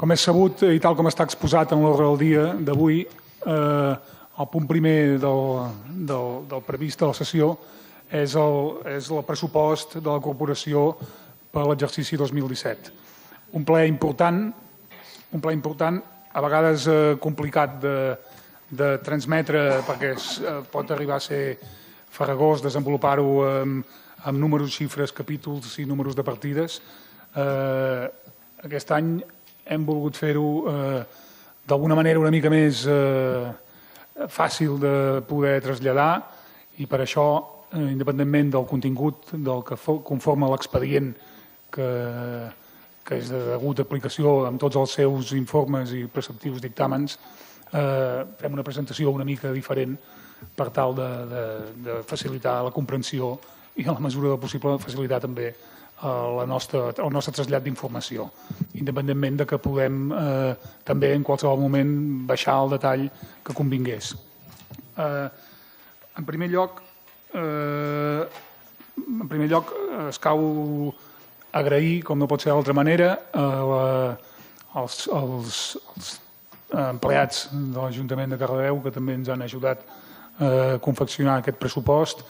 Com és sabut i tal com està exposat en l'ordre del dia d'avui, el punt primer del previst de la sessió és el pressupost de la corporació per a l'exercici 2017. Un ple important, a vegades complicat de transmetre perquè pot arribar a ser farragós desenvolupar-ho amb números, xifres, capítols i números de partides. Aquest any hem volgut fer-ho d'alguna manera una mica més fàcil de poder traslladar i per això, independentment del contingut del que conforma l'expedient que és de deguda aplicació amb tots els seus informes i preceptius dictàmens, fem una presentació una mica diferent per tal de facilitar la comprensió i en la mesura del possible facilitar també el nostre trasllat d'informació, independentment de que podem també en qualsevol moment baixar el detall que convingués. En primer lloc, escau agrair, com no pot ser d'altra manera, als empleats de l'Ajuntament de Cardedeu que també ens han ajudat a confeccionar aquest pressupost.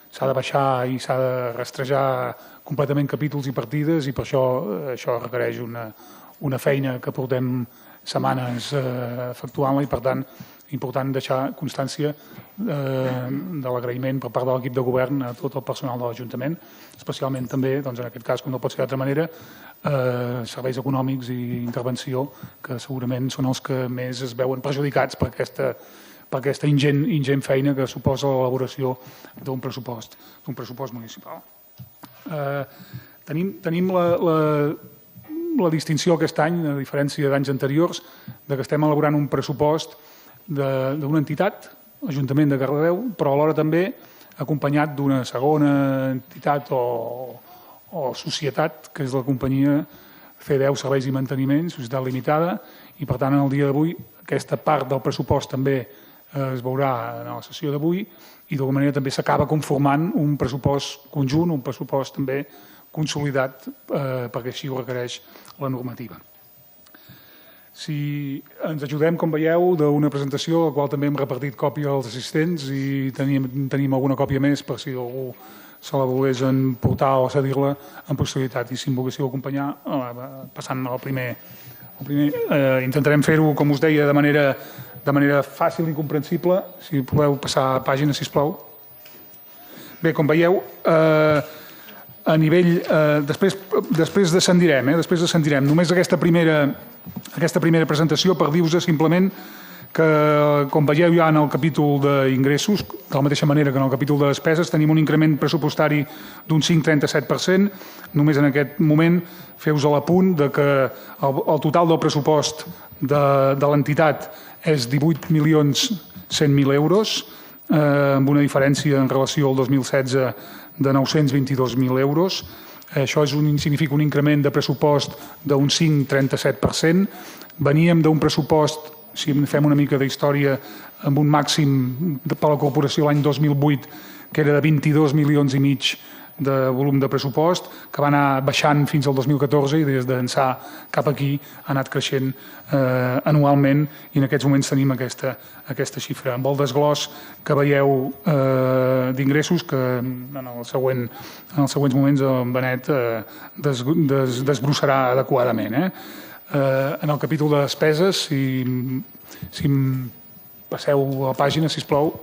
S'ha de baixar i s'ha de rastrejar completament capítols i partides i per això requereix una feina que portem setmanes efectuant-la i per tant important deixar constància de l'agraïment per part de l'equip de govern a tot el personal de l'Ajuntament, especialment també, doncs en aquest cas, com no pot ser d'altra manera, serveis econòmics i intervenció que segurament són els que més es veuen perjudicats per aquesta ingent feina que suposa l'elaboració d'un pressupost municipal. Tenim la distinció aquest any, a diferència d'anys anteriors, que estem elaborant un pressupost d'una entitat, l'Ajuntament de Cardedeu, però alhora també acompanyat d'una segona entitat o societat, que és la companyia C10 Serveis i Manteniment, Societat Limitada, i per tant en el dia d'avui aquesta part del pressupost també es veurà en la sessió d'avui i d'alguna manera també s'acaba conformant un pressupost conjunt, un pressupost també consolidat perquè així ho requereix la normativa. Si ens ajudem, com veieu, d'una presentació a la qual també hem repartit còpia als assistents i tenim alguna còpia més per si algú se la volgués emportar o cedir-la amb posterioritat. I si em volguéssiu acompanyar, passant al primer. Intentarem fer-ho, com us deia, de manera fàcil i comprensible. Si podeu passar a pàgina, sisplau. Bé, com veieu, a nivell... Després descendirem. Només aquesta primera presentació per dir-vos simplement que, com veieu ja en el capítol d'ingressos, de la mateixa manera que en el capítol de despeses, tenim un increment pressupostari d'un 5,37%. Només en aquest moment feu-vos l'apunt que el total del pressupost de l'entitat és 18.100.000 euros, amb una diferència en relació al 2016 de 922.000 euros. Això significa un increment de pressupost d'un 5,37%. Veníem d'un pressupost, si fem una mica d'història, amb un màxim per la corporació l'any 2008, que era de 22,5 milions de volum de pressupost, que va anar baixant fins al 2014 i des d'ençà cap aquí ha anat creixent anualment i en aquests moments tenim aquesta xifra. Amb el desglòs que veieu d'ingressos, que en els següents moments en Benet desbrossarà adequadament. En el capítol de despeses, si em passeu a la pàgina, sisplau.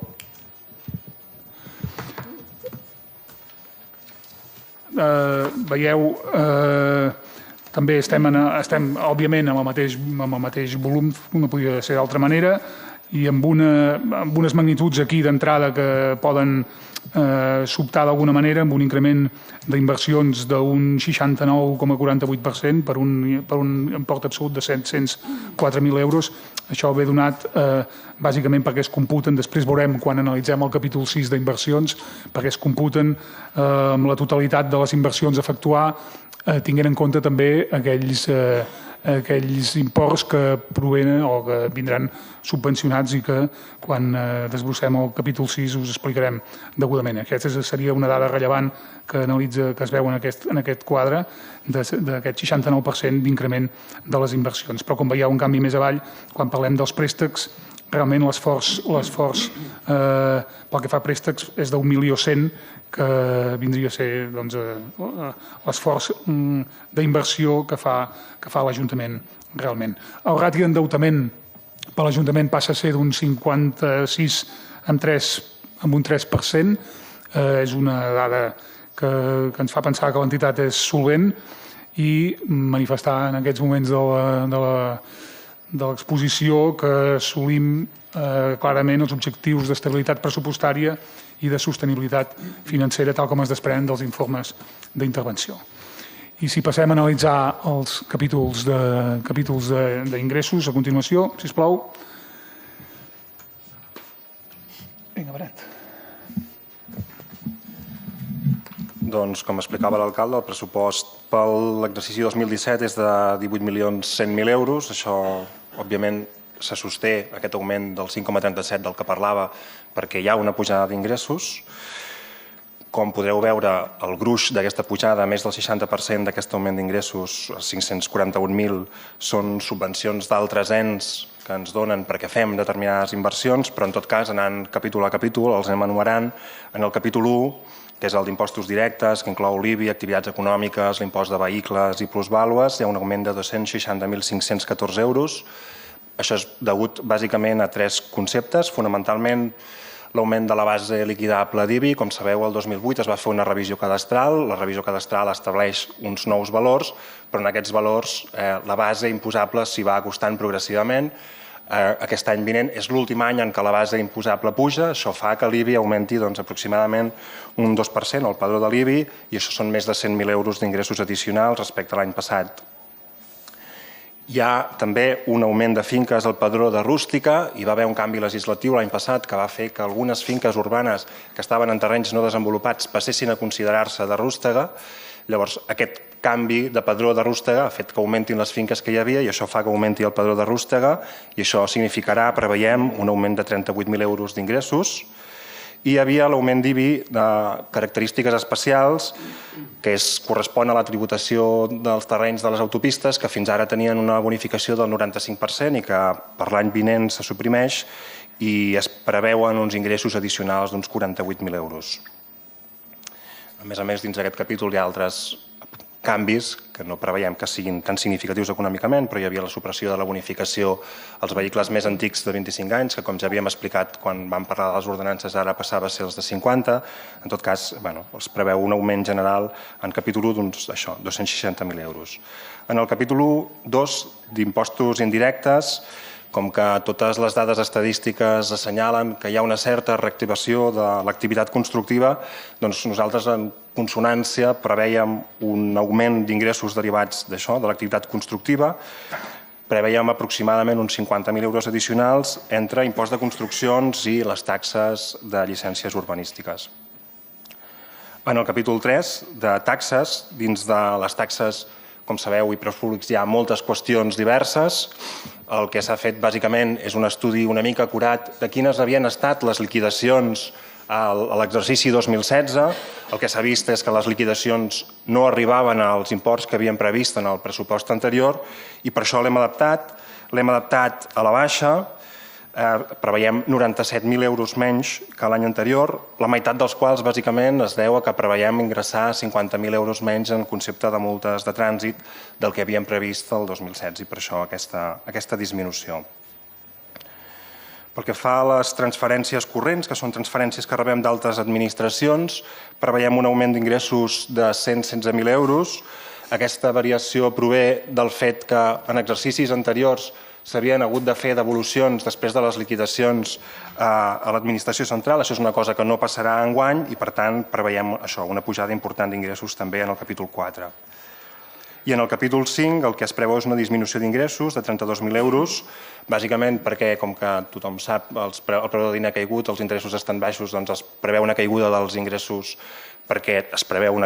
Veieu, també estem òbviament amb el mateix volum, no podia ser d'altra manera, i amb unes magnituds aquí d'entrada que poden sobtar d'alguna manera, amb un increment d'inversions d'un 69,48% per un import absolut de 704.000 euros. Això ve donat bàsicament perquè es computen, després veurem quan analitzem el capítol 6 d'inversions, perquè es computen amb la totalitat de les inversions a efectuar, tenint en compte també aquells aquells imports que provenen o que vindran subvencionats i que quan desbrossem el capítol 6 us explicarem degudament. Aquesta seria una dada rellevant que es veu en aquest quadre d'aquest 69% d'increment de les inversions. Però com veieu un canvi més avall, quan parlem dels préstecs, realment l'esforç pel que fa a préstecs és d'1.100.000, que vindria a ser l'esforç d'inversió que fa l'Ajuntament realment. El ràtio d'endeutament per l'Ajuntament passa a ser d'un 56 amb un 3%. És una dada que ens fa pensar que l'entitat és solvent i manifestar en aquests moments de l'exposició que assolim clarament els objectius d'estabilitat pressupostària i de sostenibilitat financera, tal com es desprenen dels informes d'intervenció. I si passem a analitzar els capítols d'ingressos a continuació, sisplau. Vinga, Benet. Doncs, com explicava l'alcalde, el pressupost per l'exercici 2017 és de 18.100.000 euros. Això, òbviament, se sosté aquest augment del 5,37 del que parlava perquè hi ha una pujada d'ingressos. Com podreu veure, el gruix d'aquesta pujada, més del 60% d'aquest augment d'ingressos, els 541.000, són subvencions d'altres ens que ens donen perquè fem determinades inversions, però en tot cas, anant capítol a capítol, els anem enumerant. En el capítol 1, que és el d'impostos directes, que inclou l'IBI, activitats econòmiques, l'impost de vehicles i plusvàlues, hi ha un augment de 260.514 euros. Això és degut bàsicament a tres conceptes. Fonamentalment, l'augment de la base liquidable d'IBI. Com sabeu, el 2008 es va fer una revisió cadastral. La revisió cadastral estableix uns nous valors, però en aquests valors la base imposable s'hi va acostant progressivament. Aquest any vinent és l'últim any en què la base imposable puja. Això fa que l'IBI augmenti aproximadament un 2%, el padró de l'IBI, i això són més de 100.000 euros d'ingressos addicionals respecte a l'any passat. Hi ha també un augment de finques al padró de rústica. Hi va haver un canvi legislatiu l'any passat que va fer que algunes finques urbanes que estaven en terrenys no desenvolupats passessin a considerar-se de rústega. Llavors, aquest canvi de padró de rústega ha fet que augmentin les finques que hi havia i això fa que augmenti el padró de rústega i això significarà, preveiem, un augment de 38.000 euros d'ingressos. I hi havia l'augment d'IBI de característiques especials, que correspon a la tributació dels terrenys de les autopistes, que fins ara tenien una bonificació del 95% i que per l'any vinent se suprimeix i es preveuen uns ingressos addicionals d'uns 48.000 euros. A més, dins d'aquest capítol hi ha altres canvis que no preveiem que siguin tan significatius econòmicament, però hi havia la supressió de la bonificació als vehicles més antics de 25 anys, que com ja havíem explicat quan vam parlar de les ordenances ara passava a ser els de 50. En tot cas, es preveu un augment general en capítol 1 d'uns 260.000 euros. En el capítol 2 d'impostos indirectes, com que totes les dades estadístiques assenyalen que hi ha una certa reactivació de l'activitat constructiva, doncs nosaltres en consonància preveiem un augment d'ingressos derivats d'això, de l'activitat constructiva. Preveiem aproximadament uns 50.000 euros addicionals entre impost de construccions i les taxes de llicències urbanístiques. En el capítol 3 de taxes, dins de les taxes, com sabeu, i preus públics hi ha moltes qüestions diverses. El que s'ha fet bàsicament és un estudi una mica acurat de quines havien estat les liquidacions a l'exercici 2016. El que s'ha vist és que les liquidacions no arribaven als imports que havien previst en el pressupost anterior i per això l'hem adaptat a la baixa. Preveiem 97.000 euros menys que l'any anterior, la meitat dels quals bàsicament es deu a que preveiem ingressar 50.000 euros menys en concepte de multes de trànsit del que havíem previst el 2016 i per això aquesta disminució. Pel que fa a les transferències corrents, que són transferències que rebem d'altres administracions, preveiem un augment d'ingressos de 116.000 euros. Aquesta variació prové del fet que en exercicis anteriors s'havien hagut de fer devolucions després de les liquidacions a l'administració central. Això és una cosa que no passarà enguany i, per tant, preveiem això, una pujada important d'ingressos també en el capítol 4. I en el capítol 5 el que es preveu és una disminució d'ingressos de 32.000 euros, bàsicament perquè, com que tothom sap, el preu de diner ha caigut, els interessos estan baixos, doncs es preveu una caiguda dels ingressos perquè es preveu un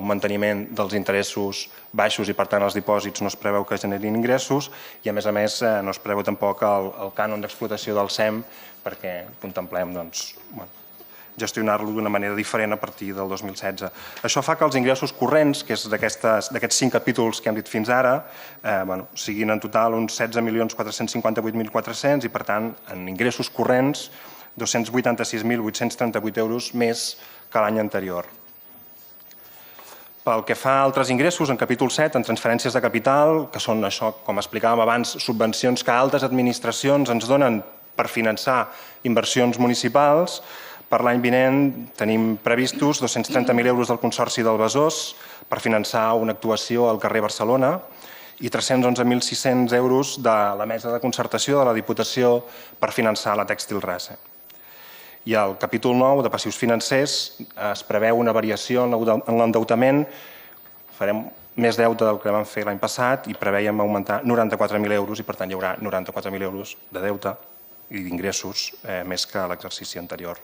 manteniment dels interessos baixos i per tant els dipòsits no es preveu que generin ingressos i a més no es preveu tampoc el cànon d'explotació del SEM perquè contemplem gestionar-lo d'una manera diferent a partir del 2016. Això fa que els ingressos corrents, que és d'aquests 5 capítols que hem dit fins ara, siguin en total uns 16.458.400 i per tant en ingressos corrents 286.838 euros més que l'any anterior. Pel que fa a altres ingressos, en capítol 7, en transferències de capital, que són això, com explicàvem abans, subvencions que altres administracions ens donen per finançar inversions municipals, per l'any vinent tenim previstos 230.000 euros del Consorci del Besòs per finançar una actuació al carrer Barcelona i 311.600 euros de la Mesa de Concertació de la Diputació per finançar la Tèxtil Rasa. I al capítol 9 de passius financers es preveu una variació en l'endeutament, farem més deute del que vam fer l'any passat i preveiem augmentar 94.000 euros i per tant hi haurà 94.000 euros de deute i d'ingressos més que l'exercici anterior.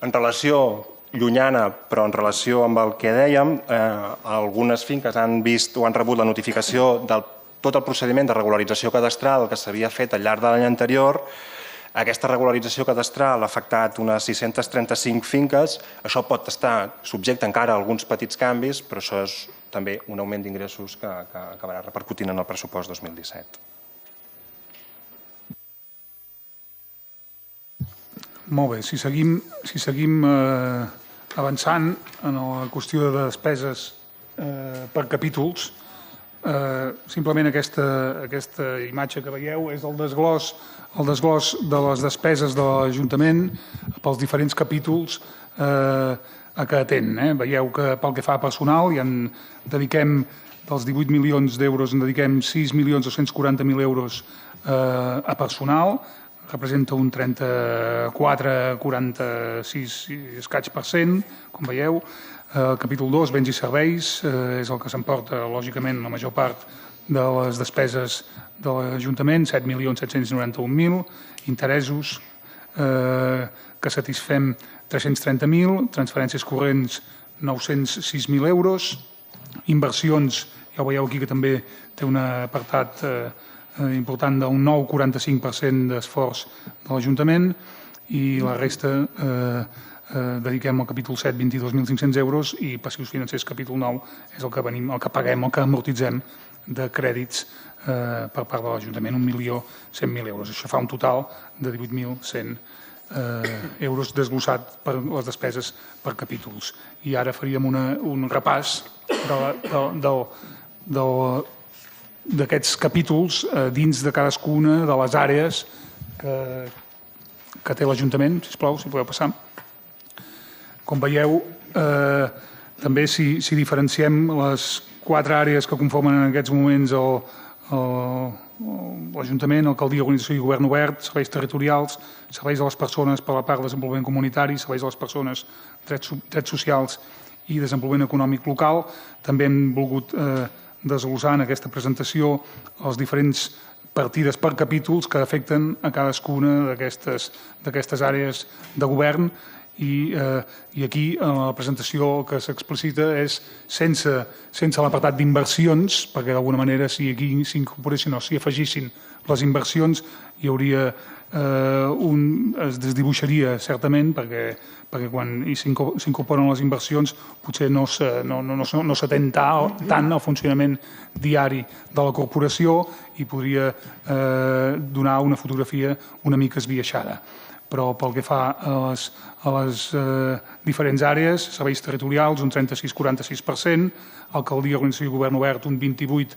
En relació llunyana, però en relació amb el que dèiem, algunes finques han vist o han rebut la notificació de tot el procediment de regularització cadastral que s'havia fet al llarg de l'any anterior. Aquesta regularització cadastral ha afectat unes 635 finques. Això pot estar subjecte encara a alguns petits canvis, però això és també un augment d'ingressos que acabarà repercutint en el pressupost 2017. Molt bé, si seguim avançant en la qüestió de despeses per capítols, simplement aquesta imatge que veieu és el desglòs de les despeses de l'Ajuntament pels diferents capítols a què atén. Veieu que pel que fa a personal dediquem dels 18 milions d'euros, en dediquem 6.240.000 euros a personal, representa un 34,46 escaig per cent, com veieu. El capítol 2, béns i serveis, és el que s'emporta, lògicament, la major part de les despeses de l'Ajuntament, 7.791.000, interessos que satisfem 330.000, transferències corrents 906.000 euros, inversions, ja ho veieu aquí que també té un apartat important d'un 9,45% d'esforç de l'Ajuntament i la resta dediquem al capítol 7 22.500 euros i passius financers capítol 9 és el que paguem, el que amortitzem de crèdits per part de l'Ajuntament, 1.100.000 euros. Això fa un total de 18.100 euros desglossat per les despeses per capítols. I ara faríem un repàs d'aquests capítols dins de cadascuna de les àrees que té l'Ajuntament. Sisplau, si podeu passar. Com veieu, també si diferenciem les 4 àrees que conformen en aquests moments l'Ajuntament, Alcaldia, Organització i Govern Obert, serveis territorials, serveis a les persones per la part de desenvolupament comunitari, serveis a les persones, drets socials i desenvolupament econòmic local. També hem volgut desglossar en aquesta presentació les diferents partides per capítols que afecten a cadascuna d'aquestes àrees de govern i aquí en la presentació el que s'explicita és sense l'apartat d'inversions, perquè d'alguna manera si aquí s'incorporessin o s'hi afegissin les inversions hi hauria es desdibuixaria certament perquè quan s'incorporen les inversions potser no s'atén tant al funcionament diari de la corporació i podria donar una fotografia una mica esbiaixada. Però pel que fa a les diferents àrees, serveis territorials, un 36,46%, Alcaldia, Organització i Govern Obert, un 28%,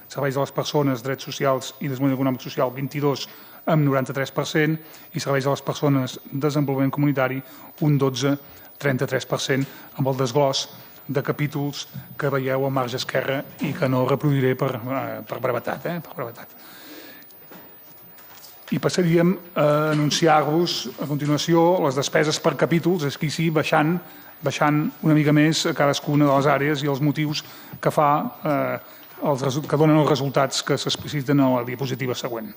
serveis a les persones, drets socials i desenvolupament econòmic social, 22%, amb 93%, i serveis a les persones, desenvolupament comunitari, un 12,33%, amb el desglòs de capítols que veieu al marge esquerre i que no reproduiré per brevetat. I passaríem a anunciar-vos a continuació les despeses per capítols, aquí sí, baixant una mica més a cadascuna de les àrees i els motius que que donen els resultats que s'expliciten a la diapositiva següent.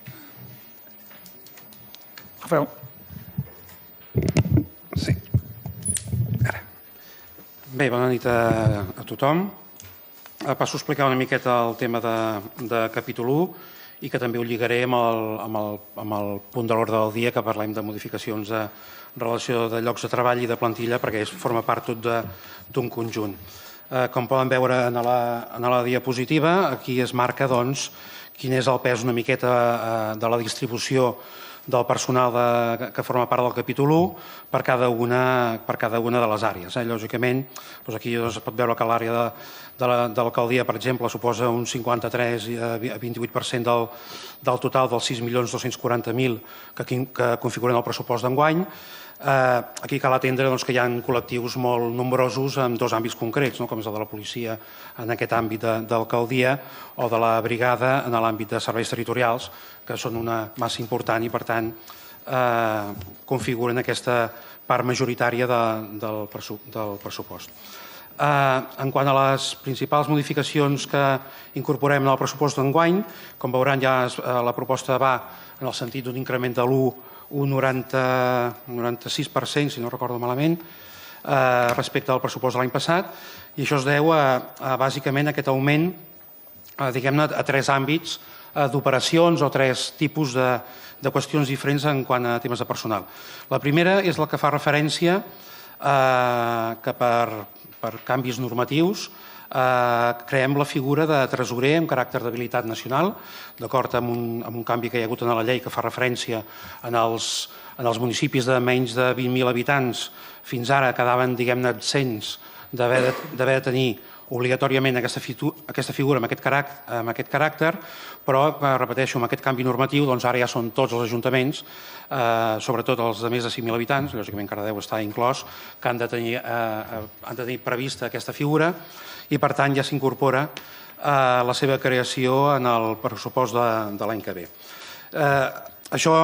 Rafael. Sí. Ara. Bé, bona nit a tothom. Passo a explicar una miqueta el tema de capítol 1 i que també ho lligaré amb el punt de l'ordre del dia que parlem de modificacions de relació de llocs de treball i de plantilla perquè forma part tot d'un conjunt. Com poden veure en la diapositiva, aquí es marca quin és el pes una miqueta de la distribució del personal que forma part del capítol 1 per cada una de les àrees. Lògicament, aquí es pot veure que l'àrea de l'alcaldia, per exemple, suposa un 53 a 28% del total dels 6.240.000 que configuren el pressupost d'enguany. Aquí cal atendre que hi ha col·lectius molt nombrosos en dos àmbits concrets, com és el de la policia en aquest àmbit d'alcaldia o de la brigada en l'àmbit de serveis territorials, que són una massa important i, per tant, configuren aquesta part majoritària del pressupost. En quant a les principals modificacions que incorporem en el pressupost d'enguany, com veuran, ja la proposta va en el sentit d'un increment de un 96%, si no recordo malament, respecte al pressupost de l'any passat, i això es deu bàsicament a aquest augment, diguem-ne, a tres àmbits d'operacions o tres tipus de qüestions diferents en quant a temes de personal. La primera és la que fa referència que per canvis normatius creem la figura de tresorer amb caràcter d'habilitat nacional, d'acord amb un canvi que hi ha hagut en la llei que fa referència en els municipis de menys de 20.000 habitants. Fins ara quedaven, diguem-ne, absents d'haver de tenir obligatòriament aquesta figura amb aquest caràcter, però, repeteixo, amb aquest canvi normatiu, ara ja són tots els ajuntaments, sobretot els de més de 5.000 habitants, lògicament Cardedeu està inclòs, que han de tenir prevista aquesta figura i, per tant, ja s'incorpora la seva creació en el pressupost de l'any que ve. Això,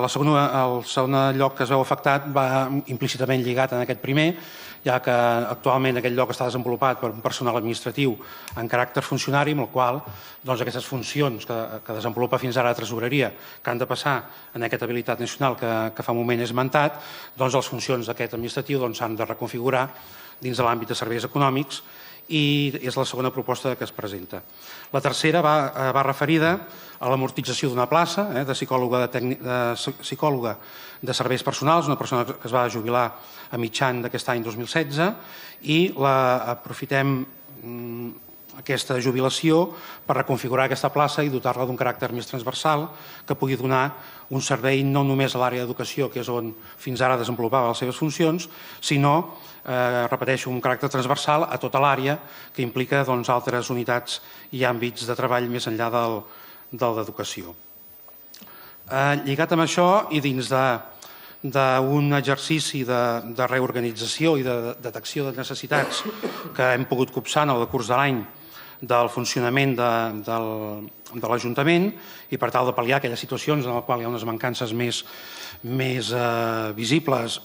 el segon lloc que es veu afectat, va implícitament lligat en aquest primer, ja que actualment aquest lloc està desenvolupat per un personal administratiu en caràcter funcionari, amb el qual aquestes funcions que desenvolupa fins ara la tresoreria, que han de passar en aquesta habilitat nacional que fa un moment he esmentat, les funcions d'aquest administratiu s'han de reconfigurar dins de l'àmbit de serveis econòmics i és la segona proposta que es presenta. La tercera va referida a l'amortització d'una plaça de psicòloga de serveis personals, una persona que es va jubilar a mitjan d'aquest any 2016 i aprofitem aquesta jubilació per reconfigurar aquesta plaça i dotar-la d'un caràcter més transversal que pugui donar un servei no només a l'àrea d'educació, que és on fins ara desenvolupava les seves funcions, sinó, repeteixo, un caràcter transversal a tota l'àrea que implica altres unitats i àmbits de treball més enllà del d'educació. Lligat amb això i dins d'un exercici de reorganització i de detecció de necessitats que hem pogut copsar en el decurs de l'any del funcionament de l'Ajuntament i per tal de pal·liar aquelles situacions en les quals hi ha unes mancances més visibles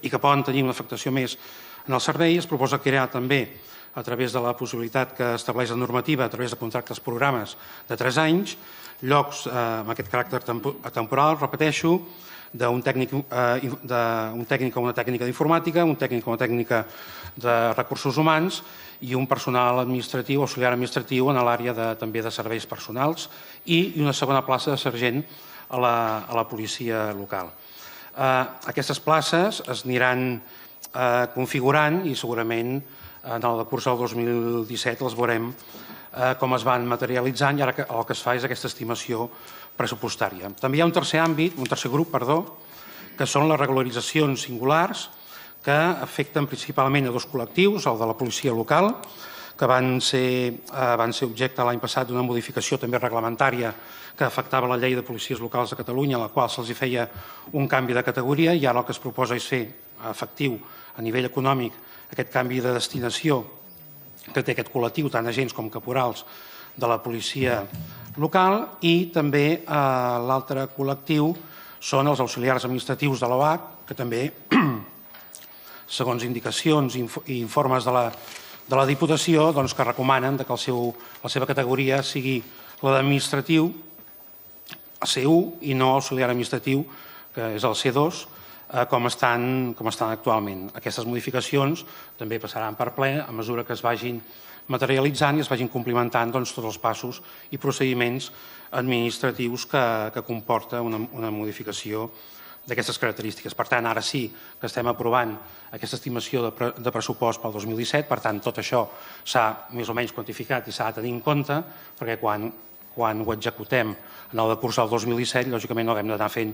i que poden tenir una afectació més en el servei, es proposa crear també, a través de la possibilitat que estableix la normativa, a través de contractes programes de 3 anys, llocs amb aquest caràcter temporal, repeteixo, d'un tècnic o una tècnica d'informàtica, un tècnic o una tècnica de recursos humans i un personal administratiu, auxiliar administratiu en l'àrea també de serveis personals i una segona plaça de sergent a la policia local. Aquestes places es aniran configurant i segurament en el curs del 2017 les veurem com es van materialitzant i ara el que es fa és aquesta estimació pressupostària. També hi ha un tercer grup, que són les regularitzacions singulars que afecten principalment a dos col·lectius, el de la policia local, que van ser objecte l'any passat d'una modificació també reglamentària que afectava la llei de policies locals de Catalunya, a la qual se'ls feia un canvi de categoria i ara el que es proposa és fer efectiu a nivell econòmic aquest canvi de destinació que té aquest col·lectiu, tant agents com caporals de la policia local, i també l'altre col·lectiu són els auxiliars administratius de l'OAC, que també, segons indicacions i informes de la Diputació, que recomanen que la seva categoria sigui la d'administratiu C1 i no auxiliar administratiu, que és el C2, com estan actualment. Aquestes modificacions també passaran per ple a mesura que es vagin materialitzant i es vagin complimentant tots els passos i procediments administratius que comporta una modificació d'aquestes característiques. Per tant, ara sí que estem aprovant aquesta estimació de pressupost pel 2017, per tant, tot això s'ha més o menys quantificat i s'ha de tenir en compte, perquè quan ho executem en el decurs del 2017, lògicament no haurem d'anar fent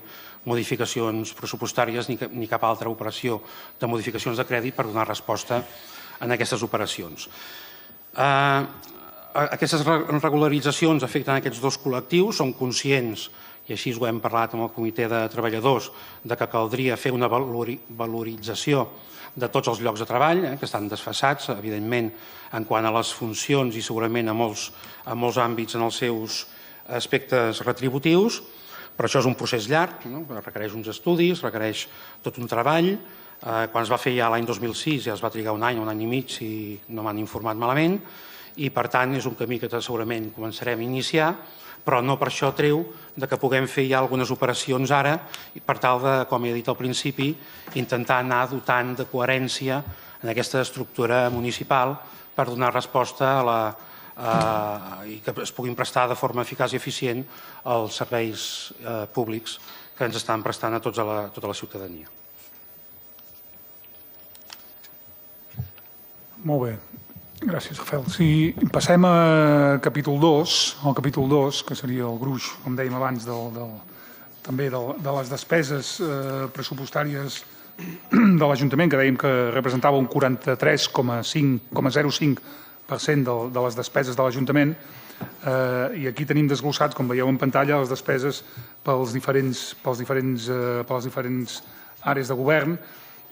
modificacions pressupostàries ni cap altra operació de modificacions de crèdit per donar resposta a aquestes operacions. Aquestes regularitzacions afecten aquests dos col·lectius, som conscients, i així ho hem parlat amb el comitè de treballadors, que caldria fer una valorització de tots els llocs de treball, que estan desfasats, evidentment, en quant a les funcions i segurament a molts àmbits en els seus aspectes retributius, però això és un procés llarg, requereix uns estudis, requereix tot un treball. Quan es va fer ja l'any 2006 ja es va trigar un any i mig, si no m'han informat malament, i per tant és un camí que segurament començarem a iniciar, però no per això treu que puguem fer ja algunes operacions ara i per tal de, com he dit al principi, intentar anar dotant de coherència en aquesta estructura municipal per donar resposta i que es puguin prestar de forma eficaç i eficient els serveis públics que ens estan prestant a tota la ciutadania. Molt bé. Gràcies, Rafael. Si passem a capítol 2, el capítol 2, que seria el gruix, com dèiem abans, també de les despeses pressupostàries de l'Ajuntament, que dèiem que representava un 43,05% de les despeses de l'Ajuntament, i aquí tenim desglossats, com veieu en pantalla, les despeses per les diferents àrees de govern.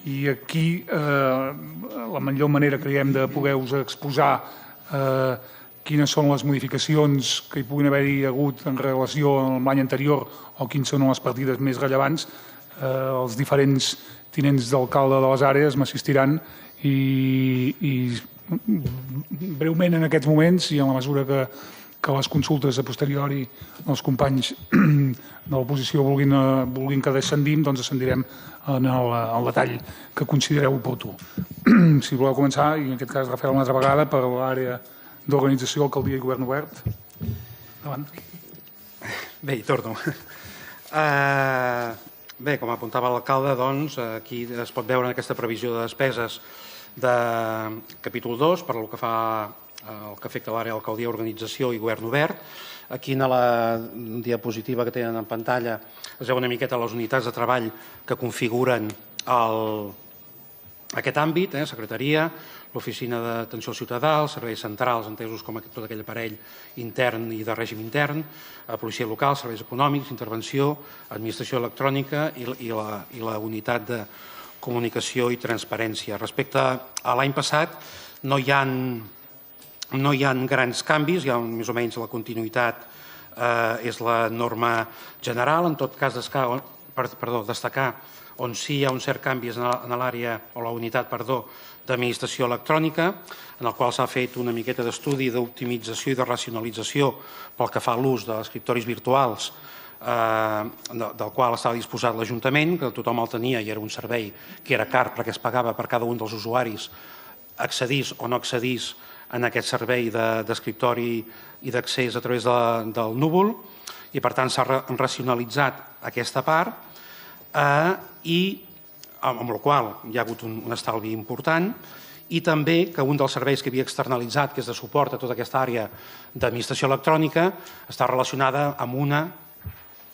I aquí la millor manera, creiem, de poder-vos exposar quines són les modificacions que hi puguin haver-hi hagut en relació amb l'any anterior o quines són les partides més rellevants, els diferents tinents d'alcalde de les àrees m'assistiran i breument en aquests moments i en la mesura que les consultes a posteriori els companys de l'oposició vulguin que descendim, doncs ascendirem en el detall que considereu oportú. Si voleu començar, i en aquest cas Rafael una altra vegada, per l'àrea d'organització, alcaldia i govern obert. Endavant. Bé, hi torno. Bé, com apuntava l'alcalde, doncs, aquí es pot veure en aquesta previsió de despeses de capítol 2, per el que fa el que afecta l'àrea d'alcaldia, organització i govern obert. Aquí a la diapositiva que tenen en pantalla es veu una miqueta les unitats de treball que configuren aquest àmbit, secretaria, l'oficina d'atenció al ciutadà, els serveis centrals entesos com tot aquell aparell intern i de règim intern, policia local, serveis econòmics, intervenció, administració electrònica i la unitat de comunicació i transparència. Respecte a l'any passat no hi ha grans canvis, hi ha més o menys la continuïtat, és la norma general. En tot cas, destacar on sí hi ha un cert canvi en l'àrea o la unitat d'administració electrònica, en el qual s'ha fet una miqueta d'estudi d'optimització i de racionalització pel que fa a l'ús d'escriptoris virtuals, del qual estava disposat l'Ajuntament, que tothom el tenia i era un servei que era car perquè es pagava per cada un dels usuaris, accedís o no accedís en aquest servei d'escriptori i d'accés a través del núvol, i per tant s'ha racionalitzat aquesta part i amb la qual hi ha hagut un estalvi important, i també que un dels serveis que havia externalitzat, que és de suport a tota aquesta àrea d'administració electrònica, està relacionada amb una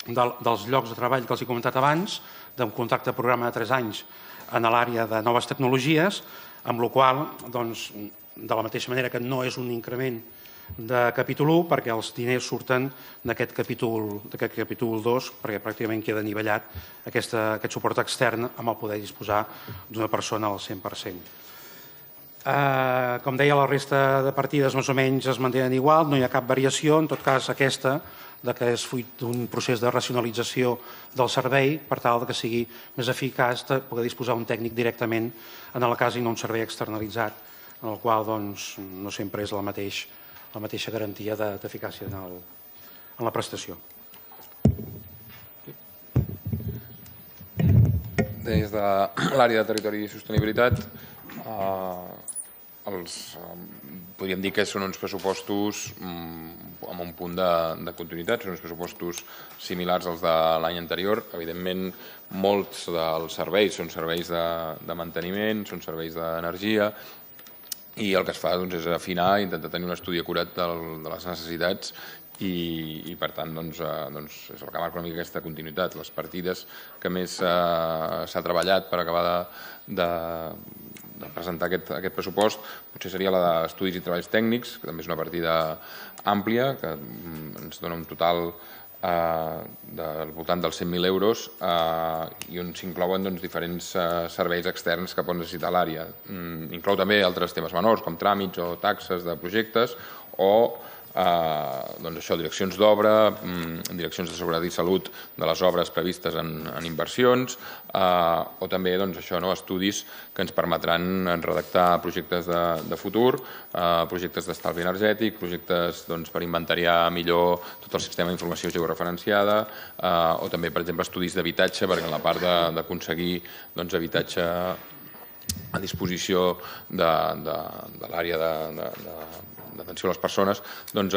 dels llocs de treball que els he comentat abans, d'un contracte de programa de 3 anys en l'àrea de noves tecnologies, amb la qual cosa, de la mateixa manera que no és un increment de capítol 1, perquè els diners surten d'aquest capítol 2, perquè pràcticament queda anivellat aquest suport extern amb el poder disposar d'una persona al 100%. Com deia, la resta de partides més o menys es mantenen igual, no hi ha cap variació, en tot cas aquesta, que és fruit d'un procés de racionalització del servei per tal que sigui més eficaç de poder disposar un tècnic directament en el cas i no un servei externalitzat, en el qual no sempre és la mateixa garantia d'eficàcia en la prestació. Des de l'àrea de territori i sostenibilitat, podríem dir que són uns pressupostos amb un punt de continuïtat, són uns pressupostos similars als de l'any anterior. Evidentment, molts dels serveis són serveis de manteniment, són serveis d'energia, i el que es fa és afinar i intentar tenir un estudi acurat de les necessitats i per tant és el que marca una mica aquesta continuïtat. Les partides que més s'ha treballat per acabar de presentar aquest pressupost potser seria la d'estudis i treballs tècnics, que també és una partida àmplia, que ens dona un total del voltant dels 100.000 euros i on s'inclouen diferents serveis externs que pot necessitar l'àrea. Inclou també altres temes menors, com tràmits o taxes de projectes o direccions d'obra, direccions de seguretat i salut de les obres previstes en inversions o també estudis que ens permetran redactar projectes de futur, projectes d'estalvi energètic, projectes per inventariar millor tot el sistema d'informació georreferenciada o també, per exemple, estudis d'habitatge, perquè en la part d'aconseguir habitatge a disposició de l'àrea d'atenció a les persones, el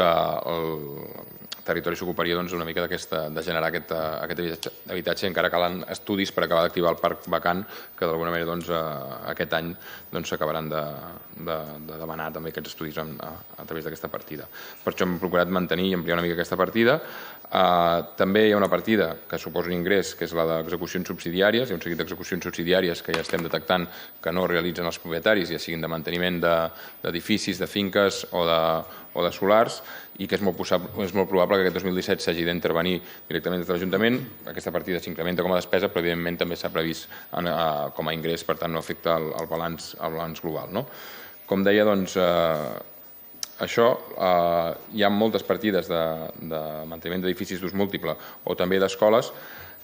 territori s'ocuparia una mica de generar aquest habitatge. Encara calen estudis per acabar d'activar el parc vacant, que d'alguna manera aquest any s'acabaran de demanar també aquests estudis a través d'aquesta partida. Per això hem procurat mantenir i ampliar una mica aquesta partida. També hi ha una partida que suposa un ingrés, que és la d'execucions subsidiàries. Hi ha un seguit d'execucions subsidiàries que ja estem detectant que no realitzen els propietaris, ja siguin de manteniment d'edificis, de finques o de solars, i que és molt probable que aquest 2017 s'hagi d'intervenir directament des de l'Ajuntament. Aquesta partida s'incrementa com a despesa, però evidentment també s'ha previst com a ingrés, per tant no afecta el balanç global. Com deia, això, hi ha moltes partides de manteniment d'edificis d'ús múltiple o també d'escoles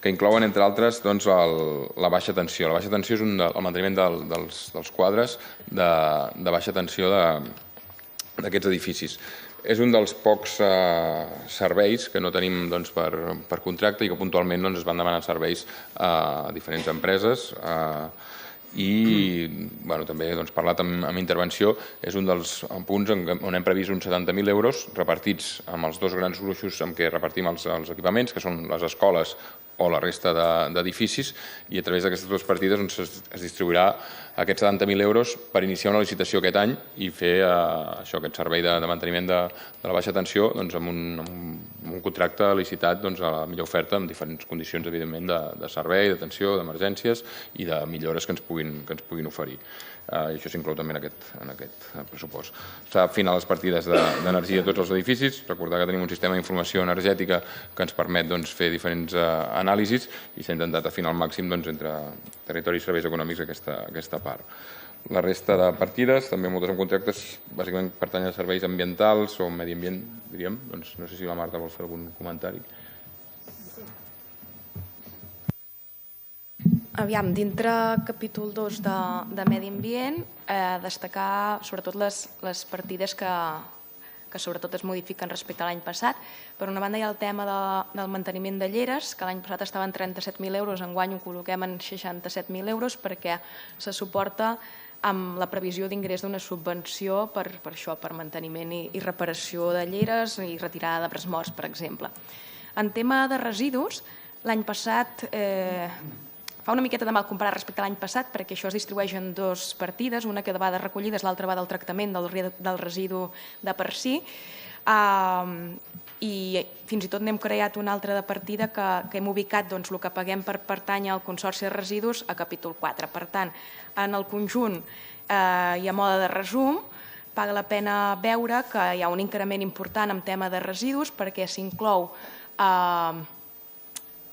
que inclouen, entre altres, la baixa tensió. La baixa tensió és el manteniment dels quadres de baixa tensió d'aquests edificis. És un dels pocs serveis que no tenim per contracte i que puntualment es van demanar serveis a diferents empreses i també parlat amb intervenció. És un dels punts on hem previst uns 70.000 euros repartits amb els dos grans gruixos amb què repartim els equipaments, que són les escoles o la resta d'edificis, i a través d'aquestes dues partides es distribuirà aquests 70.000 euros per iniciar una licitació aquest any i fer aquest servei de manteniment de la baixa tensió amb un contracte licitat a la millor oferta, amb diferents condicions, evidentment, de servei, d'atenció, d'emergències i de millores que ens puguin oferir. I això s'inclou també en aquest pressupost. S'ha afinat les partides d'energia a tots els edificis. Recordar que tenim un sistema d'informació energètica que ens permet fer diferents anàlisis i s'ha intentat afinar al màxim entre territori i serveis econòmics aquesta part. La resta de partides, també moltes amb contractes, bàsicament pertanyen a serveis ambientals o medi ambient, diríem. No sé si la Marta vol fer algun comentari. Aviam, dintre capítol 2 de Medi Ambient, destacar sobretot les partides que sobretot es modifiquen respecte a l'any passat. Per una banda hi ha el tema del manteniment de lleres, que l'any passat estava en 37.000 euros, enguany ho col·loquem en 67.000 euros perquè se suporta amb la previsió d'ingrés d'una subvenció per això, per manteniment i reparació de lleres i retirada d'arbres morts, per exemple. En tema de residus, l'any passat fa una miqueta de mal comparar respecte a l'any passat perquè això es distribueix en dues partides, una que va de recollides, l'altra va del tractament del residu de per si, i fins i tot n'hem creat una altra de partida que hem ubicat el que paguem per pertànyer al Consorci de Residus a capítol 4. Per tant, en el conjunt i a mode de resum, paga la pena veure que hi ha un increment important en tema de residus perquè s'inclou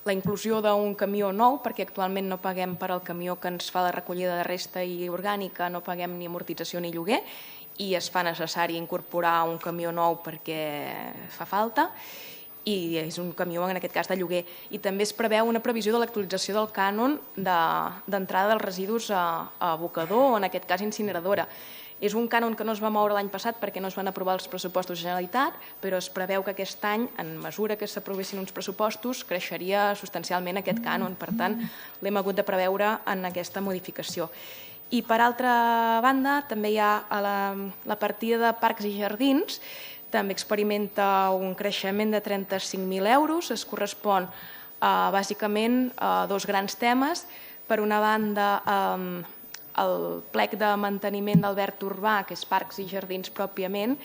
la inclusió d'un camió nou, perquè actualment no paguem per al camió que ens fa la recollida de resta i orgànica, no paguem ni amortització ni lloguer, i es fa necessari incorporar un camió nou perquè fa falta, i és un camió, en aquest cas, de lloguer. I també es preveu una previsió de l'actualització del cànon d'entrada dels residus a abocador, o en aquest cas incineradora. És un cànon que no es va moure l'any passat perquè no es van aprovar els pressupostos de Generalitat, però es preveu que aquest any, en mesura que s'aprovessin uns pressupostos, creixeria substancialment aquest cànon. Per tant, l'hem hagut de preveure en aquesta modificació. I per altra banda, també hi ha la partida de parcs i jardins, també experimenta un creixement de 35.000 euros, es correspon bàsicament a dos grans temes. Per una banda, el plec de manteniment del verd urbà, que és parcs i jardins pròpiament,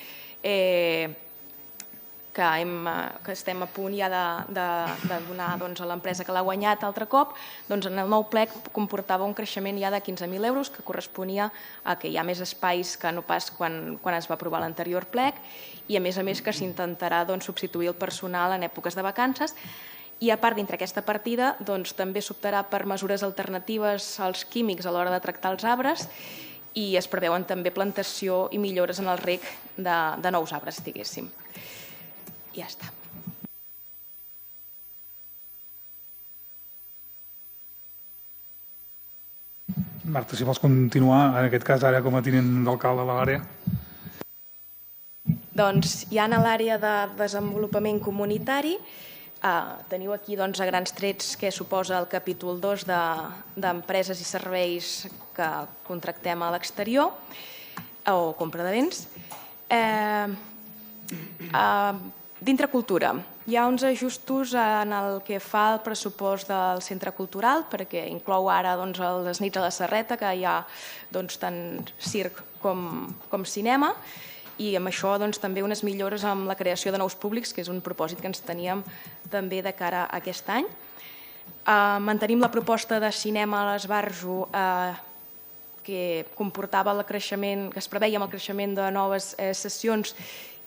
que estem a punt ja de donar a l'empresa que l'ha guanyat altre cop, doncs en el nou plec comportava un creixement ja de 15.000 euros, que corresponia a que hi ha més espais que no pas quan es va aprovar l'anterior plec, i a més que s'intentarà substituir el personal en èpoques de vacances. I a part, dintre aquesta partida, també s'optarà per mesures alternatives als químics a l'hora de tractar els arbres, i es preveuen també plantació i millores en el reg de nous arbres, diguéssim. I ja està. Marta, si vols continuar, en aquest cas ara com a tinent d'alcalde de l'àrea. Doncs ja en l'àrea de desenvolupament comunitari teniu aquí a grans trets què suposa el capítol 2 d'empreses i serveis que contractem a l'exterior o compra de béns. Dintre cultura, hi ha uns ajustos en el que fa el pressupost del centre cultural, perquè inclou ara les nits a la Serreta, que hi ha tant circ com cinema, i amb això també unes millores amb la creació de nous públics, que és un propòsit que ens teníem també de cara a aquest any. Mantenim la proposta de cinema a l'Esbarjo, que comportava el creixement, que es preveia amb el creixement de noves sessions,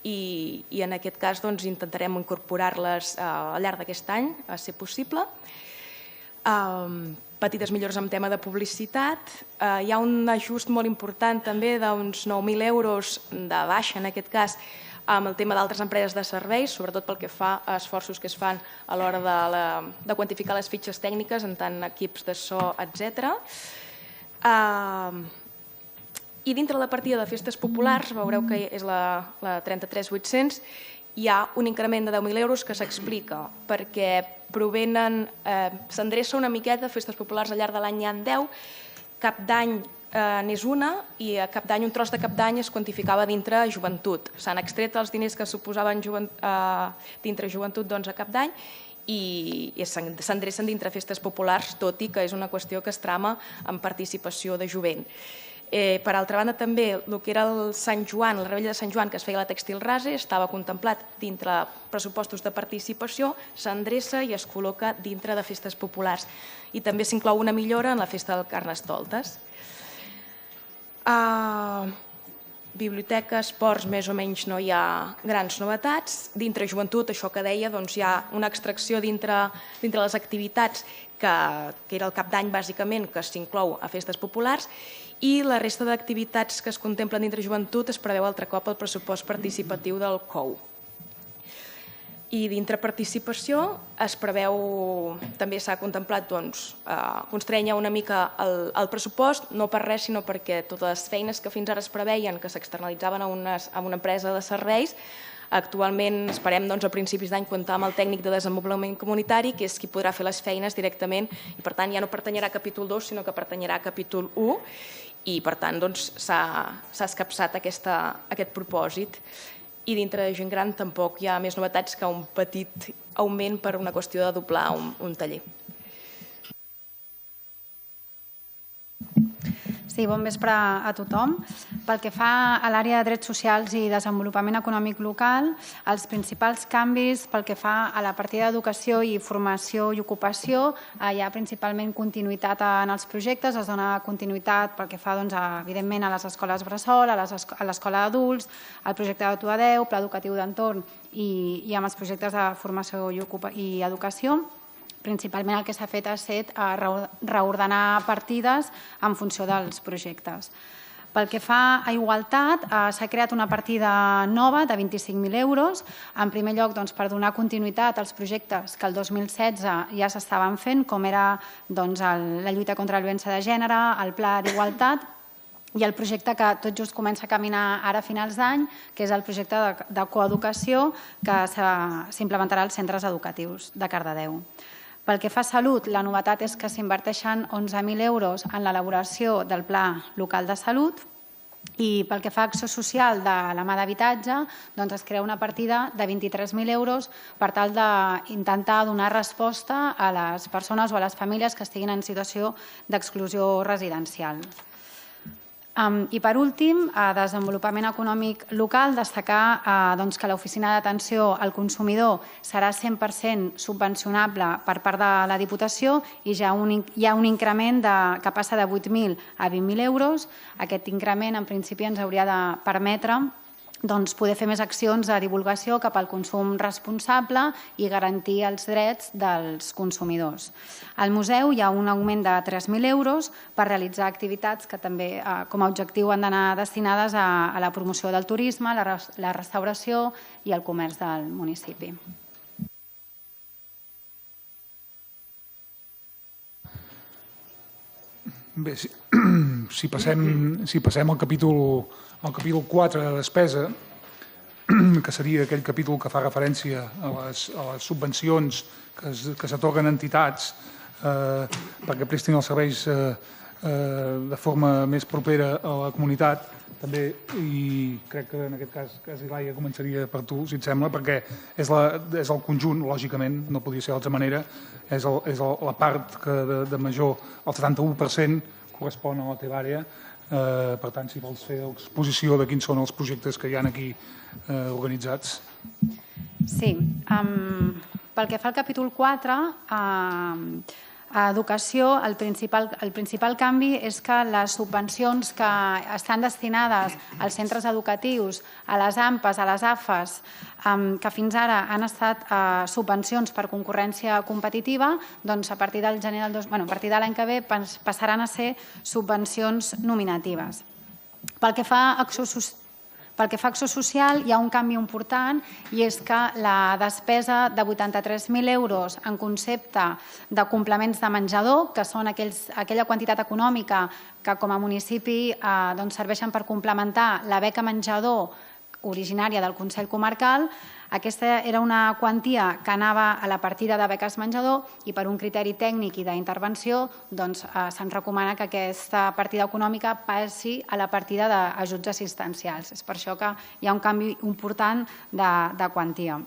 i en aquest cas intentarem incorporar-les al llarg d'aquest any, a ser possible. Petites millores en tema de publicitat. Hi ha un ajust molt important també d'uns 9.000 euros de baixa, en aquest cas, amb el tema d'altres empreses de serveis, sobretot pel que fa a esforços que es fan a l'hora de quantificar les fitxes tècniques, en tant equips de so, etc. I dintre la partida de festes populars, veureu que és la 33.800, hi ha un increment de 10.000 euros que s'explica perquè s'endreça una miqueta, festes populars al llarg de l'any hi ha 10, cap d'any n'és una, i a cap d'any un tros de cap d'any es quantificava dintre joventut. S'han extret els diners que suposaven dintre joventut a cap d'any i s'endrecen dintre festes populars, tot i que és una qüestió que es trama en participació de jovent. Per altra banda, també el que era el Sant Joan, la rebella de Sant Joan, que es feia a la Tèxtil Rase, estava contemplat dintre pressupostos de participació, s'endreça i es col·loca dintre de festes populars. I també s'inclou una millora en la festa del Carnestoltes. Biblioteca, esports, més o menys no hi ha grans novetats. Dintre joventut, això que deia, hi ha una extracció dintre les activitats que era el cap d'any, bàsicament, que s'inclou a festes populars, i la resta d'activitats que es contemplen dintre joventut es preveu altre cop el pressupost participatiu del COU. I dintre participació es preveu, també s'ha contemplat constrènyer una mica el pressupost, no per res, sinó perquè totes les feines que fins ara es preveien que s'externalitzaven a una empresa de serveis, actualment esperem a principis d'any comptar amb el tècnic de desenvolupament comunitari, que és qui podrà fer les feines directament, i per tant ja no pertanyerà a capítol 2, sinó que pertanyerà a capítol 1, i per tant s'ha escapçat aquest propòsit. I dintre de gent gran tampoc hi ha més novetats que un petit augment per una qüestió de doblar un taller. Sí, bon vespre a tothom. Pel que fa a l'àrea de drets socials i desenvolupament econòmic local, els principals canvis pel que fa a la partida d'educació i formació i ocupació, hi ha principalment continuïtat en els projectes, es dona continuïtat pel que fa, evidentment, a les escoles bressol, a l'escola d'adults, al projecte de Tu a 10, pla educatiu d'entorn i amb els projectes de formació i educació. principalment el que s'ha fet ha estat reordenar partides en funció dels projectes. Pel que fa a igualtat, s'ha creat una partida nova de 25.000 euros, en primer lloc per donar continuïtat als projectes que el 2016 ja s'estaven fent, com era la lluita contra la violència de gènere, el pla d'igualtat i el projecte que tot just comença a caminar ara a finals d'any, que és el projecte de coeducació que s'implementarà als centres educatius de Cardedeu. Pel que fa a salut, la novetat és que s'inverteixen 11.000 euros en l'elaboració del Pla Local de Salut i pel que fa a acció social de la mà d'habitatge, es crea una partida de 23.000 euros per tal d'intentar donar resposta a les persones o a les famílies que estiguin en situació d'exclusió residencial. I per últim, a desenvolupament econòmic local, destacar que l'oficina d'atenció al consumidor serà 100% subvencionable per part de la Diputació i ja hi ha un increment que passa de 8.000 a 20.000 euros. Aquest increment, en principi, ens hauria de permetre poder fer més accions de divulgació cap al consum responsable i garantir els drets dels consumidors. Al museu hi ha un augment de 3.000 euros per realitzar activitats que també com a objectiu han d'anar destinades a la promoció del turisme, la restauració i el comerç del municipi. Bé, si passem al capítol 4 de despesa, que seria aquell capítol que fa referència a les subvencions que s'atorguen a entitats perquè prestin els serveis de forma més propera a la comunitat, també, i crec que en aquest cas, quasi Laia, començaria per tu, si et sembla, perquè és el conjunt, lògicament, no podia ser d'altra manera, és la part que de major, el 71% correspon a la teva àrea. Per tant, si vols fer l'exposició de quins són els projectes que hi ha aquí organitzats. Sí. Pel que fa al capítol 4, a educació, el principal canvi és que les subvencions que estan destinades als centres educatius, a les AMPAs, a les AFAs, que fins ara han estat subvencions per concurrència competitiva, a partir del gener a partir de l'any que ve passaran a ser subvencions nominatives. Pel que fa a acció social, hi ha un canvi important i és que la despesa de 83.000 euros en concepte de complements de menjador, que són aquella quantitat econòmica que com a municipi serveixen per complementar la beca menjador originària del Consell Comarcal, aquesta era una quantia que anava a la partida de beques menjador i per un criteri tècnic i d'intervenció se'ns recomana que aquesta partida econòmica passi a la partida d'ajuts assistencials. És per això que hi ha un canvi important de quantia.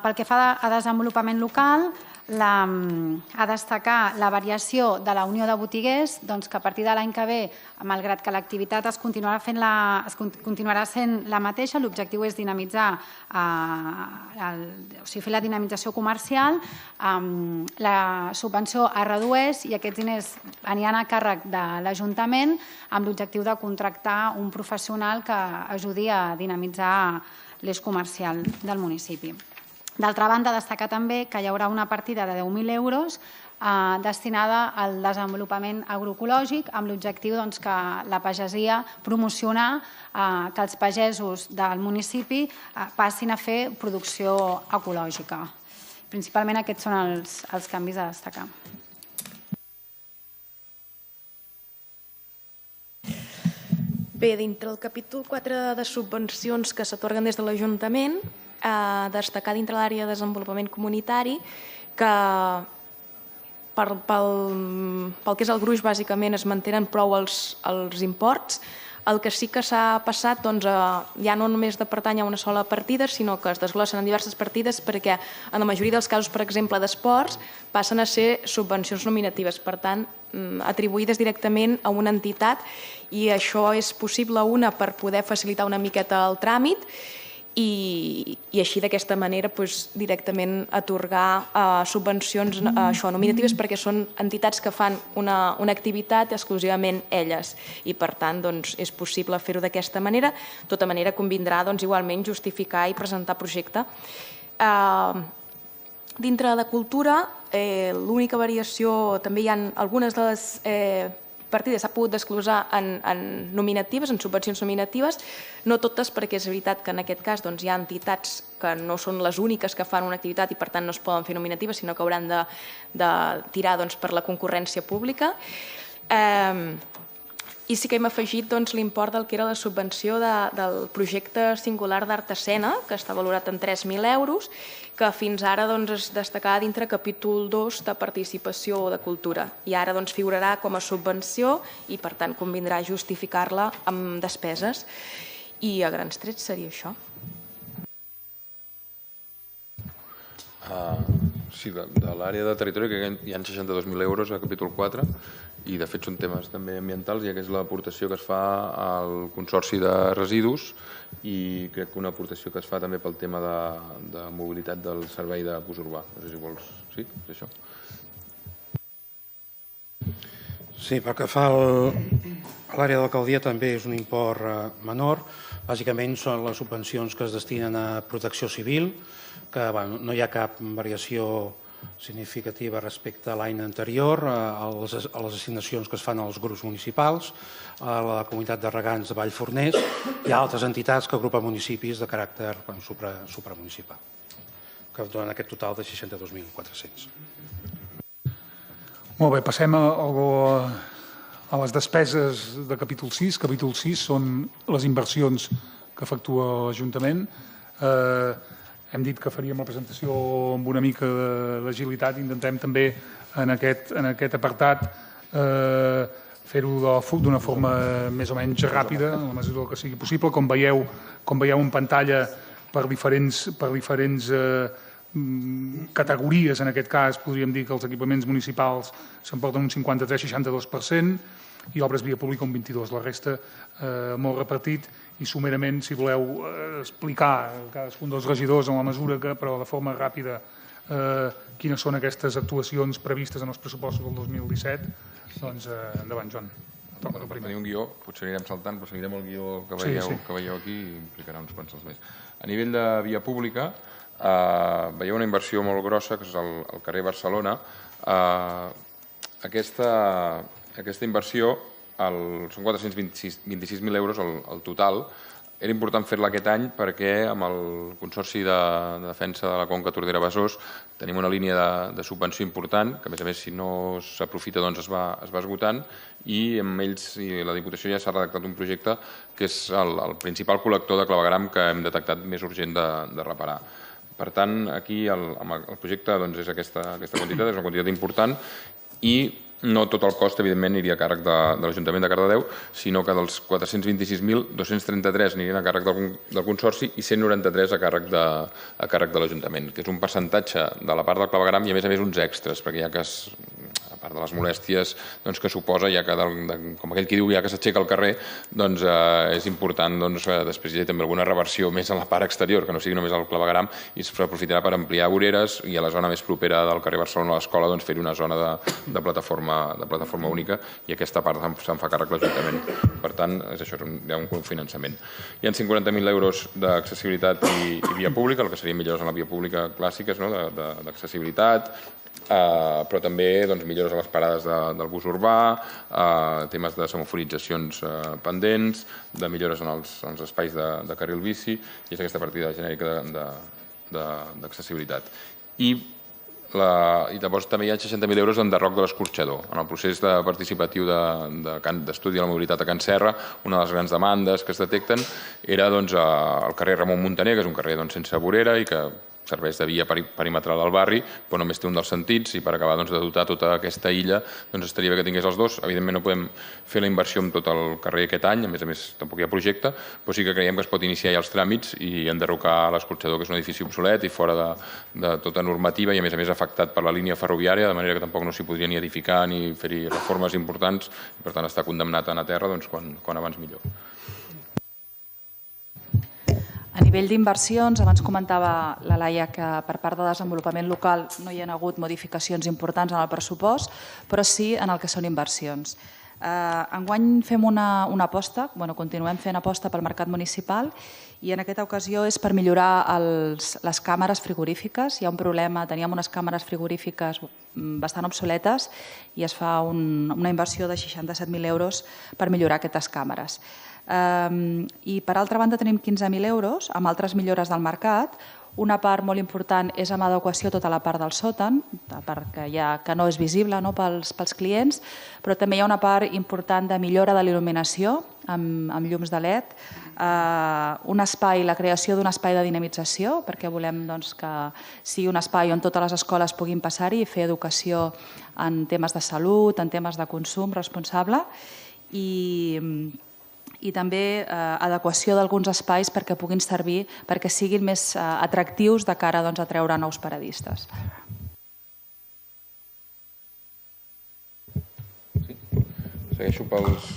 Pel que fa a desenvolupament local, a destacar la variació de la Unió de Botiguers, que a partir de l'any que ve, malgrat que l'activitat es continuarà sent la mateixa, l'objectiu és dinamitzar, fer la dinamització comercial, la subvenció es redueix i aquests diners aniran a càrrec de l'Ajuntament amb l'objectiu de contractar un professional que ajudi a dinamitzar l'eix comercial del municipi. D'altra banda, destacar també que hi haurà una partida de 10.000 euros destinada al desenvolupament agroecològic amb l'objectiu que la pagesia promocionar que els pagesos del municipi passin a fer producció ecològica. Principalment aquests són els canvis a destacar. Bé, dintre el capítol 4 de subvencions que s'atorguen des de l'Ajuntament, destacar dintre l'àrea de desenvolupament comunitari que pel que és el gruix bàsicament es mantenen prou els imports. El que sí que s'ha passat ja no només de pertany a una sola partida, sinó que es desglossen en diverses partides perquè en la majoria dels casos, per exemple, d'esports, passen a ser subvencions nominatives, per tant, atribuïdes directament a una entitat i això és possible, una, per poder facilitar una miqueta el tràmit i així d'aquesta manera directament atorgar subvencions nominatives perquè són entitats que fan una activitat exclusivament elles i per tant és possible fer-ho d'aquesta manera. De tota manera convindrà igualment justificar i presentar projecte. Dintre de cultura, l'única variació, també hi ha algunes de les partides s'ha pogut desglosar en nominatives, en subvencions nominatives, no totes, perquè és veritat que en aquest cas hi ha entitats que no són les úniques que fan una activitat i per tant no es poden fer nominatives, sinó que hauran de tirar per la concurrència pública. I sí que hem afegit l'import del que era la subvenció del projecte singular d'Art Escena, que està valorat en 3.000 euros, que fins ara es destacava dintre capítol 2 de participació o de cultura. I ara figurarà com a subvenció i per tant convindrà justificar-la amb despeses. I a grans trets seria això. Sí, de l'àrea de territori que hi ha 62.000 euros a capítol 4 i de fet són temes també ambientals, ja que és l'aportació que es fa al Consorci de Residus i crec que una aportació que es fa també pel tema de mobilitat del servei de bus urbà. No sé si vols... Sí, és això. Sí, pel que fa a l'àrea de l'alcaldia també és un import menor. Bàsicament són les subvencions que es destinen a protecció civil, que no hi ha cap variació significativa respecte a l'any anterior, a les assignacions que es fan als grups municipals, a la comunitat de regants de Vallforners i a altres entitats que agrupen municipis de caràcter supramunicipal, que donen aquest total de 62.400. Molt bé, passem a les despeses de capítol 6. Capítol 6 són les inversions que efectua l'Ajuntament. Hem dit que faríem la presentació amb una mica d'agilitat. Intentem també en aquest apartat fer-ho d'una forma més o menys ràpida, en la mesura que sigui possible. Com veieu en pantalla, per diferents categories, en aquest cas, podríem dir que els equipaments municipals s'emporten un 53-62% i obres via pública un 22%. La resta molt repartit i somerament, si voleu explicar cadascun dels regidors en la mesura que, però de forma ràpida, quines són aquestes actuacions previstes en els pressupostos del 2017, doncs endavant, Joan. Tenim un guió, potser anirem saltant, però seguirem el guió que veieu aquí i implicarà uns quants dels més. A nivell de via pública, veieu una inversió molt grossa, que és al carrer Barcelona. Aquesta inversió són 426.000 euros el total. Era important fer-la aquest any perquè amb el Consorci de Defensa de la Conca Tordera-Besòs tenim una línia de subvenció important, que a més si no s'aprofita es va esgotant, i amb ells i la Diputació ja s'ha redactat un projecte que és el principal col·lector de clavegueram que hem detectat més urgent de reparar. Per tant, aquí el projecte és aquesta quantitat, és una quantitat important i no tot el cost, evidentment, aniria a càrrec de l'Ajuntament de Cardedeu, sinó que dels 425.233 anirien a càrrec del Consorci i 193 a càrrec de l'Ajuntament, que és un percentatge de la part del clavegueram i, a més, uns extras, perquè ja que a part de les molèsties que suposa, ja que, com aquell qui diu, ja que s'aixeca el carrer, és important, després hi ha també alguna reversió més a la part exterior, que no sigui només el clavegueram, i s'aprofitarà per ampliar voreres i a la zona més propera del carrer Barcelona a l'escola fer-hi una zona de plataforma única, i aquesta part se'n fa càrrec l'Ajuntament. Per tant, és això, hi ha un cofinançament. Hi ha 140.000 euros d'accessibilitat i via pública, el que serien millores en la via pública clàssiques, d'accessibilitat, però també millores a les parades del bus urbà, temes de semaforitzacions pendents, de millores en els espais de carril bici, i és aquesta partida genèrica d'accessibilitat. I llavors també hi ha 60.000 euros d'enderroc de l'escorxador. En el procés participatiu d'estudi de la mobilitat a Can Serra, una de les grans demandes que es detecten era el carrer Ramon Muntaner, que és un carrer sense vorera i que serveix de via perimetral al barri, però només té un dels sentits, i per acabar de dotar tota aquesta illa estaria bé que tingués els dos. Evidentment no podem fer la inversió en tot el carrer aquest any, a més tampoc hi ha projecte, però sí que creiem que es pot iniciar ja els tràmits i enderrocar l'escorxador, que és un edifici obsolet i fora de tota normativa i a més afectat per la línia ferroviària, de manera que tampoc no s'hi podria ni edificar ni fer-hi reformes importants, i per tant està condemnat a anar a terra, quan abans millor. A nivell d'inversions, abans comentava la Laia que per part de desenvolupament local no hi ha hagut modificacions importants en el pressupost, però sí en el que són inversions. Enguany fem una aposta, continuem fent aposta pel mercat municipal I en aquesta ocasió és per millorar les càmeres frigorífiques. Hi ha un problema, teníem unes càmeres frigorífiques bastant obsoletes i es fa una inversió de 67.000 euros per millorar aquestes càmeres. I per altra banda tenim 15.000 euros amb altres millores del mercat. Una part molt important és amb adequació tota la part del sòtan, que no és visible pels clients, però també hi ha una part important de millora de l'il·luminació amb llums de LED, la creació d'un espai de dinamització, perquè volem que sigui un espai on totes les escoles puguin passar-hi i fer educació en temes de salut, en temes de consum responsable, i també adequació d'alguns espais perquè puguin servir, perquè siguin més atractius de cara a treure nous paradistes. Segueixo pels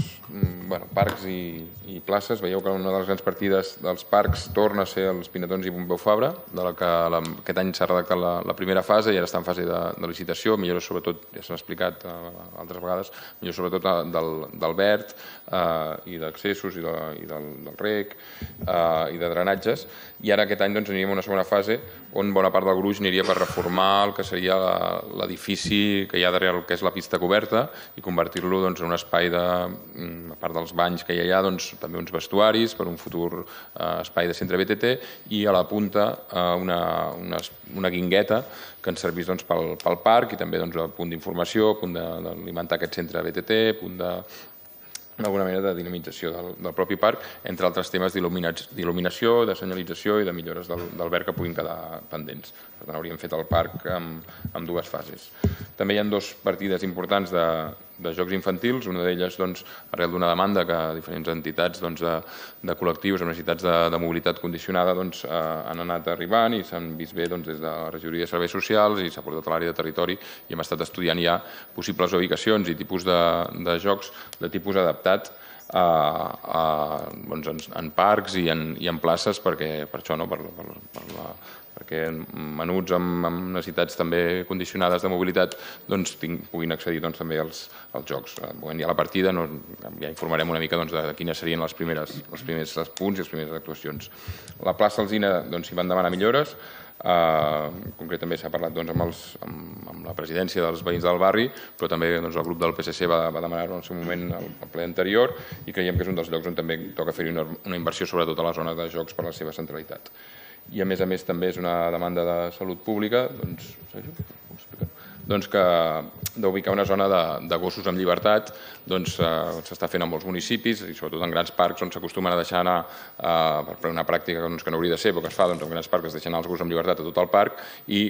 parcs i places. Veieu que una de les grans partides dels parcs torna a ser els Pinetons i Pompeu Fabra, de la que aquest any s'ha redactat la primera fase i ara està en fase de licitació. Millores sobretot, ja s'ha explicat altres vegades, millores sobretot del verd i d'accessos i del rec i de drenatges. I ara aquest any aniríem a una segona fase on bona part del gruix aniria per reformar el que seria l'edifici que hi ha darrere el que és la pista coberta i convertir-lo en un espai a part dels banys que hi ha allà, també uns vestuaris per un futur espai de centre BTT i a la punta una guingueta que ens servís pel parc i també punt d'informació, punt d'alimentar aquest centre BTT, punt d'alguna manera de dinamització del propi parc, entre altres temes d'il·luminació, de senyalització i de millores del verd que puguin quedar pendents. Per tant, hauríem fet el parc en dues fases. També hi ha dues partides importants de jocs infantils, una d'elles arrel d'una demanda que diferents entitats de col·lectius amb necessitats de mobilitat condicionada han anat arribant i s'han vist bé des de la Regidoria de Serveis Socials i s'ha portat a l'àrea de territori i hem estat estudiant ja possibles ubicacions i tipus de jocs de tipus adaptat en parcs i en places perquè menuts amb necessitats també condicionades de mobilitat puguin accedir també als jocs. Quan hi ha la partida ja informarem una mica de quines serien els primers punts i les primeres actuacions. La plaça Alzina s'hi van demanar millores, concret també s'ha parlat amb la presidència dels veïns del barri, però també el grup del PSC va demanar-ho en el seu moment al ple anterior i creiem que és un dels llocs on també toca fer-hi una inversió sobretot a la zona de jocs per la seva centralitat. I a més també és una demanda de salut pública d'ubicar una zona de gossos amb llibertat. S'està fent en molts municipis i sobretot en grans parcs on s'acostumen a deixar anar per una pràctica que no hauria de ser però que es fa en grans parcs, es deixen anar els gossos amb llibertat a tot el parc i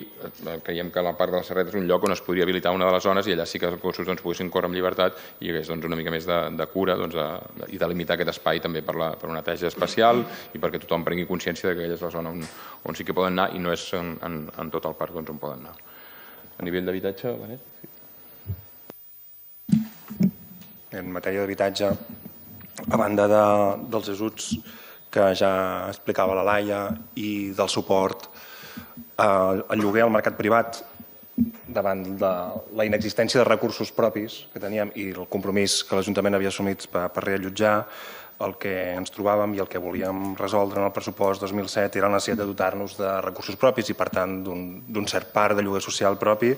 creiem que el Parc de la Serreta és un lloc on es podria habilitar una de les zones i allà sí que els gossos poguessin córrer amb llibertat i hi hagués una mica més de cura i de limitar aquest espai també per una neteja especial i perquè tothom prengui consciència que aquella és la zona on sí que poden anar i no és en tot el parc on poden anar. A nivell d'habitatge, Benet? En matèria d'habitatge, a banda dels ajuts que ja explicava la Laia i del suport al lloguer al mercat privat davant de la inexistència de recursos propis que teníem i el compromís que l'Ajuntament havia assumit per reallotjar, el que ens trobàvem i el que volíem resoldre en el pressupost 2007 era la necessitat de dotar-nos de recursos propis i, per tant, d'un cert parc de lloguer social propi.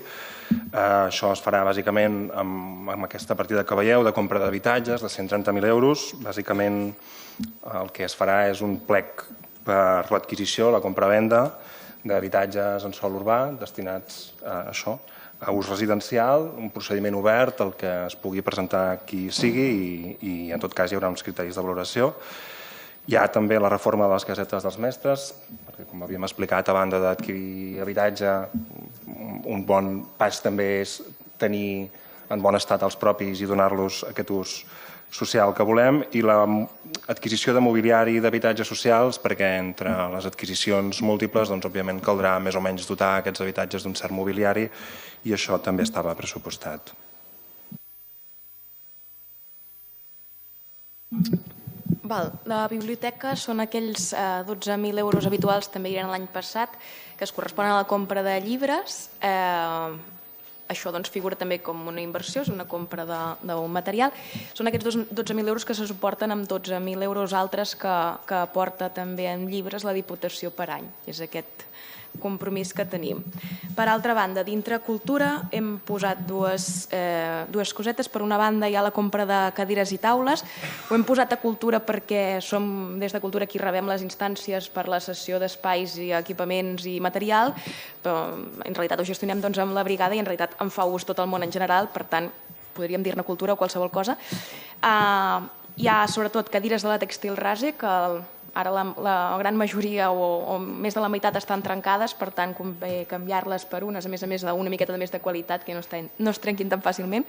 Això es farà bàsicament amb aquesta partida que veieu de compra d'habitatges de 130.000 euros. Bàsicament el que es farà és un plec per l'adquisició, la compra-venda d'habitatges en sòl urbà destinats a això, a ús residencial, un procediment obert al que es pugui presentar qui sigui i en tot cas hi haurà uns criteris de valoració. Hi ha també la reforma de les casetes dels mestres, perquè com havíem explicat, a banda d'adquirir habitatge, un bon pas també és tenir en bon estat els propis i donar-los aquest ús social que volem, i l'adquisició de mobiliari d'habitatges socials, perquè entre les adquisicions múltiples òbviament caldrà més o menys dotar aquests habitatges d'un cert mobiliari i això també estava pressupostat. La biblioteca són aquells 12.000 euros habituals, també hi eren l'any passat, que es corresponen a la compra de llibres això figura també com una inversió, és una compra d'un material. Són aquests 12.000 euros que se suporten amb 12.000 euros altres que aporta també en llibres la Diputació per any. És aquest compromís que tenim. Per altra banda, dintre cultura hem posat dues cosetes. Per una banda hi ha la compra de cadires i taules. Ho hem posat a cultura perquè som des de cultura qui rebem les instàncies per la cessió d'espais i equipaments i material, però en realitat ho gestionem amb la brigada i en realitat en fa ús tot el món en general, per tant podríem dir-ne cultura o qualsevol cosa. Hi ha sobretot cadires de la Textil Rase que ara la gran majoria o més de la meitat estan trencades, per tant convé canviar-les per unes, a més d'una miqueta més de qualitat que no es trenquin tan fàcilment.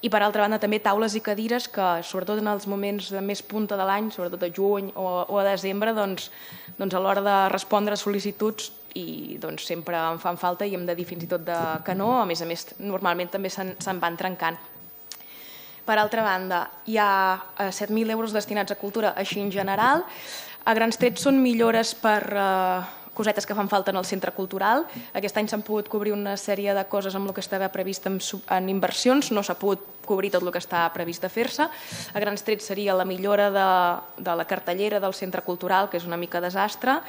I per altra banda també taules i cadires que sobretot en els moments de més punta de l'any, sobretot a juny o a desembre, a l'hora de respondre a sol·licituds i sempre en fan falta i hem de dir fins i tot que no, a més normalment també se'n van trencant. Per altra banda, hi ha 7.000 euros destinats a cultura, així en general. A grans trets són millores per cosetes que fan falta en el centre cultural. Aquest any s'han pogut cobrir una sèrie de coses amb el que estava previst en inversions, no s'ha pogut cobrir tot el que està previst de fer-se. A grans trets seria la millora de la cartellera del centre cultural, que és una mica desastre,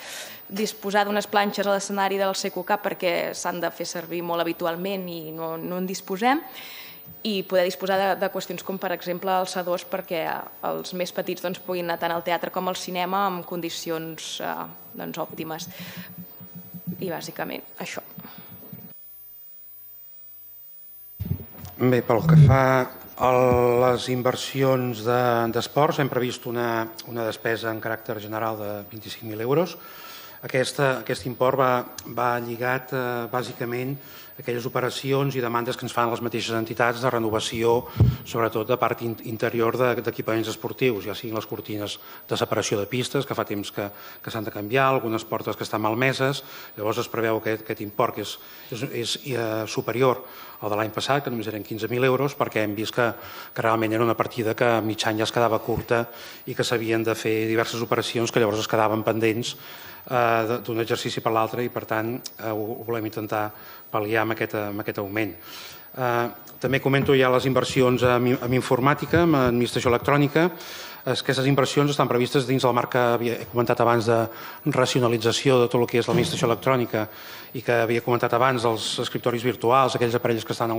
disposar d'unes planxes a l'escenari del CQCAP perquè s'han de fer servir molt habitualment i no en disposem, i poder disposar de qüestions com, per exemple, alçadors perquè els més petits puguin anar tant al teatre com al cinema en condicions òptimes. I bàsicament això. Bé, pel que fa a les inversions d'esports, hem previst una despesa en caràcter general de 25.000 euros. Aquest import va lligat bàsicament a aquelles operacions i demandes que ens fan les mateixes entitats de renovació, sobretot de part interior d'equipaments esportius, ja siguin les cortines de separació de pistes, que fa temps que s'han de canviar, algunes portes que estan malmeses. Llavors es preveu que aquest import que és superior al de l'any passat, que només eren 15.000 euros, perquè hem vist que realment era una partida que a mig any ja es quedava curta i que s'havien de fer diverses operacions que llavors es quedaven pendents d'un exercici per l'altre i, per tant, ho volem intentar pal·liar amb aquest augment. També comento ja les inversions en informàtica, en administració electrònica. Aquestes inversions estan previstes dins del marc que havia comentat abans de racionalització de tot el que és l'administració electrònica i que havia comentat abans dels escriptoris virtuals, aquells aparells que estan,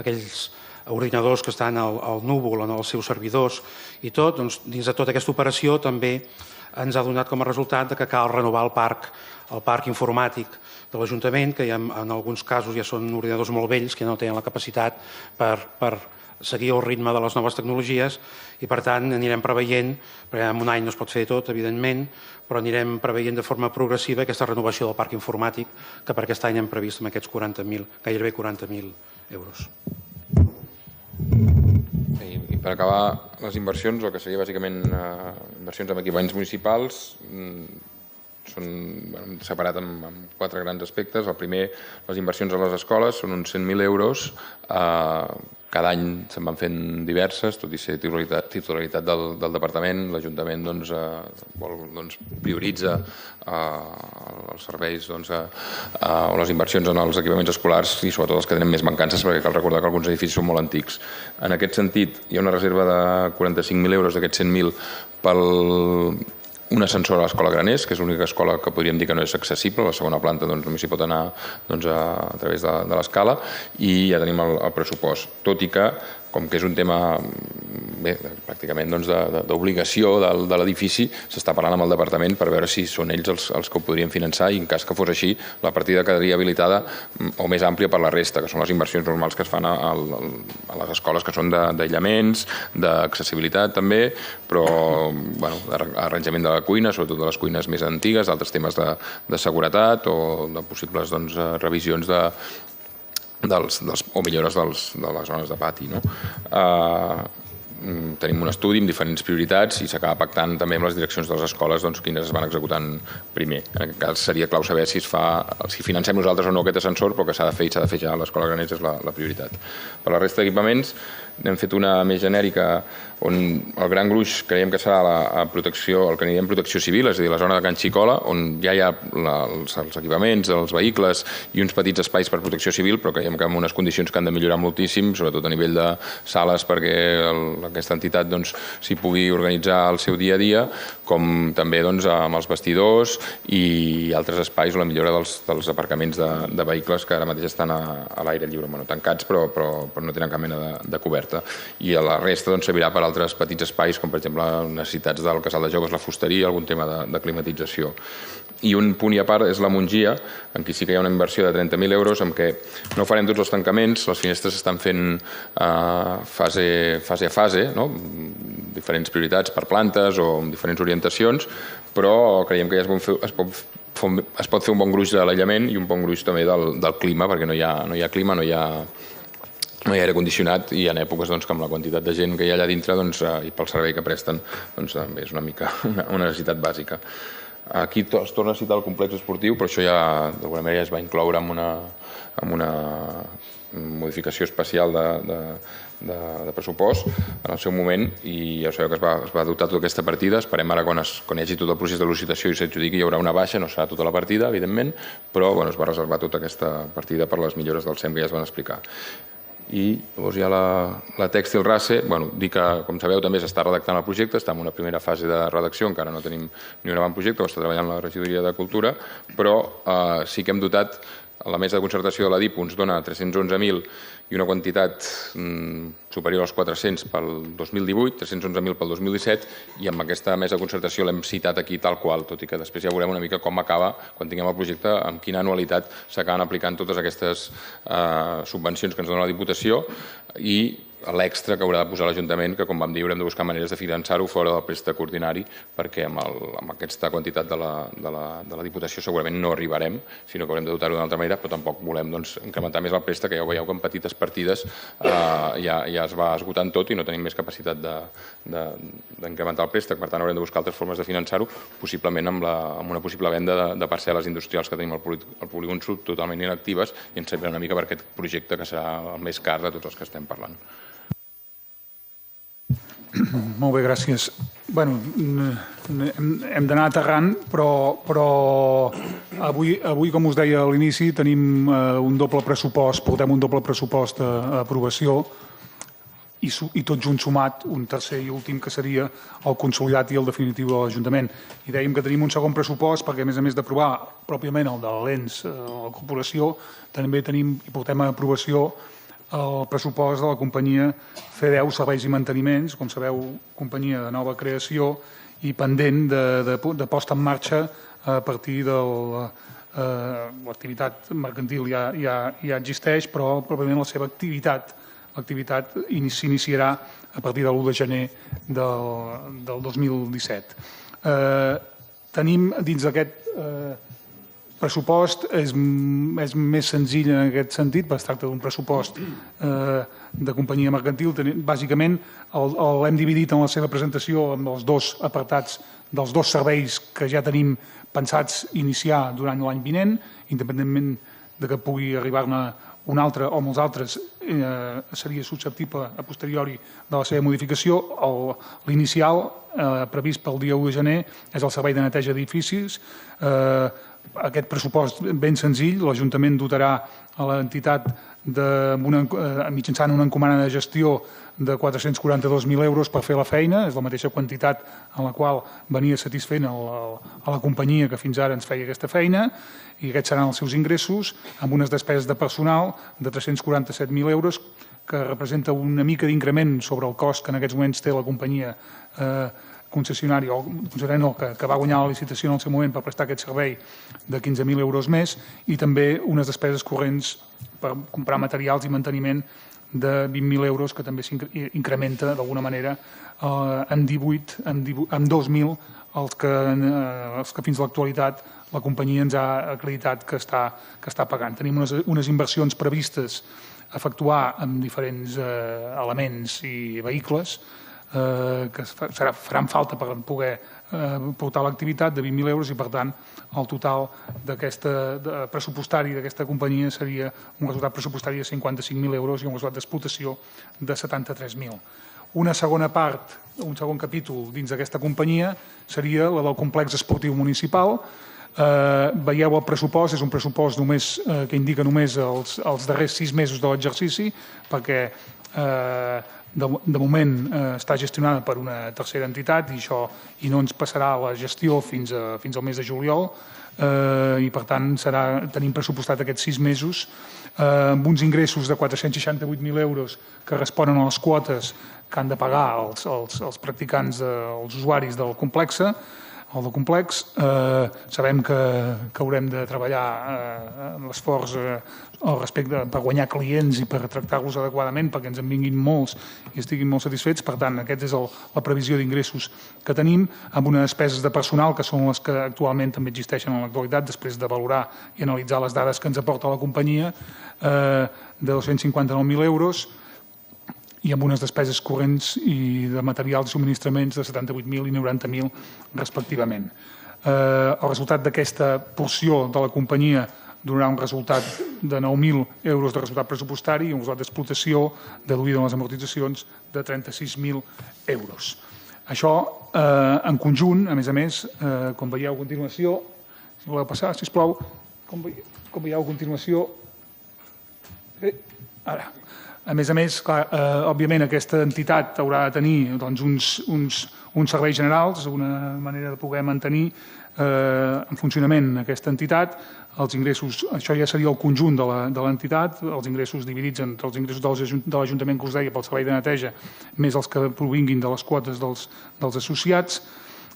aquells ordinadors que estan al núvol, en els seus servidors i tot. Dins de tota aquesta operació també ens ha donat com a resultat que cal renovar el parc informàtic de l'Ajuntament, que en alguns casos ja són ordinadors molt vells que no tenen la capacitat per seguir el ritme de les noves tecnologies i, per tant, anirem preveient, perquè en un any no es pot fer tot, evidentment, però anirem preveient de forma progressiva aquesta renovació del parc informàtic que per aquest any hem previst amb aquests gairebé 40.000 euros. I per acabar les inversions, el que seria bàsicament inversions en equipaments municipals, són separat en 4 grans aspectes. El primer, les inversions a les escoles, són uns 100.000 euros. Cada any se'n van fent diverses, tot i ser titularitat del departament. L'Ajuntament prioritza els serveis o les inversions en els equipaments escolars i sobretot els que tenen més mancances, perquè cal recordar que alguns edificis són molt antics. En aquest sentit, hi ha una reserva de 45.000 euros d'aquests 100.000 per un ascensor a l'Escola Graners, que és l'única escola que podríem dir que no és accessible. A la segona planta només s'hi pot anar a través de l'escala i ja tenim el pressupost. Tot i que, com que és un tema pràcticament d'obligació de l'edifici, s'està parlant amb el departament per veure si són ells els que ho podrien finançar i en cas que fos així, la partida quedaria habilitada o més àmplia per la resta, que són les inversions normals que es fan a les escoles, que són d'aïllaments, d'accessibilitat també, però d'arranjament de la cuina, sobretot de les cuines més antigues, d'altres temes de seguretat o de possibles revisions o millores de les zones de pati. Tenim un estudi amb diferents prioritats i s'acaba pactant també amb les direccions de les escoles quines es van executant primer. En aquest cas seria clau saber si financem nosaltres o no aquest ascensor, però que s'ha de fer i s'ha de fer ja a l'Escola Graners és la prioritat. Per la resta d'equipaments n'hem fet una més genèrica on el gran gruix creiem que serà la protecció, el que anirem protecció civil, és a dir, la zona de Can Xicola, on ja hi ha els equipaments, els vehicles i uns petits espais per protecció civil, però creiem que en unes condicions que han de millorar moltíssim, sobretot a nivell de sales perquè aquesta entitat s'hi pugui organitzar el seu dia a dia, com també amb els vestidors i altres espais o la millora dels aparcaments de vehicles que ara mateix estan a l'aire lliure, tancats però no tenen cap mena de coberta. I a la resta servirà per altres petits espais, com per exemple necessitats del casal de joves, la fusteria, algun tema de climatització. I un punt i a part és la Mongia, en què sí que hi ha una inversió de 30.000 euros, en què no farem tots els tancaments, les finestres s'estan fent fase a fase, diferents prioritats per plantes o amb diferents orientacions, però creiem que ja es pot fer un bon gruix de l'aïllament i un bon gruix també del clima, perquè no hi ha clima, no hi ha aire condicionat i en èpoques que amb la quantitat de gent que hi ha allà dintre i pel servei que presten també és una mica una necessitat bàsica. Aquí es torna a citar el complex esportiu, però això ja d'alguna manera es va incloure amb una modificació especial de pressupost en el seu moment i ja sabeu que es va dotar tota aquesta partida. Esperem ara quan hi hagi tot el procés de licitació i s'adjudiqui hi haurà una baixa, no serà tota la partida, evidentment, però es va reservar tota aquesta partida per les millores del SEM que ja es van explicar. I llavors hi ha la Tèxtil Race, dir que, com sabeu, també s'està redactant el projecte, està en una primera fase de redacció, encara no tenim ni un avantprojecte, ho està treballant la regidoria de Cultura, però sí que hem dotat, la mesa de concertació de la DIP ens dona 311.000 i una quantitat superior als 400 pel 2018, 311.000 pel 2017, i amb aquesta mesa de concertació l'hem citat aquí tal qual, tot i que després ja veurem una mica com acaba quan tinguem el projecte, amb quina anualitat s'acaben aplicant totes aquestes subvencions que ens dona la Diputació i l'extra que haurà de posar l'Ajuntament, que com vam dir haurem de buscar maneres de finançar-ho fora del préstec ordinari, perquè amb aquesta quantitat de la Diputació segurament no arribarem, sinó que haurem de dotar-ho d'una altra manera, però tampoc volem incrementar més el préstec, que ja ho veieu que en petites partides ja es va esgotant tot i no tenim més capacitat d'incrementar el préstec. Per tant, haurem de buscar altres formes de finançar-ho, possiblement amb una possible venda de parcel·les industrials que tenim al polígon sud totalment inactives i ens servirà una mica per aquest projecte que serà el més car de tots els que estem parlant. Molt bé, gràcies. Hem d'anar aterrant, però avui, com us deia a l'inici, tenim un doble pressupost, portem un doble pressupost a aprovació i tot junt sumat, un tercer i últim que seria el consolidat i el definitiu de l'Ajuntament. I dèiem que tenim un segon pressupost perquè, a més d'aprovar pròpiament el de l'ENS, la corporació, també tenim i portem a aprovació el pressupost de la companyia C10 Serveis i Manteniments, com sabeu, companyia de nova creació i pendent de posta en marxa a partir de l'activitat mercantil ja existeix, però pròpiament la seva l'activitat s'iniciarà a partir de l'1 de gener del 2017. Tenim dins d'aquest pressupost és més senzill en aquest sentit, es tracta d'un pressupost de companyia mercantil. Bàsicament l'hem dividit en la seva presentació amb els dos apartats dels dos serveis que ja tenim pensats iniciar durant l'any vinent, independentment de que pugui arribar-ne un altre o molts altres seria susceptible a posteriori de la seva modificació. L'inicial, previst pel dia 1 de gener, és el servei de neteja d'edificis. Aquest pressupost ben senzill, l'Ajuntament dotarà a l'entitat mitjançant una encomana de gestió de 442.000 euros per fer la feina, és la mateixa quantitat en la qual venia satisfent a la companyia que fins ara ens feia aquesta feina, i aquests seran els seus ingressos, amb unes despeses de personal de 347.000 euros, que representa una mica d'increment sobre el cost que en aquests moments té la companyia concessionària, que va guanyar la licitació en el seu moment per prestar aquest servei, de 15.000 euros més, i també unes despeses corrents per comprar materials i manteniment de 20.000 euros, que també s'incrementa d'alguna manera en 2.000 els que fins a l'actualitat la companyia ens ha acreditat que està pagant. Tenim unes inversions previstes a efectuar amb diferents elements i vehicles que faran falta per poder portar l'activitat de 20.000 euros i, per tant, el total pressupostari d'aquesta companyia seria un resultat pressupostari de 55.000 euros i un resultat d'explotació de 73.000. Una segona part, un segon capítol dins d'aquesta companyia seria la del complex esportiu municipal. Veieu el pressupost, és un pressupost que indica només els darrers 6 mesos de l'exercici, perquè de moment està gestionada per una tercera entitat i no ens passarà la gestió fins al mes de juliol i per tant tenim pressupostat aquests 6 mesos amb uns ingressos de 468.000 euros que responen a les quotes que han de pagar els practicants, els usuaris del complex. Sabem que haurem de treballar amb l'esforç al respecte per guanyar clients i per tractar-los adequadament perquè ens en vinguin molts i estiguin molt satisfets. Per tant, aquesta és la previsió d'ingressos que tenim, amb unes despeses de personal que són les que actualment també existeixen en l'actualitat, després de valorar i analitzar les dades que ens aporta la companyia, de 259.000 euros, i amb unes despeses corrents i de materials i subministraments de 78.000 i 90.000 respectivament. El resultat d'aquesta porció de la companyia donarà un resultat de 9.000 euros de resultat pressupostari i un resultat d'explotació deduïda en les amortitzacions de 36.000 euros. Això en conjunt, a més, com veieu a continuació, si voleu passar, sisplau, com veieu a continuació, ara. A més, clar, òbviament aquesta entitat haurà de tenir uns serveis generals, una manera de poder mantenir en funcionament aquesta entitat. Els ingressos, això ja seria el conjunt de l'entitat, els ingressos dividits entre els ingressos de l'Ajuntament que us deia pel servei de neteja, més els que provinguin de les quotes dels associats,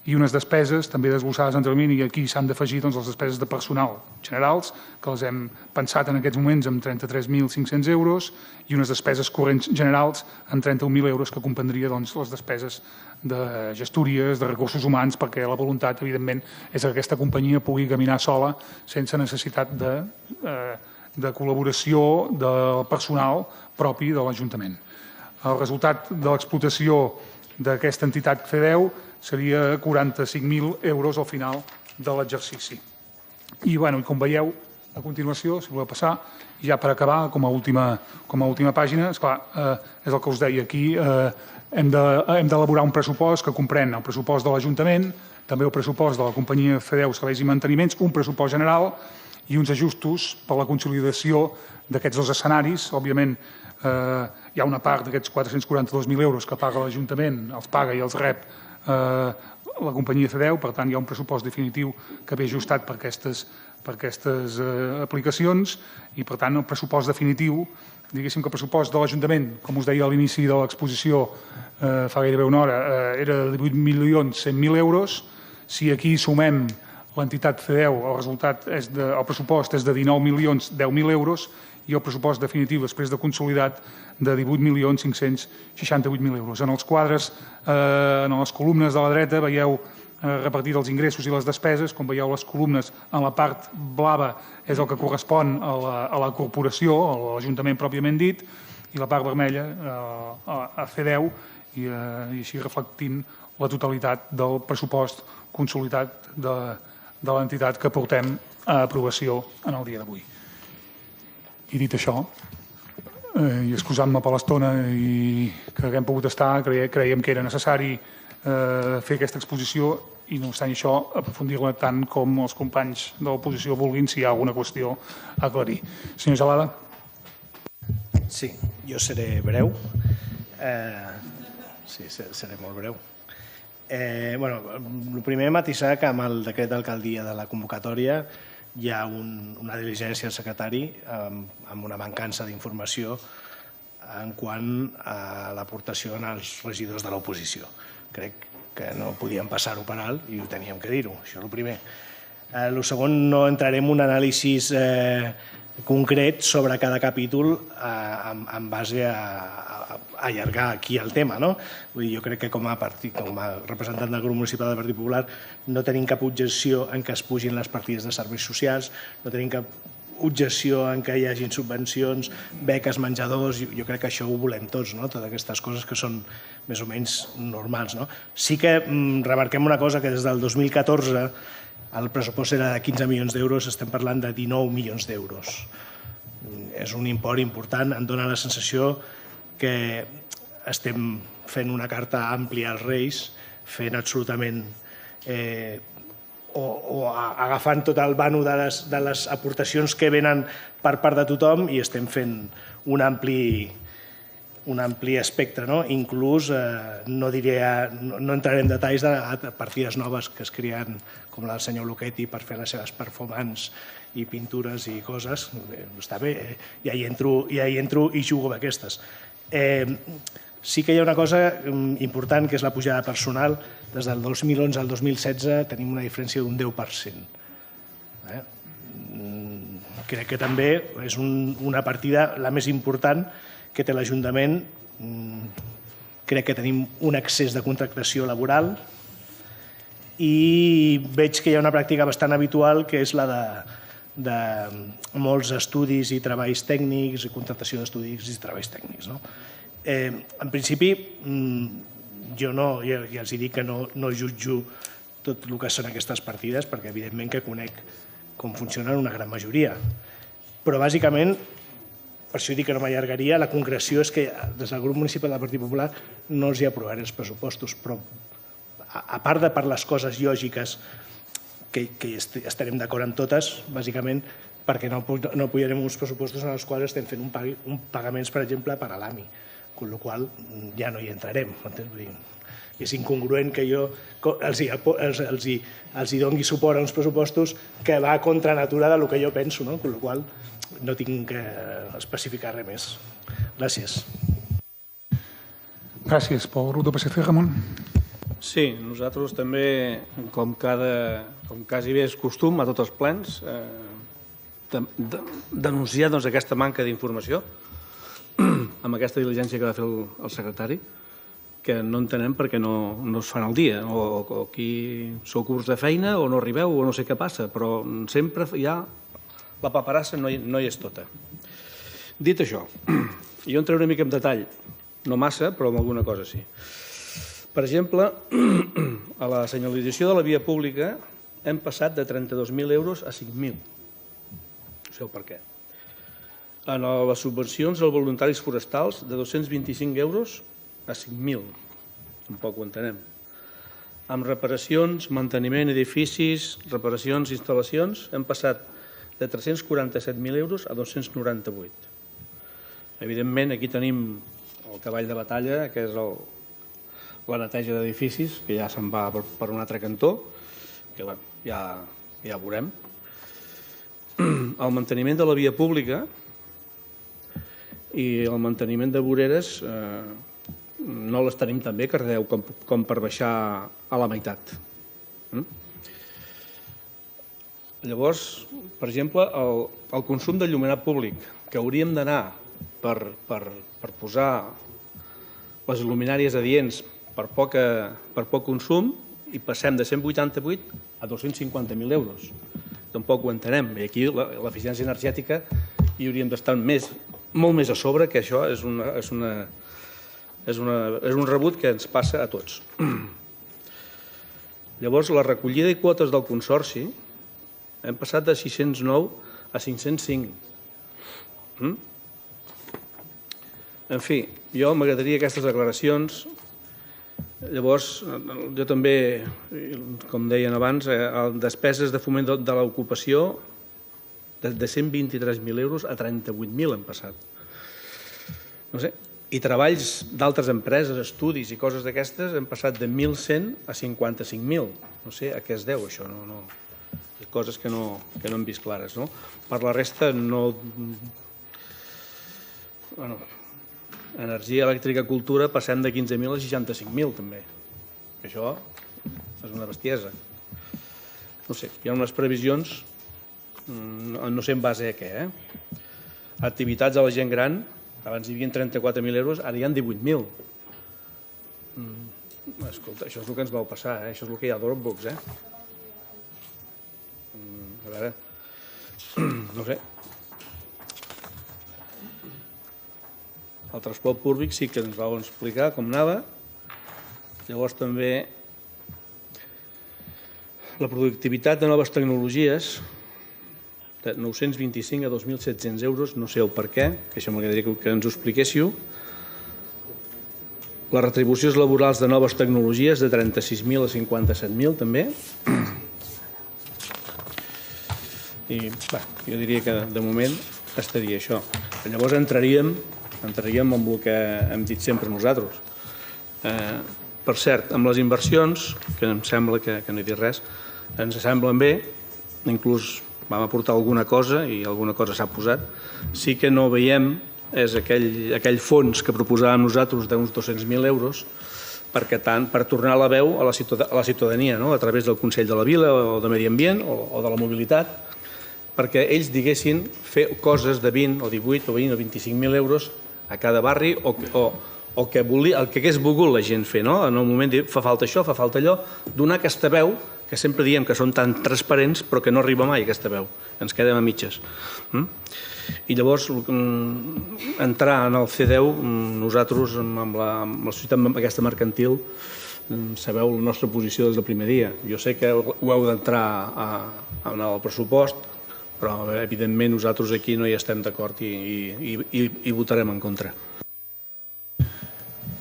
i unes despeses també desglossades anteriorment, i aquí s'han d'afegir les despeses de personal generals, que les hem pensat en aquests moments amb 33.500 euros, i unes despeses corrents generals amb 31.000 euros, que comprendria les despeses de gestories, de recursos humans, perquè la voluntat, evidentment, és que aquesta companyia pugui caminar sola sense necessitat de col·laboració del personal propi de l'Ajuntament. El resultat de l'explotació d'aquesta entitat FEDEU seria 45.000 euros al final de l'exercici. I, com veieu, a continuació, si voleu passar, ja per acabar, com a última pàgina, esclar, és el que us deia aquí, hem d'elaborar un pressupost que comprèn el pressupost de l'Ajuntament, també el pressupost de la companyia FEDEU Serveis i Manteniments, un pressupost general i uns ajustos per la consolidació d'aquests dos escenaris. Òbviament, hi ha una part d'aquests 442.000 euros que paga l'Ajuntament, els paga i els rep la companyia FEDEU, per tant hi ha un pressupost definitiu que ve ajustat per aquestes aplicacions i per tant el pressupost definitiu, diguéssim que el pressupost de l'Ajuntament, com us deia a l'inici de l'exposició fa gairebé una hora, era de 18.100.000 euros. Si aquí sumem l'entitat FEDEU, el pressupost és de 19.010.000 euros i el pressupost definitiu, després de consolidat, de 18.568.000 euros. En els quadres, en les columnes de la dreta, veieu repartit els ingressos i les despeses. Com veieu, les columnes en la part blava és el que correspon a la corporació, a l'Ajuntament pròpiament dit, i la part vermella a FEDEU, i així reflectint la totalitat del pressupost consolidat de l'entitat que portem a aprovació en el dia d'avui. I dit això, i excusant-me per l'estona que haguem pogut estar, creiem que era necessari fer aquesta exposició i no obstant això aprofundir-la tant com els companys de l'oposició vulguin si hi ha alguna qüestió a aclarir. Senyor Gelada. Sí, jo seré breu. Sí, seré molt breu. El primer matisar que amb el decret d'alcaldia de la convocatòria hi ha una diligència al secretari amb una mancança d'informació en quant a l'aportació als regidors de l'oposició. Crec que no podíem passar-ho per alt i ho teníem que dir-ho, això és el primer. El segon, no entrarem en un anàlisi concret sobre cada capítol en base a allargar aquí el tema. Jo crec que com a representant del grup municipal del Partit Popular no tenim cap objecció en què es pugin les partides de serveis socials, no tenim cap objecció en què hi hagin subvencions, beques, menjadors, jo crec que això ho volem tots, no? Totes aquestes coses que són més o menys normals. No? Sí que remarquem una cosa, que des del 2014 el pressupost era de 15 milions d'euros, estem parlant de 19 milions d'euros. És un import important, em dóna la sensació que estem fent una carta àmplia als Reis, fent absolutament o agafant tot el vano de les aportacions que venen per part de tothom i estem fent un ampli espectre. No? Inclús no entraré en detalls de partides noves que es creen, com la del senyor Luchetti, per fer les seves performances i pintures i coses. Està bé, ja hi entro i jugo amb aquestes. Sí que hi ha una cosa important, que és la pujada personal. Des del 2011 al 2016 tenim una diferència d'un 10%. Crec que també és una partida la més important que té l'Ajuntament. Crec que tenim un excés de contractació laboral i veig que hi ha una pràctica bastant habitual, que és la de molts estudis i treballs tècnics, i contractació d'estudis i treballs tècnics. En principi, jo ja els dic que no jutjo tot el que són aquestes partides, perquè evidentment que conec com funcionen una gran majoria. Però bàsicament, per això dic que no m'allargaria, la concreció és que des del grup municipal del Partit Popular no els hi aprovaré els pressupostos, però a part de per les coses lògiques que estarem d'acord amb totes, bàsicament perquè no apoyarem uns pressupostos en els quals estem fent pagaments, per exemple, per a l'AMI, amb la qual cosa ja no hi entrarem. És incongruent que jo els doni suport a uns pressupostos que va contra natura del que jo penso, amb la qual cosa no tinc que especificar res més. Gràcies. Gràcies. Pel grup del PSC, Ramon. Sí, nosaltres també, com quasi bé és costum a tots els plens, denunciar aquesta manca d'informació amb aquesta diligència que va fer el secretari, que no entenem perquè no es fan al dia, o aquí sou curts de feina o no arribeu o no sé què passa, però sempre hi ha la paperassa, no hi és tota. Dit això, jo entraré una mica en detall, no massa, però amb alguna cosa sí. Per exemple, a la senyalització de la via pública hem passat de 32.000 euros a 5.000. No sé per què. En les subvencions als voluntaris forestals, de 225 euros a 5.000. Tampoc ho entenem. Amb reparacions, manteniment, edificis, reparacions, instal·lacions, hem passat de 347.000 euros a 298. Evidentment, aquí tenim el cavall de batalla, que és la neteja d'edificis, que ja se'n va per un altre cantó, que ja veurem. El manteniment de la via pública i el manteniment de voreres no les tenim tan bé, Cardedeu, com per baixar a la meitat. Llavors, per exemple, el consum de llumenat públic, que hauríem d'anar per posar les luminàries adients per poc consum, i passem de 188 a 250.000 euros. Tampoc ho entenem. I aquí l'eficiència energètica hi hauríem d'estar molt més a sobre, que això és un rebut que ens passa a tots. Llavors, la recollida i quotes del Consorci hem passat de 609 a 505. En fi, jo m'agradaria aquestes declaracions. Llavors, jo també, com deien abans, despeses de foment de l'ocupació de 123.000 euros a 38.000 han passat. No sé, i treballs d'altres empreses, estudis i coses d'aquestes han passat de 1.100 a 55.000. No sé a què es deu això, no. Coses que no hem vist clares, no? Per la resta, no... Bueno, energia elèctrica, cultura, passem de 15.000 a 65.000, també. Això és una bestiesa. No sé, hi ha unes previsions, no sé en base a què, Activitats a la gent gran, abans hi havia 34.000 euros, ara hi ha 18.000. Escolta, això és el que ens vau passar, això és el que hi ha a Dropbox, A veure, no sé, El transport públic sí que ens vau explicar com anava. Llavors també la productivitat de noves tecnologies, de 925 a 2.700 euros, no sé el per què, que això m'agradaria que ens ho expliquéssiu. Les retribucions laborals de noves tecnologies de 36.000 a 57.000 també. I jo diria que de moment estaria això. Llavors entraríem amb el que hem dit sempre nosaltres. Per cert, amb les inversions, que em sembla que no he dit res, ens semblen bé, inclús vam aportar alguna cosa i alguna cosa s'ha posat. Sí que no veiem és aquell fons que proposàvem nosaltres d'uns 200.000 euros per tornar la veu a la ciutadania, a través del Consell de la Vila o de Medi Ambient o de la mobilitat, perquè ells diguessin fer coses de 20 o 18 o 20 o 25.000 euros a cada barri o el que hagués volgut la gent fer, en el moment de fa falta això, fa falta allò, donar aquesta veu, que sempre diem que són tan transparents però que no arriba mai aquesta veu, ens quedem a mitges. I llavors entrar en el C10, nosaltres amb la societat aquesta mercantil sabeu la nostra posició des del primer dia. Jo sé que ho heu d'entrar en el pressupost, però evidentment nosaltres aquí no hi estem d'acord i votarem en contra.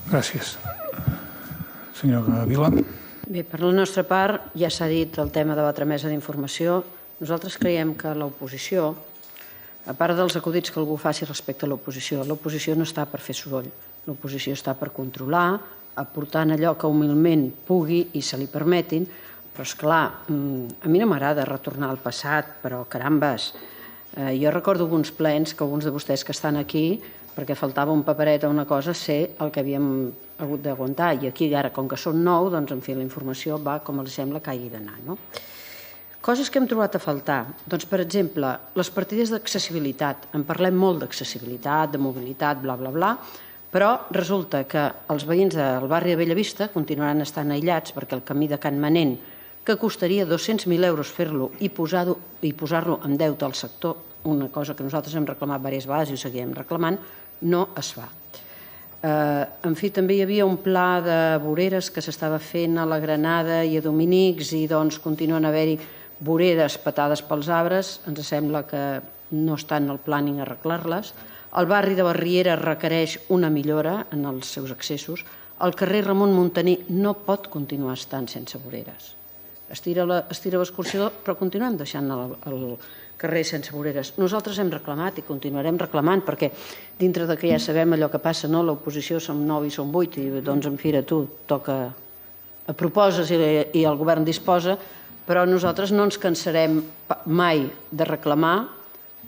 Gràcies. Senyora Vila. Bé, per la nostra part ja s'ha dit el tema de la tramesa d'informació. Nosaltres creiem que l'oposició, a part dels acudits que algú faci respecte a l'oposició no està per fer soroll. L'oposició està per controlar, aportant allò que humilment pugui i se li permetin, però esclar, a mi no m'agrada retornar al passat, però carambes, jo recordo alguns plens que alguns de vostès que estan aquí, perquè faltava un paperet o una cosa, sé el que havíem hagut d'aguantar, i aquí ara, com que són nou, doncs en fi, la informació va com els sembla que hagi d'anar, no? Coses que hem trobat a faltar. Doncs, per exemple, les partides d'accessibilitat. En parlem molt d'accessibilitat, de mobilitat, bla, bla, bla, però resulta que els veïns del barri de Bellavista continuaran estant aïllats perquè el camí de Can Manent, que costaria 200.000 euros fer-lo i posar-lo en deute al sector, una cosa que nosaltres hem reclamat diverses vegades i ho seguirem reclamant, no es fa. En fi, també hi havia un pla de voreres que s'estava fent a la Granada i a Dominics i doncs continuen a haver-hi voreres petades pels arbres, ens sembla que no està en el planning arreglar-les. El barri de Barriera requereix una millora en els seus accessos. El carrer Ramon Muntaner no pot continuar estant sense voreres. Estira l'excursió, però continuem deixant el carrer sense voreres. Nosaltres hem reclamat i continuarem reclamant, perquè dintre que ja sabem allò que passa, l'oposició som 9 i som 8, i doncs en fi, tu toca, proposes i el govern disposa, però nosaltres no ens cansarem mai de reclamar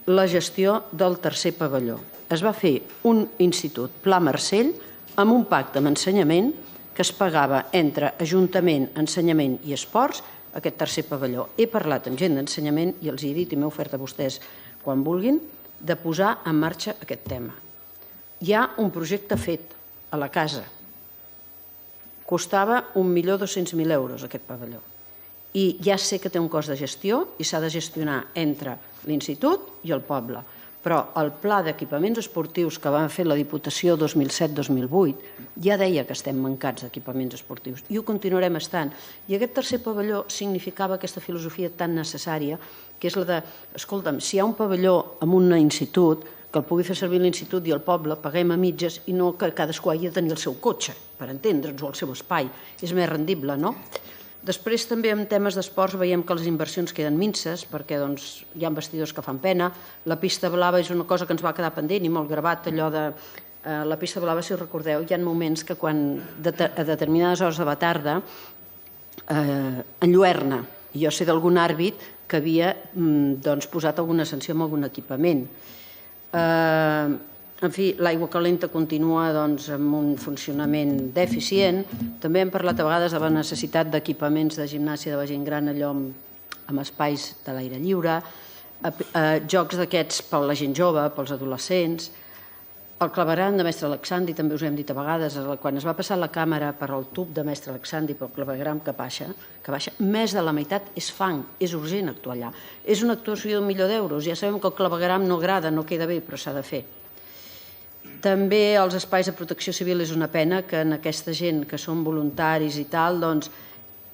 la gestió del tercer pavelló. Es va fer un institut, Pla Marcell, amb un pacte amb ensenyament que es pagava entre Ajuntament, Ensenyament i Esports, aquest tercer pavelló. He parlat amb gent d'ensenyament i els he dit, i m'he ofert a vostès quan vulguin, de posar en marxa aquest tema. Hi ha un projecte fet a la casa. Costava 1.200.000 euros aquest pavelló. I ja sé que té un cost de gestió i s'ha de gestionar entre l'institut i el poble. Però el pla d'equipaments esportius que va fer la Diputació 2007-2008 ja deia que estem mancats d'equipaments esportius i ho continuarem estant. I aquest tercer pavelló significava aquesta filosofia tan necessària que és la de, escolta'm, si hi ha un pavelló amb un institut, que el pugui fer servir l'institut i el poble, paguem a mitges i no que cadascú hagi de tenir el seu cotxe, per entendre'ns, o el seu espai. És més rendible, no? Després també en temes d'esports veiem que les inversions queden minces perquè hi ha vestidors que fan pena. La pista blava és una cosa que ens va quedar pendent i molt gravat, allò de la pista blava, si us recordeu, hi ha moments que quan a determinades hores de la tarda enlluerna. Jo sé d'algun àrbit que havia posat alguna sanció amb algun equipament. En fi, l'aigua calenta continua amb un funcionament deficient. També hem parlat a vegades de la necessitat d'equipaments de gimnàsia de la gent gran, allò amb espais de l'aire lliure, jocs d'aquests per la gent jove, pels adolescents. El clavegueram de Mestre Alexandri, també us hem dit a vegades, quan es va passar la càmera per al tub de Mestre Alexandri, pel clavegueram que baixa, més de la meitat és fang, és urgent actuar allà. És una actuació d'1 milió d'euros, ja sabem que el clavegueram no agrada, no queda bé, però s'ha de fer. També els espais de protecció civil és una pena que en aquesta gent que són voluntaris i tal, doncs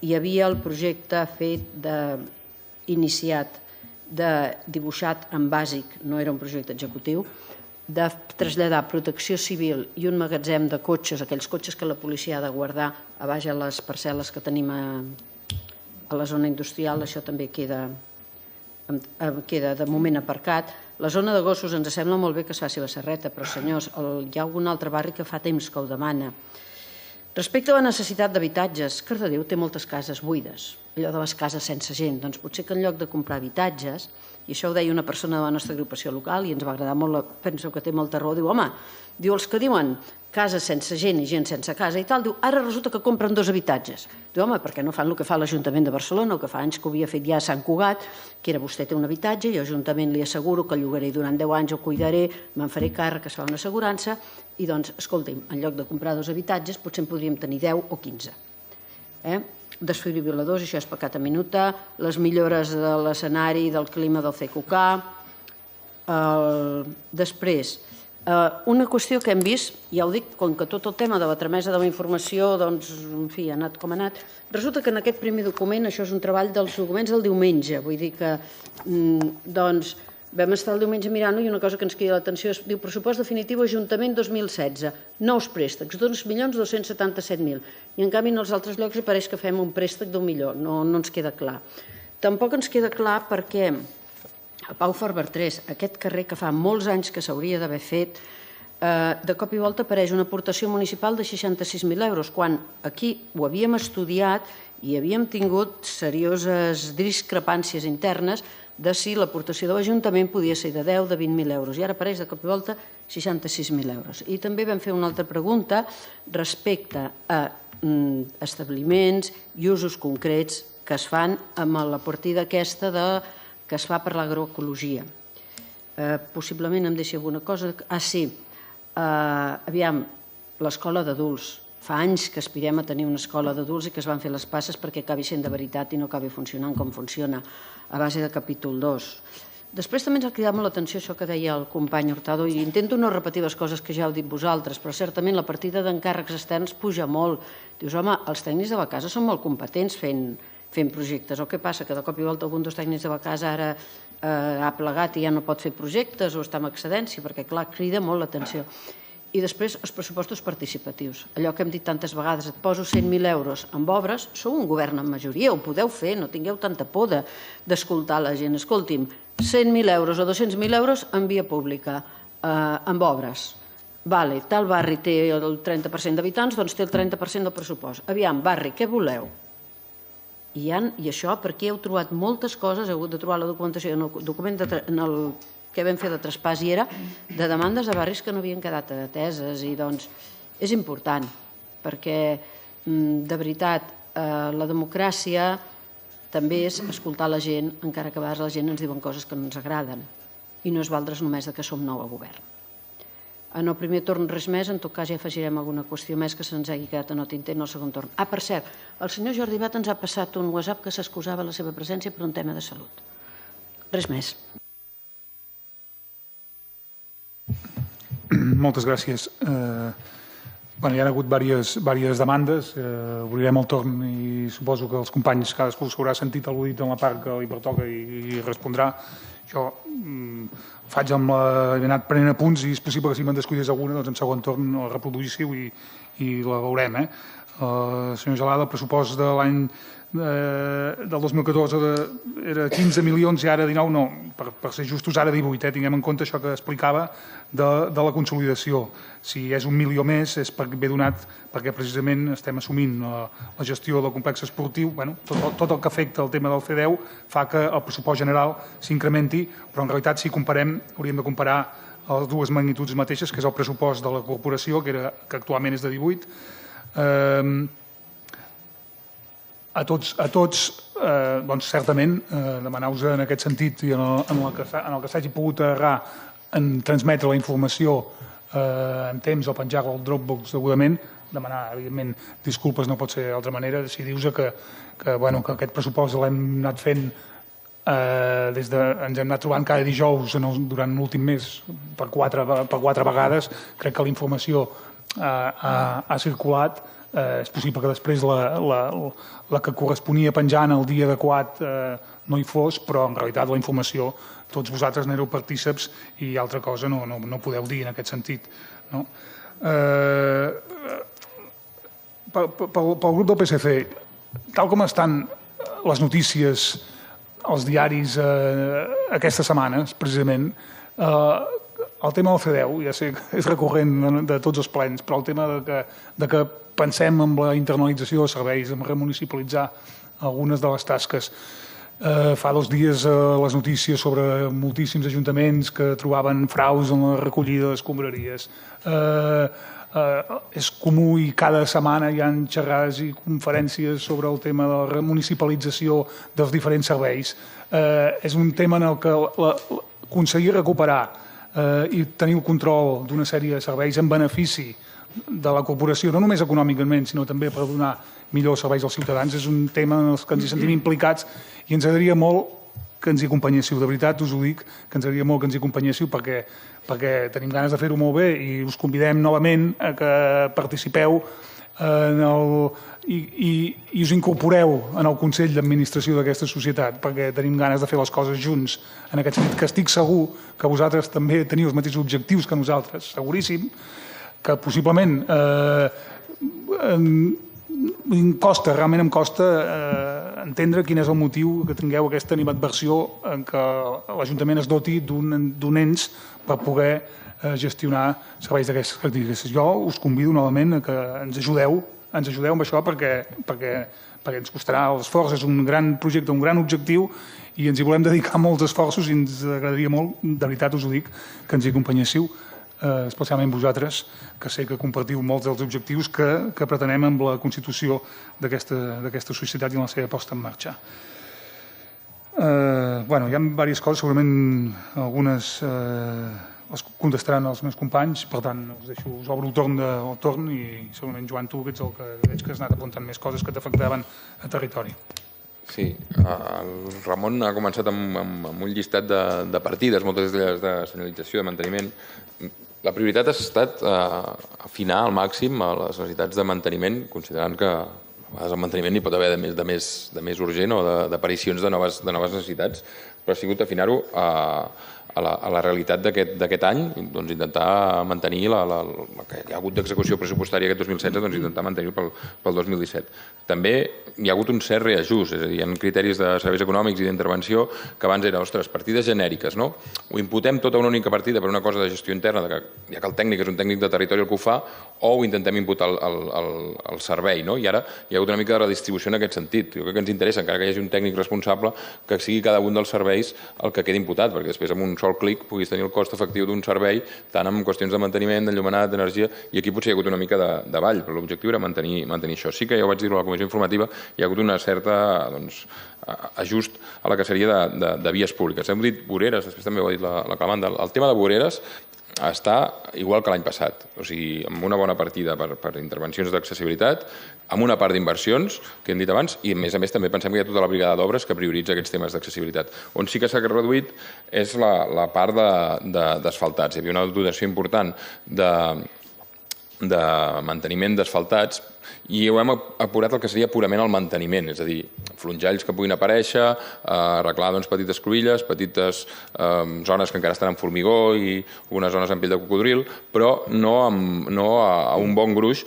hi havia el projecte fet iniciat, dibuixat en bàsic, no era un projecte executiu, de traslladar protecció civil i un magatzem de cotxes, aquells cotxes que la policia ha de guardar a baix a les parcel·les que tenim a la zona industrial, això també queda de moment aparcat. La zona de gossos ens sembla molt bé que es faci a Serreta, però senyors, hi ha algun altre barri que fa temps que ho demana. Respecte a la necessitat d'habitatges, Cardedeu té moltes cases buides, allò de les cases sense gent, doncs potser que en lloc de comprar habitatges, i això ho deia una persona de la nostra agrupació local i ens va agradar molt, penso que té molta raó, diu, home, els que diuen cases sense gent i gent sense casa i tal, diu, ara resulta que compren 2 habitatges. Diu, home, per què no fan el que fa l'Ajuntament de Barcelona, o que fa anys que ho havia fet ja a Sant Cugat, que era vostè té un habitatge, jo Ajuntament li asseguro que el llogaré durant 10 anys, o cuidaré, me'n faré càrrec, es fa una assegurança, i doncs, escolti'm, en lloc de comprar 2 habitatges, potser en podríem tenir 10 o 15. Desfibril·ladors, això és pecat a minuta, les millores de l'escenari, del clima del CQK. Després, una qüestió que hem vist, ja ho dic, com que tot el tema de la tramesa de la informació, doncs, en fi, ha anat com ha anat, resulta que en aquest primer document, això és un treball dels documents del diumenge, vull dir que, doncs, vam estar el diumenge mirant-ho i una cosa que ens crida l'atenció és, diu, pressupost definitiu Ajuntament 2016, nous préstecs, 2.277.000, i en canvi en els altres llocs apareix que fem un préstec d'1 milió, no ens queda clar. Tampoc ens queda clar perquè a Pau Ferber 3, aquest carrer que fa molts anys que s'hauria d'haver fet, de cop i volta apareix una aportació municipal de 66.000 euros, quan aquí ho havíem estudiat i havíem tingut serioses discrepàncies internes de si l'aportació de l'Ajuntament podia ser de 10, de 20.000 euros, i ara apareix de cop i volta 66.000 euros. I també vam fer una altra pregunta respecte a establiments i usos concrets que es fan amb la partida aquesta que es fa per l'agroecologia. Possiblement em deixi alguna cosa. Sí, aviam, l'escola d'adults. Fa anys que aspirem a tenir una escola d'adults i que es van fer les passes perquè acabi sent de veritat i no acabi funcionant com funciona a base de capítol 2. Després també ens ha cridat molt l'atenció això que deia el company Hurtado, i intento no repetir les coses que ja heu dit vosaltres, però certament la partida d'encàrrecs externs puja molt. Dius, home, els tècnics de la casa són molt competents fent projectes. O què passa? Que de cop i volta algun dels tècnics de la casa ara ha plegat i ja no pot fer projectes o està en excedència, perquè clar, crida molt l'atenció. I després els pressupostos participatius. Allò que hem dit tantes vegades, et poso 100.000 euros en obres, sou un govern en majoria, ho podeu fer, no tingueu tanta por d'escoltar la gent. Escolti'm, 100.000 euros o 200.000 euros en via pública, en obres. Vale, tal barri té el 30% d'habitants, doncs té el 30% del pressupost. Aviam, barri, què voleu? I això, perquè heu trobat moltes coses, heu hagut de trobar la documentació en el document que vam fer de traspàs i era de demandes de barris que no havien quedat ateses, i doncs és important, perquè de veritat la democràcia també és escoltar la gent, encara que a vegades la gent ens diuen coses que no ens agraden, i no és valdre's només que som nou a govern. En el primer torn res més, en tot cas ja afegirem alguna qüestió més que se'ns hagi quedat a no tinter en el segon torn. Per cert, el senyor Jordi Bat ens ha passat un WhatsApp que s'excusava la seva presència per un tema de salut. Res més. Moltes gràcies. Hi ha hagut diverses demandes, obrirem el torn i suposo que els companys cadascú s'haurà sentit algú dit en la part que li pertoca i respondrà. Jo faig he anat prenent apunts i és possible que si me'n descuidés alguna, doncs en segon torn la reproduïssiu i la veurem. Senyor Gelada, el pressupost de l'any del 2014 era 15 milions i ara 19, no, per ser justos ara 18, tinguem en compte això que explicava de la consolidació. Si és 1 milió més és ben donat perquè precisament estem assumint la gestió del complex esportiu, tot el que afecta el tema del C10 fa que el pressupost general s'incrementi, però en realitat si comparem hauríem de comparar les dues magnituds mateixes, que és el pressupost de la corporació, que actualment és de 18. A tots, doncs certament, demanar-vos en aquest sentit i en el que s'hagi pogut errar en transmetre la informació en temps o penjar-la al Dropbox degudament, demanar, evidentment, disculpes no pot ser d'altra manera, si dius que aquest pressupost l'hem anat fent ens hem anat trobant cada dijous durant l'últim mes per quatre vegades. Crec que la informació ha circulat. És possible que després la que corresponia penjant el dia adequat no hi fos, però en realitat la informació tots vosaltres n'éreu partíceps i altra cosa no podeu dir en aquest sentit. Pel grup del PSC, tal com estan les notícies als diaris aquestes setmanes, precisament, el tema del C10, ja sé que és recurrent de tots els plens, però el tema de que pensem en la internalització de serveis, en remunicipalitzar algunes de les tasques. Fa 2 dies les notícies sobre moltíssims ajuntaments que trobaven fraus en la recollida d'escombraries. És comú i cada setmana hi ha xerrades i conferències sobre el tema de la remunicipalització dels diferents serveis. És un tema en el que aconseguir recuperar i tenir el control d'una sèrie de serveis en benefici de la corporació, no només econòmicament, sinó també per donar millors serveis als ciutadans, és un tema en els que ens hi sentim implicats i ens agradaria molt que ens hi acompanyéssiu. De veritat us ho dic, que ens agradaria molt que ens hi acompanyéssiu perquè tenim ganes de fer-ho molt bé i us convidem novament a que participeu i us incorporeu en el Consell d'Administració d'aquesta societat, perquè tenim ganes de fer les coses junts. En aquest sentit, que estic segur que vosaltres també teniu els mateixos objectius que nosaltres, seguríssim, que possiblement realment em costa entendre quin és el motiu que tingueu aquesta animadversió en què l'Ajuntament es doti d'un ens per poder gestionar serveis d'aquestes característiques. Jo us convido novament a que ens ajudeu amb això perquè ens costarà l'esforç. És un gran projecte, un gran objectiu i ens hi volem dedicar molts esforços i ens agradaria molt, de veritat us ho dic, que ens hi acompanyéssiu, especialment vosaltres, que sé que compartiu molts dels objectius que pretenem amb la constitució d'aquesta societat i en la seva posta en marxa. Hi ha diverses coses, segurament algunes les contestaran els meus companys, per tant us obro el torn i segurament Joan, tu que ets el que veig que has anat apuntant més coses que t'afectaven a territori. Sí, el Ramon ha començat amb un llistat de partides, moltes d'elles de senyalització, de manteniment. La prioritat ha estat afinar al màxim les necessitats de manteniment, considerant que a vegades el manteniment n'hi pot haver de més urgent o d'aparicions de noves necessitats, però ha sigut afinar-ho a la realitat d'aquest any, doncs intentar mantenir que hi ha hagut d'execució pressupostària aquest 2016, doncs intentar mantenir-ho pel 2017. També hi ha hagut un cert reajust, és a dir, hi ha criteris de serveis econòmics i d'intervenció que abans eren, partides genèriques, no? Ho imputem tota una única partida per una cosa de gestió interna, ja que el tècnic és un tècnic de territori el que ho fa, o ho intentem imputar al servei, no? I ara hi ha hagut una mica de redistribució en aquest sentit. Jo crec que ens interessa, encara que hi hagi un tècnic responsable, que sigui cada un dels serveis el que quedi imputat, perquè després amb un sol clic puguis tenir el cost efectiu d'un servei, tant en qüestions de manteniment, d'enllumenat, d'energia, i aquí potser hi ha hagut una mica de ball, però l'objectiu era mantenir això. Sí que ja ho vaig dir a la comissió informativa, hi ha hagut una certa ajust a la que seria de vies públiques. Hem dit voreres, després també ho ha dit la Clamanda. El tema de voreres està igual que l'any passat, o sigui, amb una bona partida per intervencions d'accessibilitat, amb una part d'inversions, que hem dit abans, i a més també pensem que hi ha tota la brigada d'obres que prioritza aquests temes d'accessibilitat. On sí que s'ha reduït és la part d'asfaltats. Hi havia una dotació important de manteniment d'asfaltats i ho hem apurat el que seria purament el manteniment, és a dir, flonjalls que puguin aparèixer, arreglar petites cruïlles, petites zones que encara estan en formigó i unes zones en pell de cocodril, però no a un bon gruix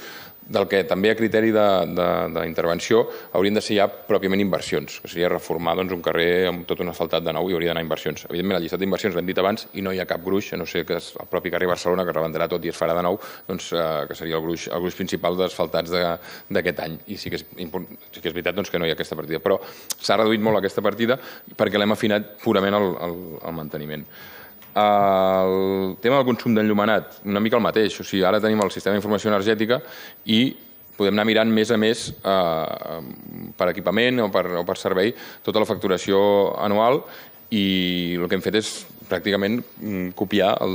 del que també a criteri d'intervenció haurien de ser ja pròpiament inversions, que seria reformar un carrer amb tot un asfaltat de nou i hauria d'anar inversions. Evidentment, el llistat d'inversions l'hem dit abans i no hi ha cap gruix, a no ser que és el propi carrer Barcelona, que es rebentarà tot i es farà de nou, que seria el gruix principal d'asfaltats d'aquest any. I sí que és veritat que no hi ha aquesta partida, però s'ha reduït molt aquesta partida perquè l'hem afinat purament al manteniment. El tema del consum d'enllumenat, una mica el mateix. O sigui, ara tenim el sistema d'informació energètica i podem anar mirant més a més per equipament o per servei tota la facturació anual i el que hem fet és pràcticament copiar el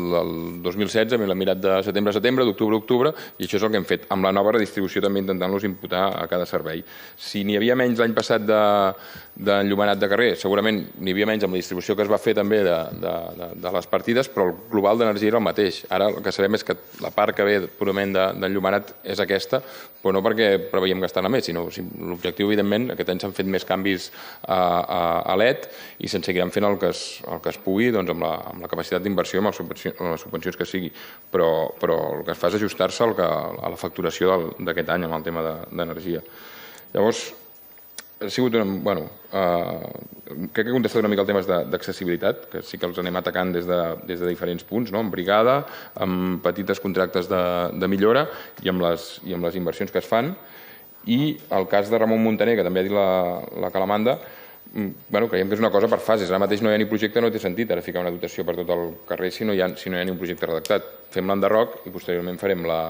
2016, l'hem mirat de setembre a setembre, d'octubre a octubre, i això és el que hem fet, amb la nova redistribució també intentant-los imputar a cada servei. Si n'hi havia menys l'any passat d'enllumenat de carrer, segurament n'hi havia menys amb la distribució que es va fer també de les partides, però el global d'energia era el mateix. Ara el que sabem és que la part que ve purament d'enllumenat és aquesta, però no perquè preveiem gastar-ne més, sinó l'objectiu, evidentment, aquest any s'han fet més canvis a LED i se'n seguiran fent el que es pugui amb la capacitat d'inversió i amb les subvencions que sigui, però el que es fa és ajustar-se a la facturació d'aquest any amb el tema d'energia. Llavors, ha sigut crec que he contestat una mica el temes d'accessibilitat, que sí que els anem atacant des de diferents punts, en brigada, amb petites contractes de millora i amb les inversions que es fan. I el cas de Ramon Muntaner, que també ha dit la Calamanda, creiem que és una cosa per fases. Ara mateix no hi ha ni projecte, no té sentit ara ficar una dotació per tot el carrer si no hi ha ni un projecte redactat. Fem l'enderroc i posteriorment farem la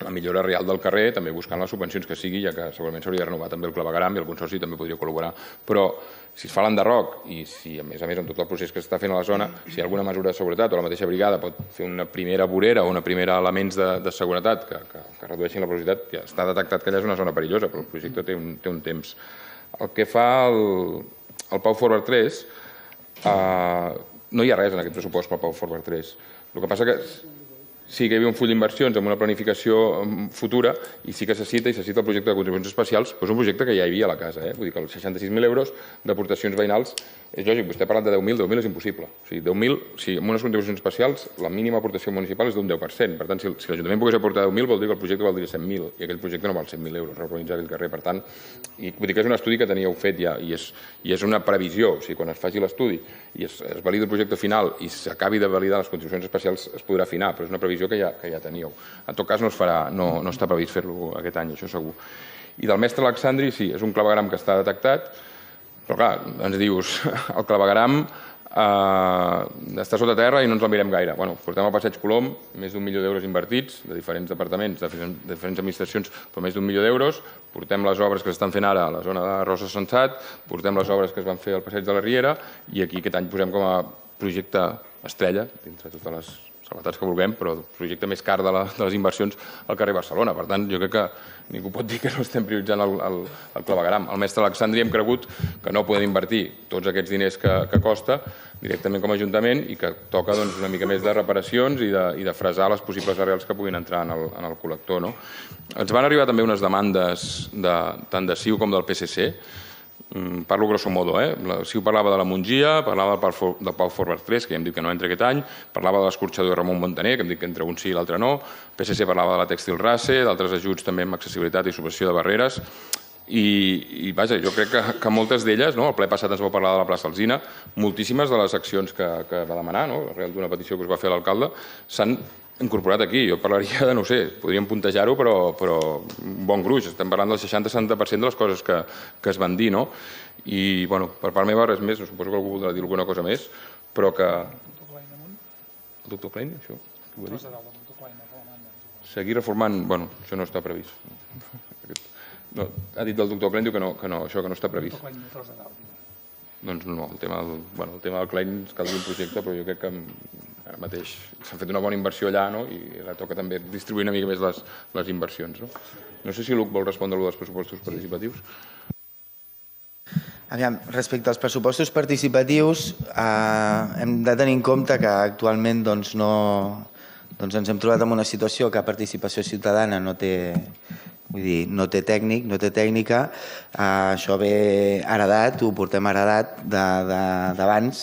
millora real del carrer, també buscant les subvencions que sigui, ja que segurament s'hauria de renovar també el clavegueram i el Consorci també podria col·laborar. Però si es fa l'enderroc i si, a més, amb tot el procés que s'està fent a la zona, si hi ha alguna mesura de seguretat o la mateixa brigada pot fer una primera vorera o una primera elements de seguretat que redueixin la velocitat, ja està detectat que allà és una zona perillosa, però el projecte té un temps. El que fa el Pau Forward 3, no hi ha res en aquest pressupost pel Pau Forward 3. El que passa que sí que hi havia un full d'inversions amb una planificació futura i sí que se cita el projecte de contribucions especials, però és un projecte que ja hi havia a la casa. Vull dir que els 66.000 euros d'aportacions veïnals, és lògic, vostè ha parlat de 10.000 és impossible. O sigui, 10.000, si amb unes contribucions especials la mínima aportació municipal és d'un 10%. Per tant, si l'Ajuntament pogués aportar 10.000 vol dir que el projecte valdria 100.000 i aquell projecte no val 100.000 euros, reurbanitzar aquell carrer. Per tant, vull dir que és un estudi que teníeu fet ja i és una previsió. O sigui, quan es faci l'estudi i es validi el projecte final i s'acabi de validar les contribucions especials es podrà afinar, però és una previsió que ja teníeu. En tot cas, no està previst fer-lo aquest any, això segur. I del mestre Alexandri, sí, és un clavegueram que està detectat, però clar, ens dius, el clavegueram està sota terra i no ens el mirem gaire. Portem al Passeig Colom més d'1 milió d'euros invertits de diferents departaments, de diferents administracions, però més d'1 milió d'euros. Portem les obres que s'estan fent ara a la zona de Rosa Sensat, portem les obres que es van fer al Passeig de la Riera i aquí aquest any posem com a projecte estrella, dintre totes les salvetats que vulguem, però el projecte més car de les inversions al carrer Barcelona. Per tant, jo crec que ningú pot dir que no estem prioritzant el clavegueram. El mestre Alexandri hem cregut que no podem invertir tots aquests diners que costa directament com a Ajuntament i que toca una mica més de reparacions i de fresar les possibles arrels que puguin entrar en el col·lector. Ens van arribar també unes demandes tant de CiU com del PSC. Parlo grosso modo, CiU parlava de la Mongia, parlava del Pau Forward 3, que ja hem dit que no entra aquest any, parlava de l'escorxador de Ramon Muntaner, que hem dit que entre un sí i l'altre no, PSC parlava de la Tèxtil Race, d'altres ajuts també amb accessibilitat i superació de barreres, i vaja, jo crec que moltes d'elles, el ple passat ens vau parlar de la plaça Alsina, moltíssimes de les accions que va demanar, arrel d'una petició que us va fer l'alcalde, s'han incorporat aquí. Jo parlaria de, no sé, podríem puntejar-ho, però un bon gruix. Estem parlant del 60-70% de les coses que es van dir, no? I, per part meva, res més. Suposo que algú voldrà dir alguna cosa més, però que... El doctor Klein, això? Què ho ha dit? Seguir reformant... això no està previst. Ha dit del doctor Klein, diu que no, això que no està previst. Doncs no, el tema del Klein cal dir un projecte, però jo crec que ara mateix s'ha fet una bona inversió allà i ara toca també distribuir una mica més les inversions. No sé si Luc vol respondre dels pressupostos participatius. Aviam, respecte als pressupostos participatius, hem de tenir en compte que actualment ens hem trobat en una situació que participació ciutadana no té... Vull dir, no té tècnic, no té tècnica, això ve heredat, ho portem heredat d'abans,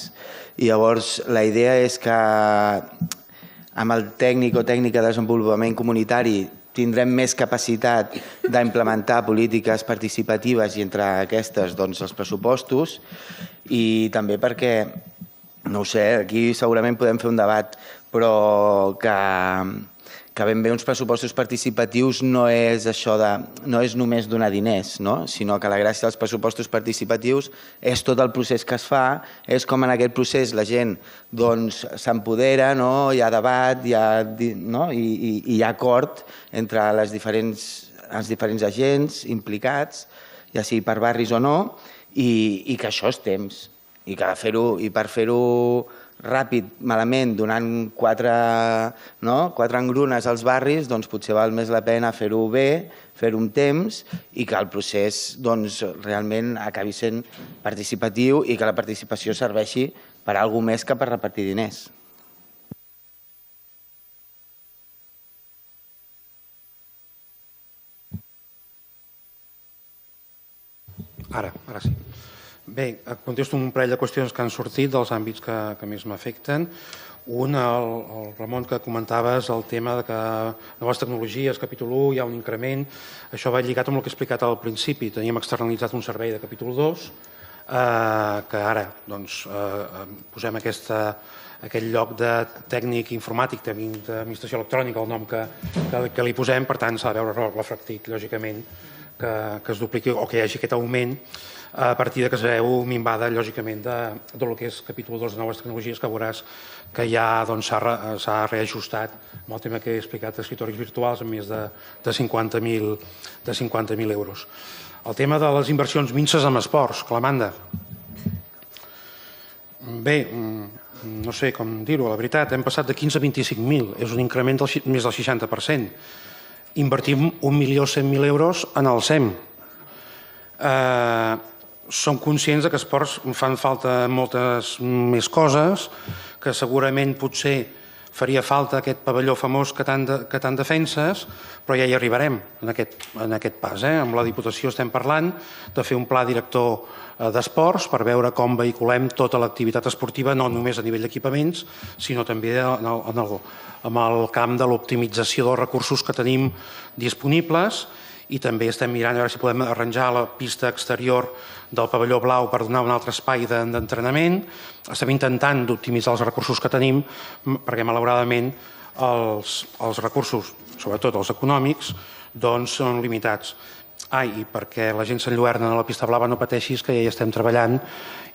i llavors la idea és que amb el tècnic o tècnica de desenvolupament comunitari tindrem més capacitat d'implementar polítiques participatives i entre aquestes els pressupostos, i també perquè, no ho sé, aquí segurament podem fer un debat, però que ben bé uns pressupostos participatius no és només donar diners, sinó que la gràcia dels pressupostos participatius és tot el procés que es fa, és com en aquest procés la gent s'empodera, hi ha debat i hi ha acord entre els diferents agents implicats, ja sigui per barris o no, i que això és temps. i per fer-ho ràpid, malament, donant 4 engrunes als barris, doncs potser val més la pena fer-ho bé, fer-ho amb temps i que el procés realment acabi sent participatiu i que la participació serveixi per a alguna més que per repartir diners. Ara sí. Bé, contesto un parell de qüestions que han sortit dels àmbits que més m'afecten. Un, el Ramon, que comentaves el tema de que noves tecnologies, capítol 1, hi ha un increment. Això va lligat amb el que he explicat al principi. Teníem externalitzat un servei de capítol 2, que ara posem aquest lloc de tècnic informàtic, d'administració electrònica, el nom que li posem, per tant s'ha de veure reflectit, lògicament, que es dupliqui o que hi hagi aquest augment a partir que es veu minvada, lògicament, de lo que és capítol 2 de noves tecnologies, que veuràs que ja s'ha reajustat amb el tema que he explicat d'escritoris virtuals amb més de 50.000 euros. El tema de les inversions minses en esports, Clamanda. Bé, no sé com dir-ho, la veritat, hem passat de 15 a 25.000, és un increment més del 60%. Invertim 1.100.000 euros en el SEM. Som conscients que esports fan falta moltes més coses, que segurament potser faria falta aquest pavelló famós que tant defenses, però ja hi arribarem en aquest pas. Amb la Diputació estem parlant de fer un pla director d'esports per veure com vehiculem tota l'activitat esportiva, no només a nivell d'equipaments, sinó també en el camp de l'optimització dels recursos que tenim disponibles, i també estem mirant a veure si podem arranjar la pista exterior del pavelló blau per donar un altre espai d'entrenament. Estem intentant d'optimitzar els recursos que tenim, perquè malauradament els recursos, sobretot els econòmics, són limitats. I perquè la gent s'enlluerna a la pista blava no pateixis, que ja hi estem treballant,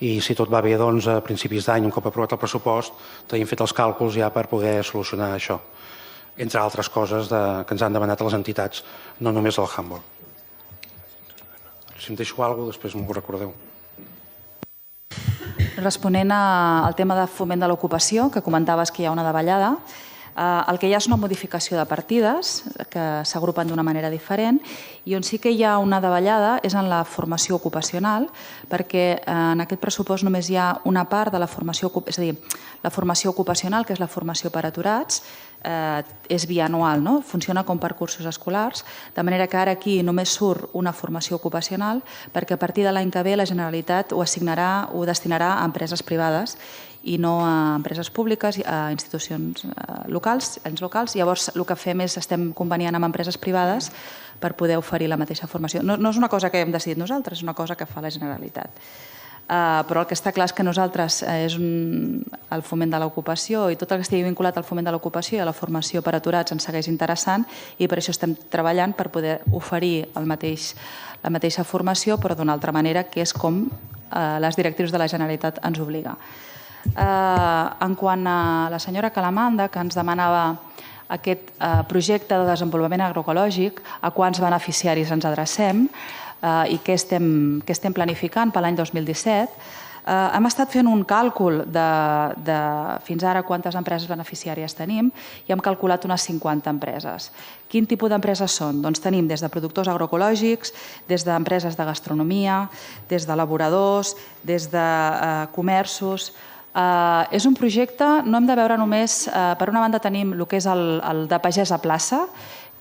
i si tot va bé, a principis d'any, un cop aprovat el pressupost, tenim fet els càlculs ja per poder solucionar això, entre altres coses que ens han demanat a les entitats, no només el handball. Si em deixo alguna cosa, després m'ho recordeu. Responent al tema de foment de l'ocupació, que comentaves que hi ha una davallada, el que hi ha és una modificació de partides que s'agrupen d'una manera diferent, i on sí que hi ha una davallada és en la formació ocupacional, perquè en aquest pressupost només hi ha una part de la formació, és a dir, la formació ocupacional, que és la formació per aturats, és bianual, funciona com per cursos escolars, de manera que ara aquí només surt una formació ocupacional, perquè a partir de l'any que ve la Generalitat ho destinarà a empreses privades i no a empreses públiques, a institucions locals, ens locals. Llavors, el que fem és estem conveniant amb empreses privades per poder oferir la mateixa formació. No és una cosa que hem decidit nosaltres, és una cosa que fa la Generalitat. Però el que està clar és que nosaltres el foment de l'ocupació i tot el que estigui vinculat al foment de l'ocupació i a la formació per aturats ens segueix interessant, i per això estem treballant per poder oferir la mateixa formació, però d'una altra manera, que és com les directrius de la Generalitat ens obliga. En quant a la senyora Calamanda, que ens demanava aquest projecte de desenvolupament agroecològic, a quants beneficiaris ens adrecem i què estem planificant per l'any 2017, hem estat fent un càlcul de fins ara quantes empreses beneficiàries tenim i hem calculat unes 50 empreses. Quin tipus d'empreses són? Doncs tenim des de productors agroecològics, des d'empreses de gastronomia, des d'elaboradors, des de comerços. És un projecte, no hem de veure només, per una banda tenim el que és el de pagès a plaça,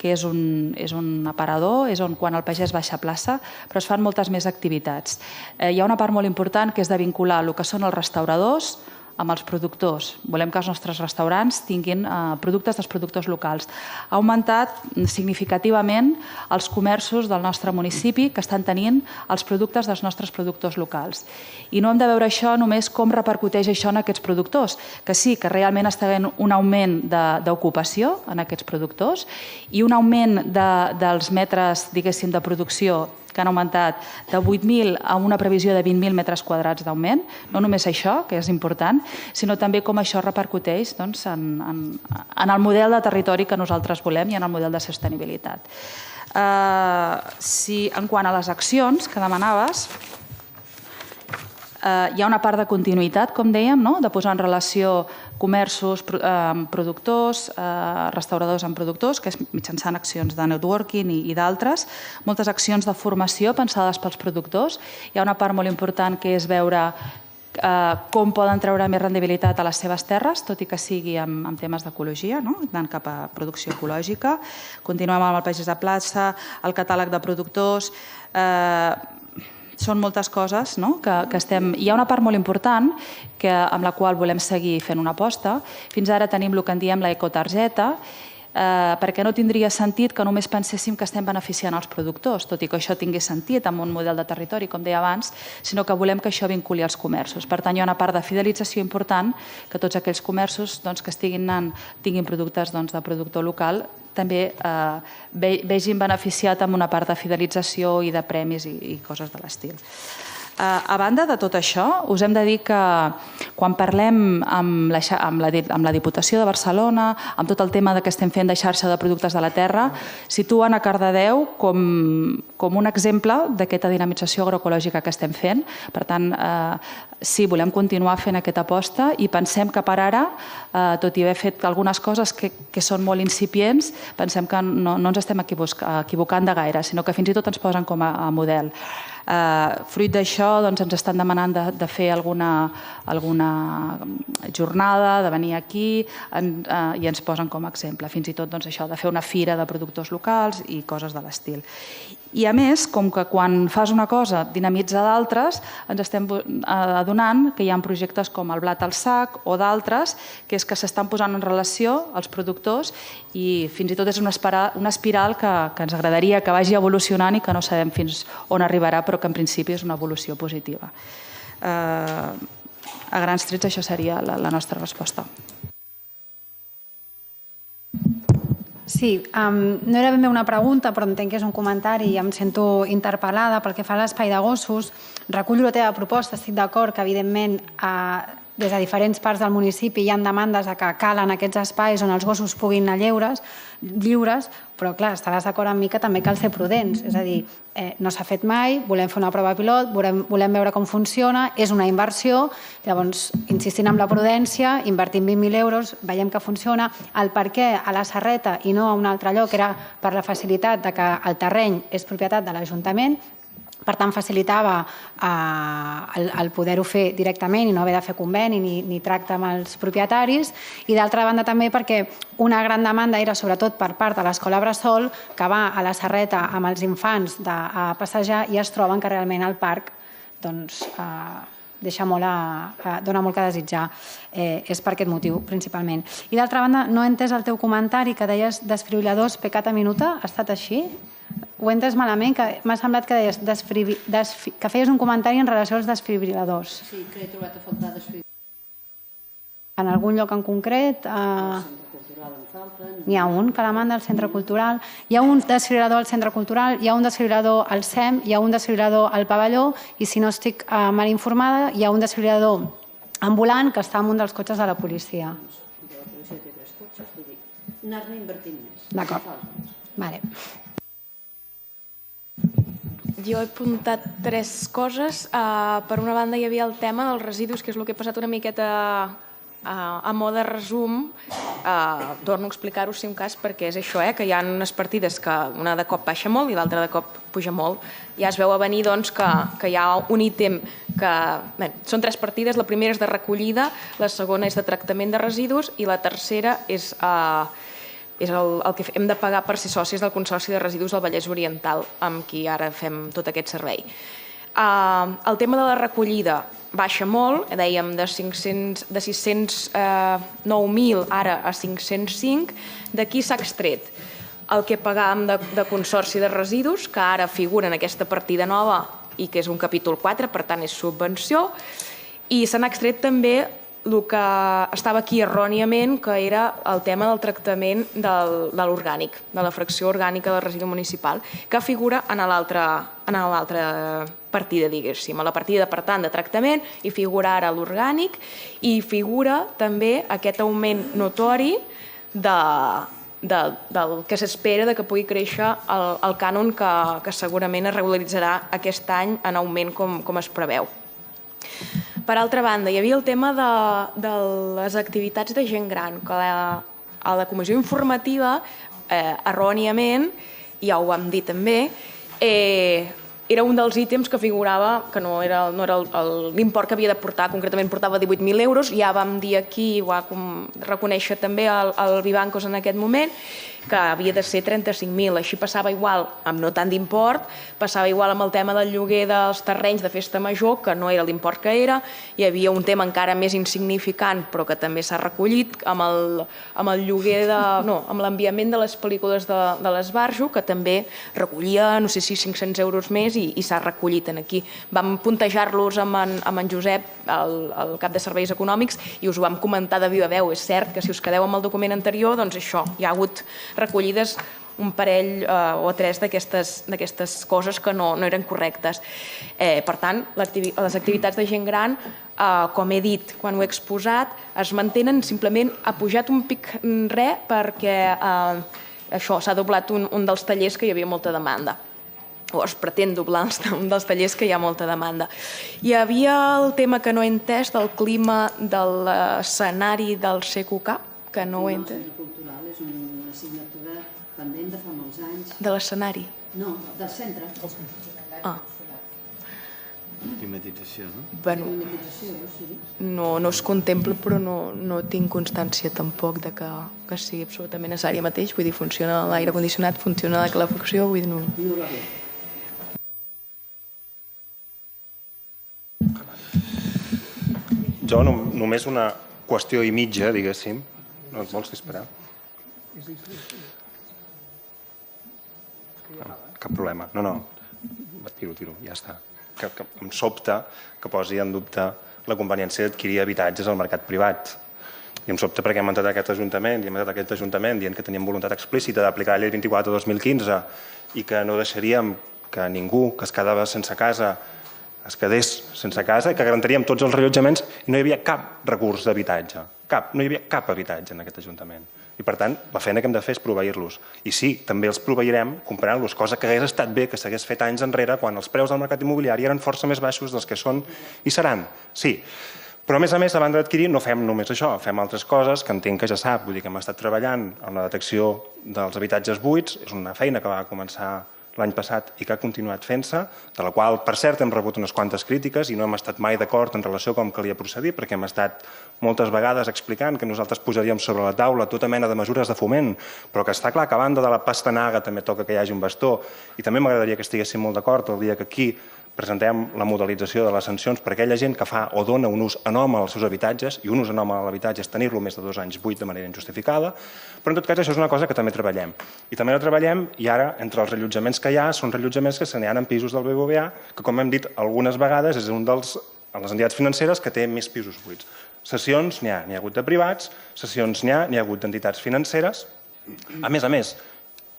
que és un aparador, és on quan el pagès baixa a plaça, però es fan moltes més activitats. Hi ha una part molt important que és de vincular el que són els restauradors amb els productors. Volem que els nostres restaurants tinguin productes dels productors locals. Ha augmentat significativament els comerços del nostre municipi que estan tenint els productes dels nostres productors locals. I no hem de veure això només com repercuteix això en aquests productors, que sí, que realment està havent un augment d'ocupació en aquests productors i un augment dels metres, diguéssim, de producció que han augmentat de 8.000 a una previsió de 20.000 metres quadrats d'augment. No només això, que és important, sinó també com això repercuteix en el model de territori que nosaltres volem i en el model de sostenibilitat. En quant a les accions que demanaves, Hi ha una part de continuïtat, com dèiem, de posar en relació comerços amb productors, restauradors amb productors, que és mitjançant accions de networking i d'altres, moltes accions de formació pensades pels productors. Hi ha una part molt important que és veure com poden treure més rendibilitat a les seves terres, tot i que sigui amb temes d'ecologia, anant cap a producció ecològica. Continuem amb el pagès de plaça, el catàleg de productors. Són moltes coses que estem... Hi ha una part molt important amb la qual volem seguir fent una aposta. Fins ara tenim el que en diem l'ecotargeta, perquè no tindria sentit que només penséssim que estem beneficiant els productors, tot i que això tingui sentit amb un model de territori, com deia abans, sinó que volem que això vinculi als comerços. Per tant, hi ha una part de fidelització important, que tots aquells comerços que estiguin anant, tinguin productes de productor local, també vegin beneficiat amb una part de fidelització i de premis i coses de l'estil. A banda de tot això, us hem de dir que quan parlem amb la Diputació de Barcelona, amb tot el tema que estem fent de xarxa de productes de la terra, situen a Cardedeu com un exemple d'aquesta dinamització agroecològica que estem fent. Per tant, sí, volem continuar fent aquesta aposta i pensem que per ara, tot i haver fet algunes coses que són molt incipients, pensem que no ens estem equivocant de gaire, sinó que fins i tot ens posen com a model. Fruit d'això ens estan demanant de fer alguna jornada, de venir aquí i ens posen com a exemple. Fins i tot això de fer una fira de productors locals i coses de l'estil. I a més, com que quan fas una cosa dinamitza d'altres, ens estem adonant que hi ha projectes com el Blat al Sac o d'altres que és que s'estan posant en relació els productors i fins i tot és una espiral que ens agradaria que vagi evolucionant i que no sabem fins on arribarà, però que en principi és una evolució positiva. A grans trets això seria la nostra resposta. Sí, no era ben bé una pregunta, però entenc que és un comentari i em sento interpel·lada pel que fa a l'espai de gossos. Recullo la teva proposta, estic d'acord que evidentment des de diferents parts del municipi hi ha demandes que calen aquests espais on els gossos puguin anar lliures, però clar, estaràs d'acord amb mi que també cal ser prudents. És a dir, no s'ha fet mai, volem fer una prova pilot, volem veure com funciona, és una inversió, llavors insistint en la prudència, invertim 20.000 euros, veiem que funciona. El per què a la Serreta i no a un altre lloc era per la facilitat de que el terreny és propietat de l'Ajuntament, per tant facilitava el poder-ho fer directament i no haver de fer conveni ni tracte amb els propietaris, i d'altra banda també perquè una gran demanda era sobretot per part de l'Escola Bressol, que va a la Serreta amb els infants a passejar i es troben que realment el parc dona molt que desitjar. És per aquest motiu, principalment. I d'altra banda, no he entès el teu comentari que deies desfibril·ladors peccata minuta. Ha estat així? Ho he entès malament, que m'ha semblat que deies que feies un comentari en relació als desfibril·ladors. Sí, que he trobat a faltar desfibril·ladors. En algun lloc en concret? N'hi ha un que la manda al Centre Cultural, hi ha un desfibril·lador al Centre Cultural, hi ha un desfibril·lador al SEM, hi ha un desfibril·lador al Pavelló i, si no estic mal informada, hi ha un desfibril·lador ambulant que està en un dels cotxes de la policia. La policia té 3 cotxes, vull dir, anar-ne invertint més. D'acord. Vale. Jo he apuntat 3 coses. Per una banda hi havia el tema dels residus, que és el que he passat una miqueta a mode de resum. Torno a explicar-ho si un cas, perquè és això, que hi ha unes partides que una de cop baixa molt i l'altra de cop puja molt. Ja es veu a venir que hi ha un ítem que... Són 3 partides, la primera és de recollida, la segona és de tractament de residus i la tercera és el que hem de pagar per ser socis del Consorci de Residus del Vallès Oriental, amb qui ara fem tot aquest servei. El tema de la recollida baixa molt, dèiem de 609.000 ara a 505. D'aquí s'ha extret el que pagàvem de Consorci de Residus, que ara figura en aquesta partida nova i que és un capítol 4, per tant és subvenció, i se n'ha extret també el que estava aquí erròniament, que era el tema del tractament de l'orgànic, de la fracció orgànica del residu municipal, que figura en l'altra partida, diguéssim. A la partida, per tant, de tractament, hi figura ara l'orgànic i figura també aquest augment notori del que s'espera que pugui créixer el cànon que segurament es regularitzarà aquest any en augment com es preveu. Per altra banda, hi havia el tema de les activitats de gent gran, que a la comissió informativa, erròniament, ja ho vam dir també, era un dels ítems que figurava que no era l'import que havia de portar, concretament portava 18.000 euros, ja vam dir aquí, ho va reconèixer també el Vivancos en aquest moment, que havia de ser 35.000. Així passava igual, amb no tant d'import, passava igual amb el tema del lloguer dels terrenys de festa major, que no era l'import que era. Hi havia un tema encara més insignificant, però que també s'ha recollit, amb el lloguer amb l'enviament de les pel·lícules de l'Esbarjo, que també recollia, no sé si 500 euros més, i s'ha recollit aquí. Vam puntejar-los amb en Josep, el cap de serveis econòmics, i us ho vam comentar de viva veu. És cert que si us quedeu amb el document anterior, doncs això, hi ha hagut recollides un parell o tres d'aquestes coses que no eren correctes. Per tant, les activitats de gent gran, com he dit quan ho he exposat, es mantenen, simplement ha pujat un pic perquè això s'ha doblat un dels tallers que hi havia molta demanda, o es pretén doblar un dels tallers que hi ha molta demanda. Hi havia el tema que no he entès del clima de l'escenari del CQK, que no ho he entès. El Centre Cultural és una assignatura pendent de fa molts anys. De l'escenari? No, del centre. Climatització, no? Climatització, sí. No es contempla, però no tinc constància tampoc de que sigui absolutament necessari mateix. Vull dir, funciona l'aire condicionat, funciona la calefacció, vull dir, no... No va bé. Jo només una qüestió i mitja, diguéssim. No et vols disparar? Cap problema. No. Tiro, ja està. Que em sobta que posi en dubte la conveniència d'adquirir habitatges al mercat privat. I em sobta perquè hem entrat aquest Ajuntament dient que teníem voluntat explícita d'aplicar la llei 24/2015 i que no deixaríem que ningú que es quedava sense casa es quedés sense casa i que garantiríem tots els rellotjaments i no hi havia cap recurs d'habitatge. No hi havia cap habitatge en aquest Ajuntament. I per tant, la feina que hem de fer és proveir-los. I sí, també els proveirem comprant-los, cosa que hagués estat bé que s'hagués fet anys enrere quan els preus del mercat immobiliari eren força més baixos dels que són i seran. Sí, però a més, a banda d'adquirir, no fem només això, fem altres coses que entenc que ja sap. Vull dir que hem estat treballant en la detecció dels habitatges buits, és una feina que va començar l'any passat i que ha continuat fent-se, de la qual, per cert, hem rebut unes quantes crítiques i no hem estat mai d'acord en relació a com calia procedir, perquè hem estat moltes vegades explicant que nosaltres posaríem sobre la taula tota mena de mesures de foment, però que està clar que a banda de la pastanaga també toca que hi hagi un bastó, i també m'agradaria que estiguéssim molt d'acord el dia que aquí presentem la modalització de les sancions per aquella gent que fa o dona un ús anòmal als seus habitatges, i un ús anòmal a l'habitatge és tenir-lo més de 2 anys buit de manera injustificada, però en tot cas això és una cosa que també treballem. I també la treballem, i ara, entre els rellotjaments que hi ha, són rellotjaments que se n'hi ha en pisos del BBVA, que com hem dit algunes vegades és un dels les entitats financeres que té més pisos buits. Cessions n'hi ha hagut de privats, cessions n'hi ha hagut d'entitats financeres. A més,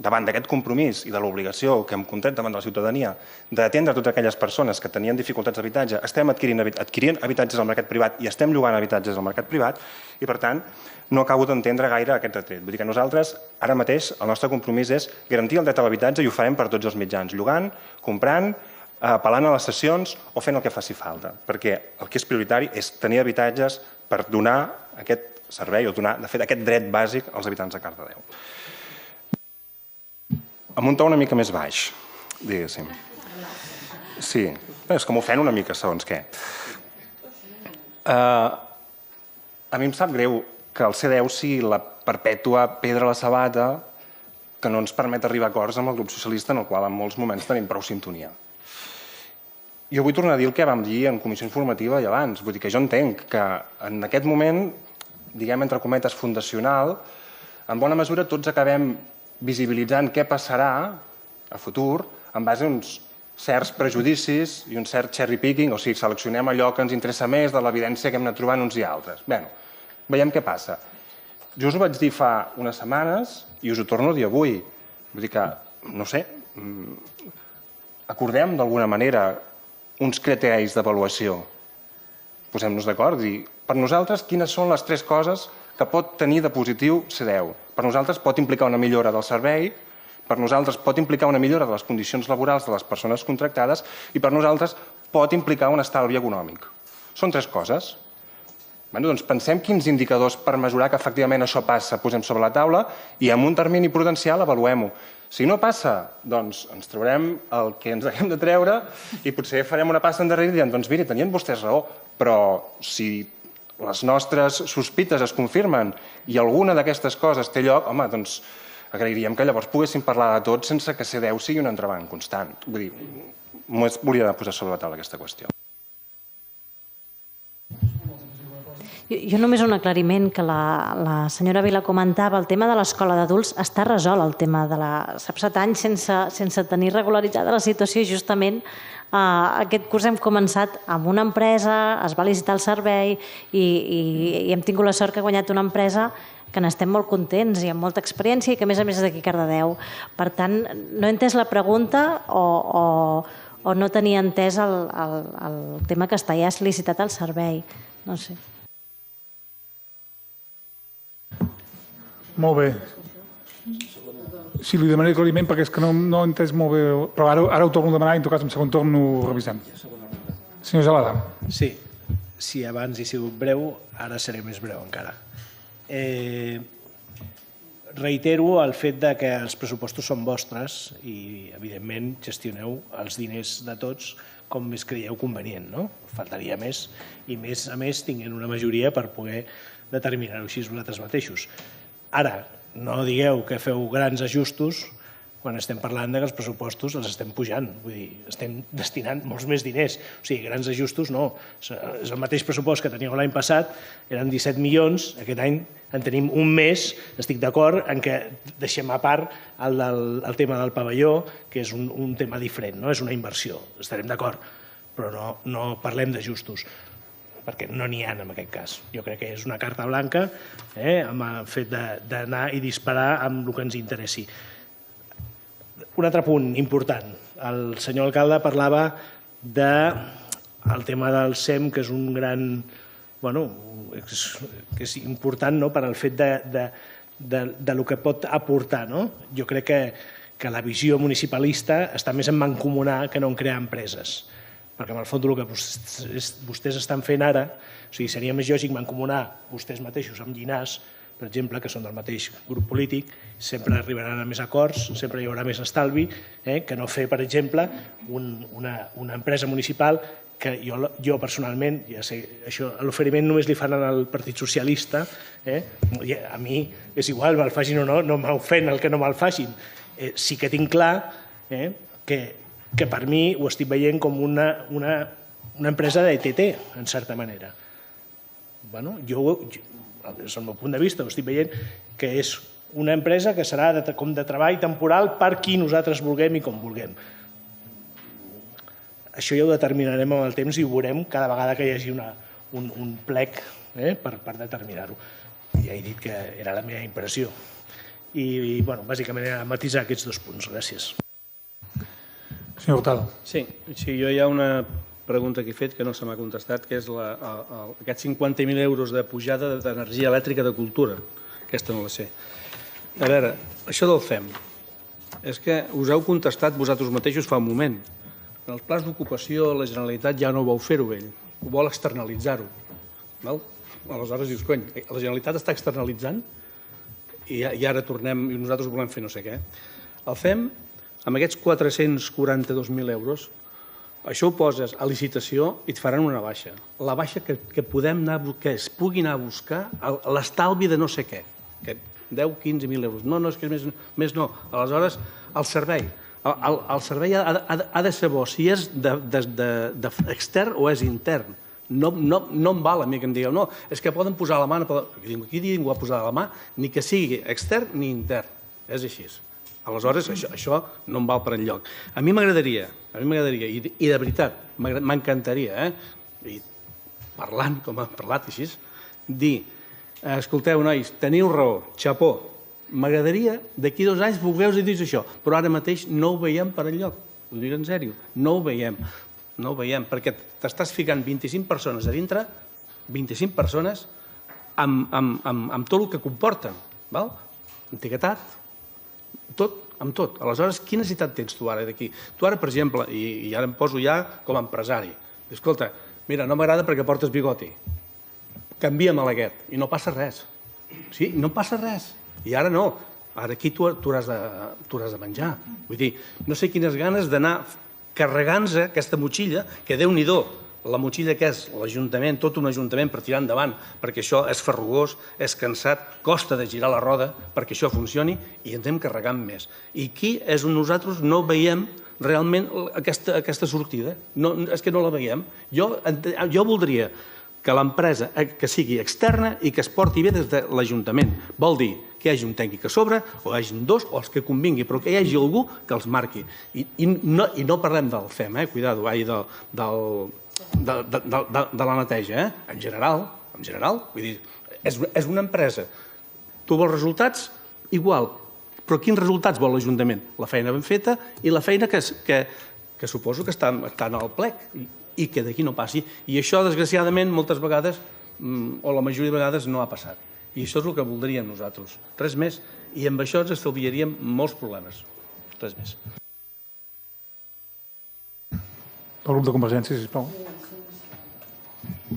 davant d'aquest compromís i de l'obligació que hem contret davant de la ciutadania d'atendre totes aquelles persones que tenien dificultats d'habitatge, estem adquirint habitatges al mercat privat i estem llogant habitatges al mercat privat i, per tant, no acabo d'entendre gaire aquest retret. Vull dir que nosaltres, ara mateix, el nostre compromís és garantir el dret a l'habitatge i ho farem per tots els mitjans, llogant, comprant, apel·lant a les cessions o fent el que faci falta, perquè el que és prioritari és tenir habitatges per donar aquest servei o donar, de fet, aquest dret bàsic als habitants de Cardedeu. Amb un to una mica més baix, diguéssim. Sí, és que m'ofèn una mica, segons què. A mi em sap greu que el C10 sigui la perpètua pedra a la sabata que no ens permet arribar a acords amb el grup socialista, en el qual en molts moments tenim prou sintonia. Jo vull tornar a dir el que vam dir en comissió informativa i abans. Vull dir que jo entenc que en aquest moment, diguem entre cometes, fundacional, en bona mesura tots acabem visibilitzant què passarà a futur en base a uns certs prejudicis i un cert cherry picking, o sigui, seleccionem allò que ens interessa més de l'evidència que hem anat trobant uns i altres. Bé, veiem què passa. Jo us ho vaig dir fa unes setmanes i us ho torno a dir avui. Vull dir que, no sé, acordem d'alguna manera uns criteris d'avaluació. Posem-nos d'acord i per nosaltres quines són les 3 coses que pot tenir de positiu C10. Per nosaltres pot implicar una millora del servei, per nosaltres pot implicar una millora de les condicions laborals de les persones contractades i per nosaltres pot implicar un estalvi econòmic. Són 3 coses. Doncs pensem quins indicadors per mesurar que efectivament això passa posem sobre la taula i amb un termini prudencial avaluem-ho. Si no passa, doncs ens traurem el que ens haguem de treure i potser farem una passa endarrere i diem, doncs miri, tenien vostès raó, però si les nostres sospites es confirmen i alguna d'aquestes coses té lloc, home, doncs agrairíem que llavors poguéssim parlar de tot sense que C10 sigui un entrebanc constant. Vull dir, volia posar sobre la taula aquesta qüestió. Jo només un aclariment que la senyora Vila comentava, el tema de l'escola d'adults està resolt, el tema de s'ha passat anys sense tenir regularitzada la situació i justament aquest curs hem començat amb una empresa, es va licitar el servei i hem tingut la sort que ha guanyat una empresa que n'estem molt contents i amb molta experiència i que a més és d'aquí Cardedeu. Per tant, no he entès la pregunta o no tenia entès el tema que està ja licitat el servei. No sé. Molt bé. Sí, li demanaré aclariment perquè és que no he entès molt bé, però ara ho torno a demanar i en tot cas en segon torn ho revisem. Senyor Gelada. Sí, si abans he sigut breu, ara seré més breu encara. Reitero el fet de que els pressupostos són vostres i, evidentment, gestioneu els diners de tots com més creieu convenient, no? Faltaria més i, a més, tinguent una majoria per poder determinar-ho així vosaltres mateixos. Ara, no digueu que feu grans ajustos quan estem parlant que els pressupostos els estem pujant, vull dir, estem destinant molts més diners. O sigui, grans ajustos no. És el mateix pressupost que teníeu l'any passat, eren 17 milions, aquest any en tenim un més, estic d'acord en que deixem a part el tema del pavelló, que és un tema diferent, no? És una inversió, estarem d'acord, però no parlem d'ajustos, perquè no n'hi ha en aquest cas. Jo crec que és una carta blanca amb el fet d'anar i disparar amb el que ens interessi. Un altre punt important. El senyor alcalde parlava del tema del SEM, que és un gran... Bueno, que és important per al fet del que pot aportar. Jo crec que la visió municipalista està més en mancomunar que no en crear empreses. Perquè, en el fons, el que vostès estan fent ara, o sigui, seria més lògic mancomunar vostès mateixos amb Llinars, per exemple, que són del mateix grup polític, sempre arribaran a més acords, sempre hi haurà més estalvi, que no fer, per exemple, una empresa municipal que jo personalment, ja sé, l'oferiment només li fan al Partit Socialista, a mi és igual, me'l facin o no, no m'ofèn el que no me'l facin. Sí que tinc clar que per mi ho estic veient com una empresa d'ETT, en certa manera. Jo, des del meu punt de vista, ho estic veient que és una empresa que serà com de treball temporal per qui nosaltres vulguem i com vulguem. Això ja ho determinarem amb el temps i ho veurem cada vegada que hi hagi un plec per determinar-ho. Ja he dit que era la meva impressió. I, bàsicament, a matisar aquests 2 punts. Gràcies. Senyor Hurtado. Sí, jo hi ha una pregunta que he fet que no se m'ha contestat, que és aquests 50.000 euros de pujada d'energia elèctrica de cultura. Aquesta no la sé. A veure, això del FEM, és que us heu contestat vosaltres mateixos fa un moment. En els plans d'ocupació la Generalitat ja no vol fer-ho ell, ho vol externalitzar-ho. Aleshores dius, cony, la Generalitat està externalitzant i ara tornem i nosaltres volem fer no sé què. El FEM, amb aquests 442.000 euros, això ho poses a licitació i et faran una baixa. La baixa que es pugui anar a buscar l'estalvi de no sé què, que 10-15.000 euros. No, és que més no. Aleshores, el servei. El servei ha de ser bo si és extern o és intern. No em val a mi que em digueu, no, és que poden posar la mà, aquí ningú ha posat la mà, ni que sigui extern ni intern. És així. Aleshores, això no em val per enlloc. A mi m'agradaria, i de veritat, m'encantaria, i parlant com hem parlat així, dir, escolteu, nois, teniu raó, xapó, m'agradaria d'aquí 2 anys voler-vos dir això, però ara mateix no ho veiem per enlloc, ho dic en sèrio, no ho veiem, perquè t'estàs ficant 25 persones a dintre, 25 persones amb tot el que comporten, antiguitat, amb tot. Aleshores, quina necessitat tens tu ara d'aquí? Tu ara, per exemple, i ara em poso ja com a empresari, escolta, mira, no m'agrada perquè portes bigoti. Canvia'm aquest. I no passa res. Sí, no passa res. I ara no. Ara aquí tu hauràs de menjar. Vull dir, no sé quines ganes d'anar carregant-se aquesta motxilla, que Déu-n'hi-do, la motxilla que és l'Ajuntament, tot un Ajuntament per tirar endavant, perquè això és farrugós, és cansat, costa de girar la roda perquè això funcioni i ens hem carregant més. I aquí és on nosaltres no veiem realment aquesta sortida. És que no la veiem. Jo voldria que l'empresa que sigui externa i que es porti bé des de l'Ajuntament. Vol dir que hi hagi un tècnic a sobre, o hi hagi dos, o els que convingui, però que hi hagi algú que els marqui. I no parlem del FEM, cuidado, de la neteja, en general, vull dir, és una empresa. Tu vols resultats? Igual. Però quins resultats vol l'Ajuntament? La feina ben feta i la feina que suposo que està en el plec i que d'aquí no passi. I això, desgraciadament, moltes vegades, o la majoria de vegades, no ha passat. I això és el que voldríem nosaltres. Res més. I amb això ens estalviaríem molts problemes. Res més. El grup de Convergència, sisplau.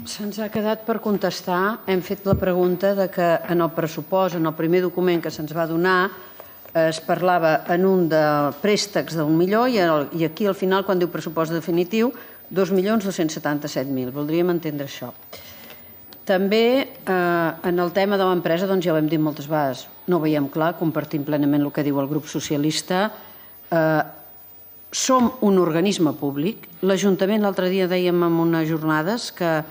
Se'ns ha quedat per contestar. Hem fet la pregunta de que en el pressupost, en el primer document que se'ns va donar, es parlava en un de préstecs d'1 milió i aquí al final, quan diu pressupost definitiu, 2.277.000. Voldríem entendre això. També en el tema de l'empresa, doncs ja ho hem dit moltes vegades, no ho veiem clar, compartim plenament el que diu el grup socialista. Som un organisme públic. L'Ajuntament, l'altre dia dèiem en unes jornades que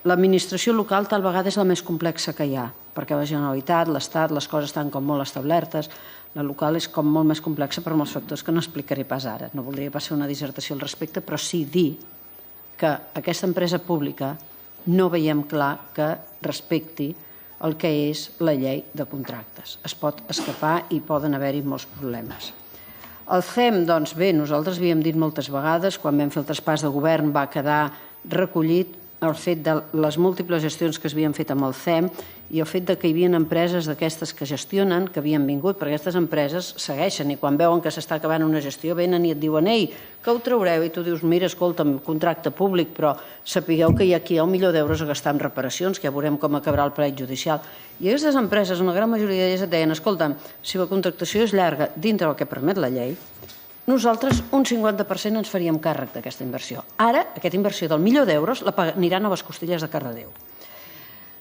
l'administració local tal vegada és la més complexa que hi ha, perquè la Generalitat, l'Estat, les coses estan com molt establertes. La local és com molt més complexa per molts factors que no explicaré pas ara. No voldria pas fer una dissertació al respecte, però sí dir que aquesta empresa pública no veiem clar que respecti el que és la llei de contractes. Es pot escapar i poden haver-hi molts problemes. El CEM, doncs bé, nosaltres havíem dit moltes vegades, quan vam fer el traspàs de govern va quedar recollit el fet de les múltiples gestions que s'havien fet amb el CEM i el fet que hi havia empreses d'aquestes que gestionen, que havien vingut, perquè aquestes empreses segueixen i quan veuen que s'està acabant una gestió venen i et diuen «Ei, que ho traureu?» I tu dius «Mira, escolta'm, contracte públic, però sapigueu que hi ha aquí 1 milió d'euros a gastar en reparacions, que ja veurem com acabarà el pleit judicial». I aquestes empreses, una gran majoria d'elles et deien «Escolta'm, si la contractació és llarga dintre del que permet la llei, nosaltres un 50% ens faríem càrrec d'aquesta inversió. Ara, aquesta inversió del 1 milió d'euros aniran a les costilles de Cardedeu.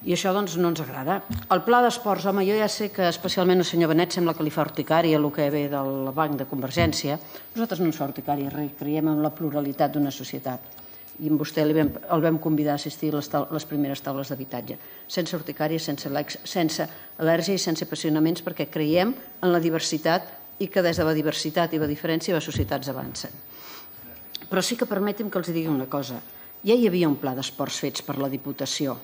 I això doncs no ens agrada. El pla d'esports, home, jo ja sé que especialment el senyor Benet sembla que li fa urticària el que ve del Banc de Convergència. Nosaltres no ens fa urticària res, creiem en la pluralitat d'una societat. I amb vostè el vam convidar a assistir a les primeres taules d'habitatge. Sense urticària, sense al·lèrgia i sense apassionaments, perquè creiem en la diversitat i que des de la diversitat i la diferència les societats avancen. Però sí que permeti'm que els digui una cosa. Ja hi havia un pla d'esports fets per la Diputació.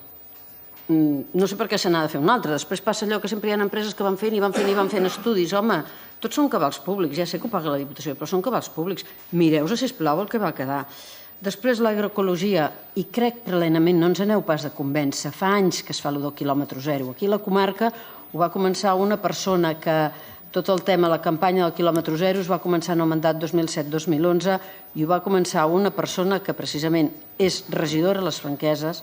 No sé per què se n'ha de fer un altre. Després passa allò que sempre hi ha empreses que van fent estudis. Home, tots són cabals públics. Ja sé que ho paga la Diputació, però són cabals públics. Mireu-se, sisplau, el que va quedar. Després l'agroecologia, i crec plenament, no ens aneu pas de convèncer, fa anys que es fa allò del quilòmetre zero. Aquí a la comarca ho va començar una persona que tot el tema, la campanya del quilòmetre zero es va començar en el mandat 2007-2011 i ho va començar una persona que precisament és regidora a les Franqueses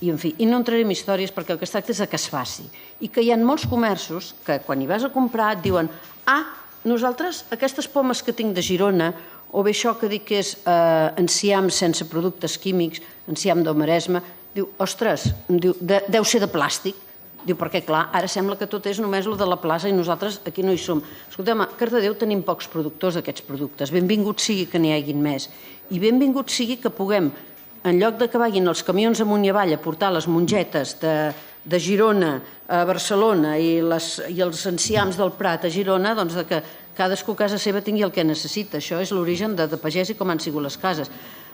i, en fi, i no entraré en històries perquè el que es tracta és que es faci. I que hi ha molts comerços que quan hi vas a comprar et diuen nosaltres aquestes pomes que tinc de Girona o bé això que dic que és enciam sense productes químics, enciam del Maresme, diu, ostres, deu ser de plàstic. Diu, perquè clar, ara sembla que tot és només el de la plaça i nosaltres aquí no hi som. Escolteu, a Cardedeu tenim pocs productors d'aquests productes. Benvingut sigui que n'hi haguin més. I benvingut sigui que puguem, en lloc de que vagin els camions amunt i avall a portar les mongetes de Girona a Barcelona i els enciams del Prat a Girona, doncs que cadascú a casa seva tingui el que necessita. Això és l'origen de pagès i com han sigut les cases.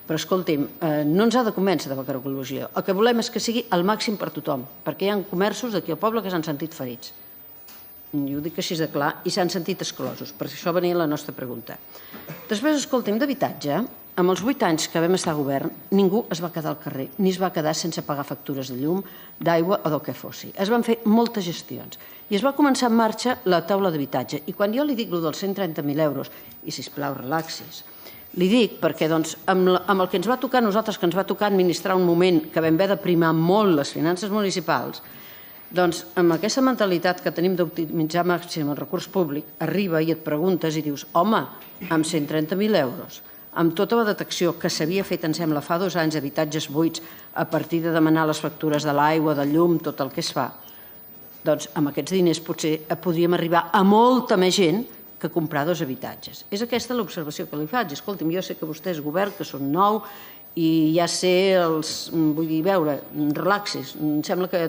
Però, escolti'm, no ens ha de convèncer de l'agroecologia. El que volem és que sigui el màxim per tothom, perquè hi ha comerços d'aquí al poble que s'han sentit ferits. I ho dic així de clar, i s'han sentit exclosos. Per això venia la nostra pregunta. Després, escolti'm, d'habitatge, amb els 8 anys que vam estar a govern, ningú es va quedar al carrer, ni es va quedar sense pagar factures de llum, d'aigua o del que fossi. Es van fer moltes gestions i es va començar en marxa la taula d'habitatge. I quan jo li dic dels 130.000 euros, i sisplau, relaxis, li dic perquè amb el que ens va tocar a nosaltres, que ens va tocar administrar un moment que vam haver de primar molt les finances municipals, doncs amb aquesta mentalitat que tenim d'optimitzar màxim el recurs públic, arriba i et preguntes i dius, home, amb 130.000 euros, amb tota la detecció que s'havia fet, em sembla, fa 2 anys, habitatges buits, a partir de demanar les factures de l'aigua, de llum, tot el que es fa, doncs amb aquests diners potser podríem arribar a molta més gent que comprar 2 habitatges. És aquesta l'observació que li faig. Escolti'm, jo sé que vostè és govern, que són nou, i ja sé vull dir, veure, relaxis. Em sembla que,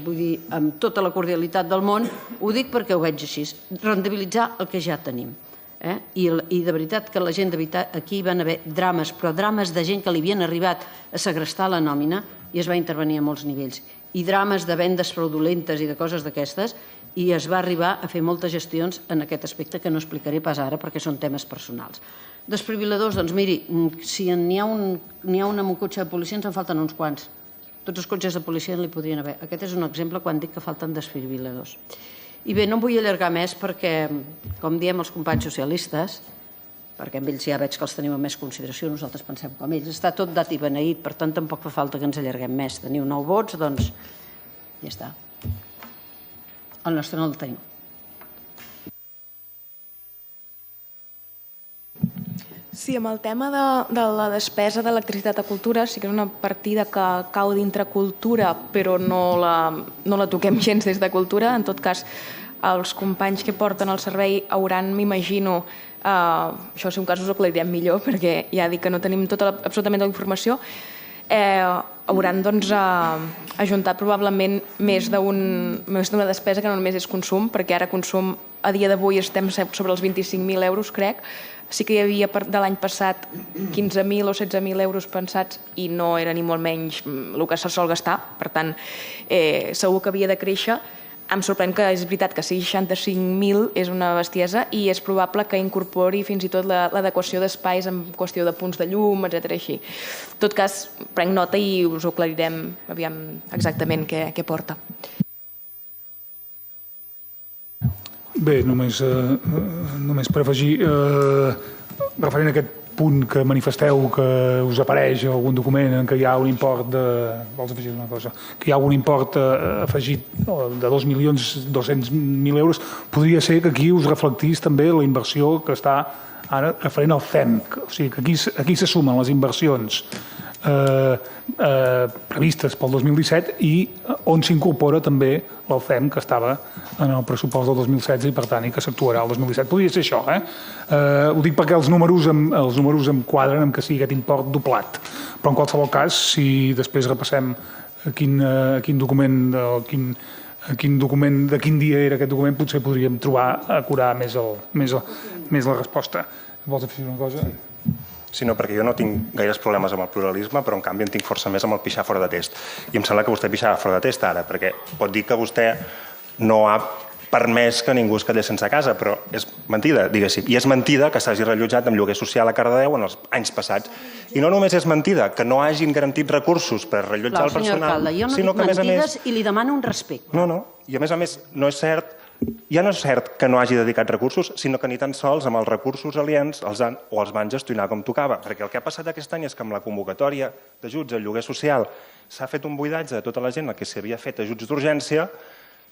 vull dir, amb tota la cordialitat del món, ho dic perquè ho veig així, rendibilitzar el que ja tenim. I de veritat que la gent d'habitar aquí van haver drames, però drames de gent que li havien arribat a segrestar la nòmina i es va intervenir a molts nivells. I drames de vendes fraudulentes i de coses d'aquestes, i es va arribar a fer moltes gestions en aquest aspecte que no explicaré pas ara perquè són temes personals. Desfibril·ladors, doncs miri, si n'hi ha un amb un cotxe de policia ens en falten uns quants. Tots els cotxes de policia n'hi podrien haver. Aquest és un exemple quan dic que falten desfibril·ladors. I bé, no em vull allargar més perquè, com diem els companys socialistes, perquè amb ells ja veig que els tenim amb més consideració, nosaltres pensem com ells, està tot dat i beneït, per tant tampoc fa falta que ens allarguem més. Teniu 9 vots, doncs ja està. El nostre no el tenim. Sí, amb el tema de la despesa d'electricitat a cultura, sí que és una partida que cau dintre cultura, però no la toquem gens des de cultura. En tot cas, els companys que porten el servei hauran, m'imagino, això si un cas us ho aclarirem millor, perquè ja dic que no tenim absolutament tota la informació, hauran ajuntat probablement més d'una despesa que no només és consum, perquè ara consum a dia d'avui estem sobre els 25.000 euros, crec. Sí que hi havia de l'any passat 15.000 o 16.000 euros pensats i no era ni molt menys el que se sol gastar. Per tant, segur que havia de créixer. Em sorprèn que és veritat que sigui 65.000 és una bestiesa i és probable que incorpori fins i tot l'adequació d'espais en qüestió de punts de llum, etc. així. En tot cas, prenc nota i us ho aclarirem aviam exactament què porta. Bé, només per afegir, referent a aquest punt que manifesteu que us apareix algun document en què hi ha un import vols afegir una cosa? Que hi ha algun import afegit de 2.200.000 euros, podria ser que aquí us reflectís també la inversió que està ara referent al FEM, o sigui que aquí se sumen les inversions previstes pel 2017 i on s'incorpora també l'OFEM que estava en el pressupost del 2016 i per tant que s'actuarà el 2017. Podria ser això, Ho dic perquè els números em quadren amb que sigui aquest import doblat. Però en qualsevol cas, si després repassem quin document de quin dia era aquest document, potser podríem trobar acurar més la resposta. Vols afegir una cosa? Sí, no, perquè jo no tinc gaires problemes amb el pluralisme, però en canvi en tinc força més amb el pixar fora de test. I em sembla que vostè pixava fora de test ara, perquè pot dir que vostè no ha permès que ningú es quedés sense casa, però és mentida, diguéssim. I és mentida que s'hagi rellotjat amb lloguer social a Cardedeu en els anys passats. I no només és mentida que no hagin garantit recursos per rellotjar el personal, senyor alcalde, jo no dic mentides i li demano un respecte. No, i a més, no és cert. Ja no és cert que no hagi dedicat recursos, sinó que ni tan sols amb els recursos aliens els van gestionar com tocava. Perquè el que ha passat aquest any és que amb la convocatòria d'ajuts al lloguer social s'ha fet un buidatge de tota la gent a què s'havia fet ajuts d'urgència,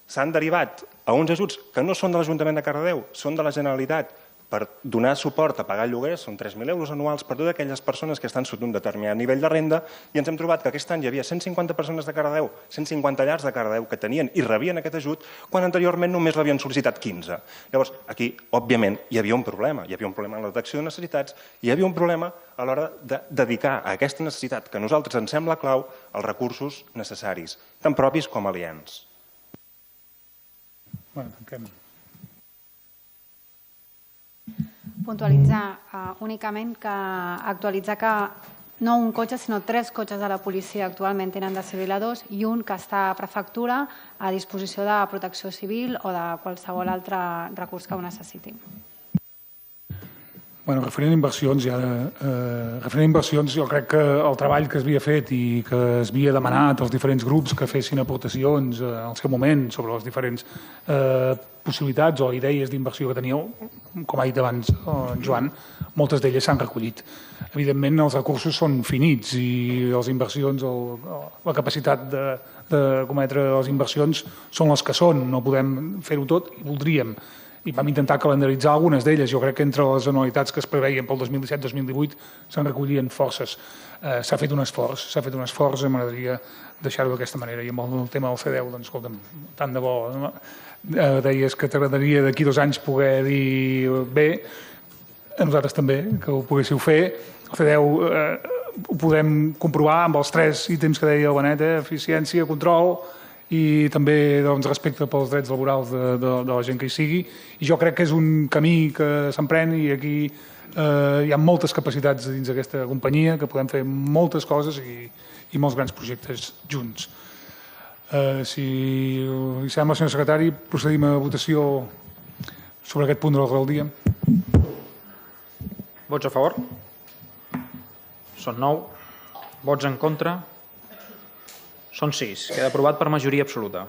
s'han derivat a uns ajuts que no són de l'Ajuntament de Cardedeu, són de la Generalitat, per donar suport a pagar el lloguer, són 3.000 euros anuals per totes aquelles persones que estan sota un determinat nivell de renda, i ens hem trobat que aquest any hi havia 150 persones de Cardedeu, 150 llars de Cardedeu que tenien i rebien aquest ajut, quan anteriorment només l'havien sol·licitat 15. Llavors, aquí, òbviament, hi havia un problema. Hi havia un problema en la detecció de necessitats, hi havia un problema a l'hora de dedicar a aquesta necessitat, que a nosaltres ens sembla clau, els recursos necessaris, tant propis com aliens. Bueno, tanquem. Puntualitzar únicament que actualitzar que no un cotxe, sinó 3 cotxes de la policia actualment tenen desfibril·ladors i un que està a prefectura a disposició de protecció civil o de qualsevol altre recurs que ho necessiti. Bueno, referent a inversions, jo crec que el treball que s'havia fet i que s'havia demanat als diferents grups que fessin aportacions al seu moment sobre les diferents possibilitats o idees d'inversió que teníeu, com ha dit abans en Joan, moltes d'elles s'han recollit. Evidentment, els recursos són finits i les inversions, la capacitat de cometre les inversions són les que són. No podem fer-ho tot i voldríem. I vam intentar calendaritzar algunes d'elles. Jo crec que entre les anualitats que es preveien pel 2017-2018 se'n recollien forces. S'ha fet un esforç, i m'agradaria deixar-ho d'aquesta manera. I amb el tema del C10, doncs, escolta'm, tant de bo, deies que t'agradaria d'aquí 2 anys poder dir bé, a nosaltres també, que ho poguéssiu fer. El C10 ho podem comprovar amb els 3 ítems que deia el Benet, eficiència, control i també respecte pels drets laborals de la gent que hi sigui. I jo crec que és un camí que s'emprèn i aquí hi ha moltes capacitats dins d'aquesta companyia, que podem fer moltes coses i molts grans projectes junts. Si li sembla, senyor secretari, procedim a votació sobre aquest punt de l'ordre del dia. Vots a favor? Són 9. Vots en contra? Són 6. Queda aprovat per majoria absoluta.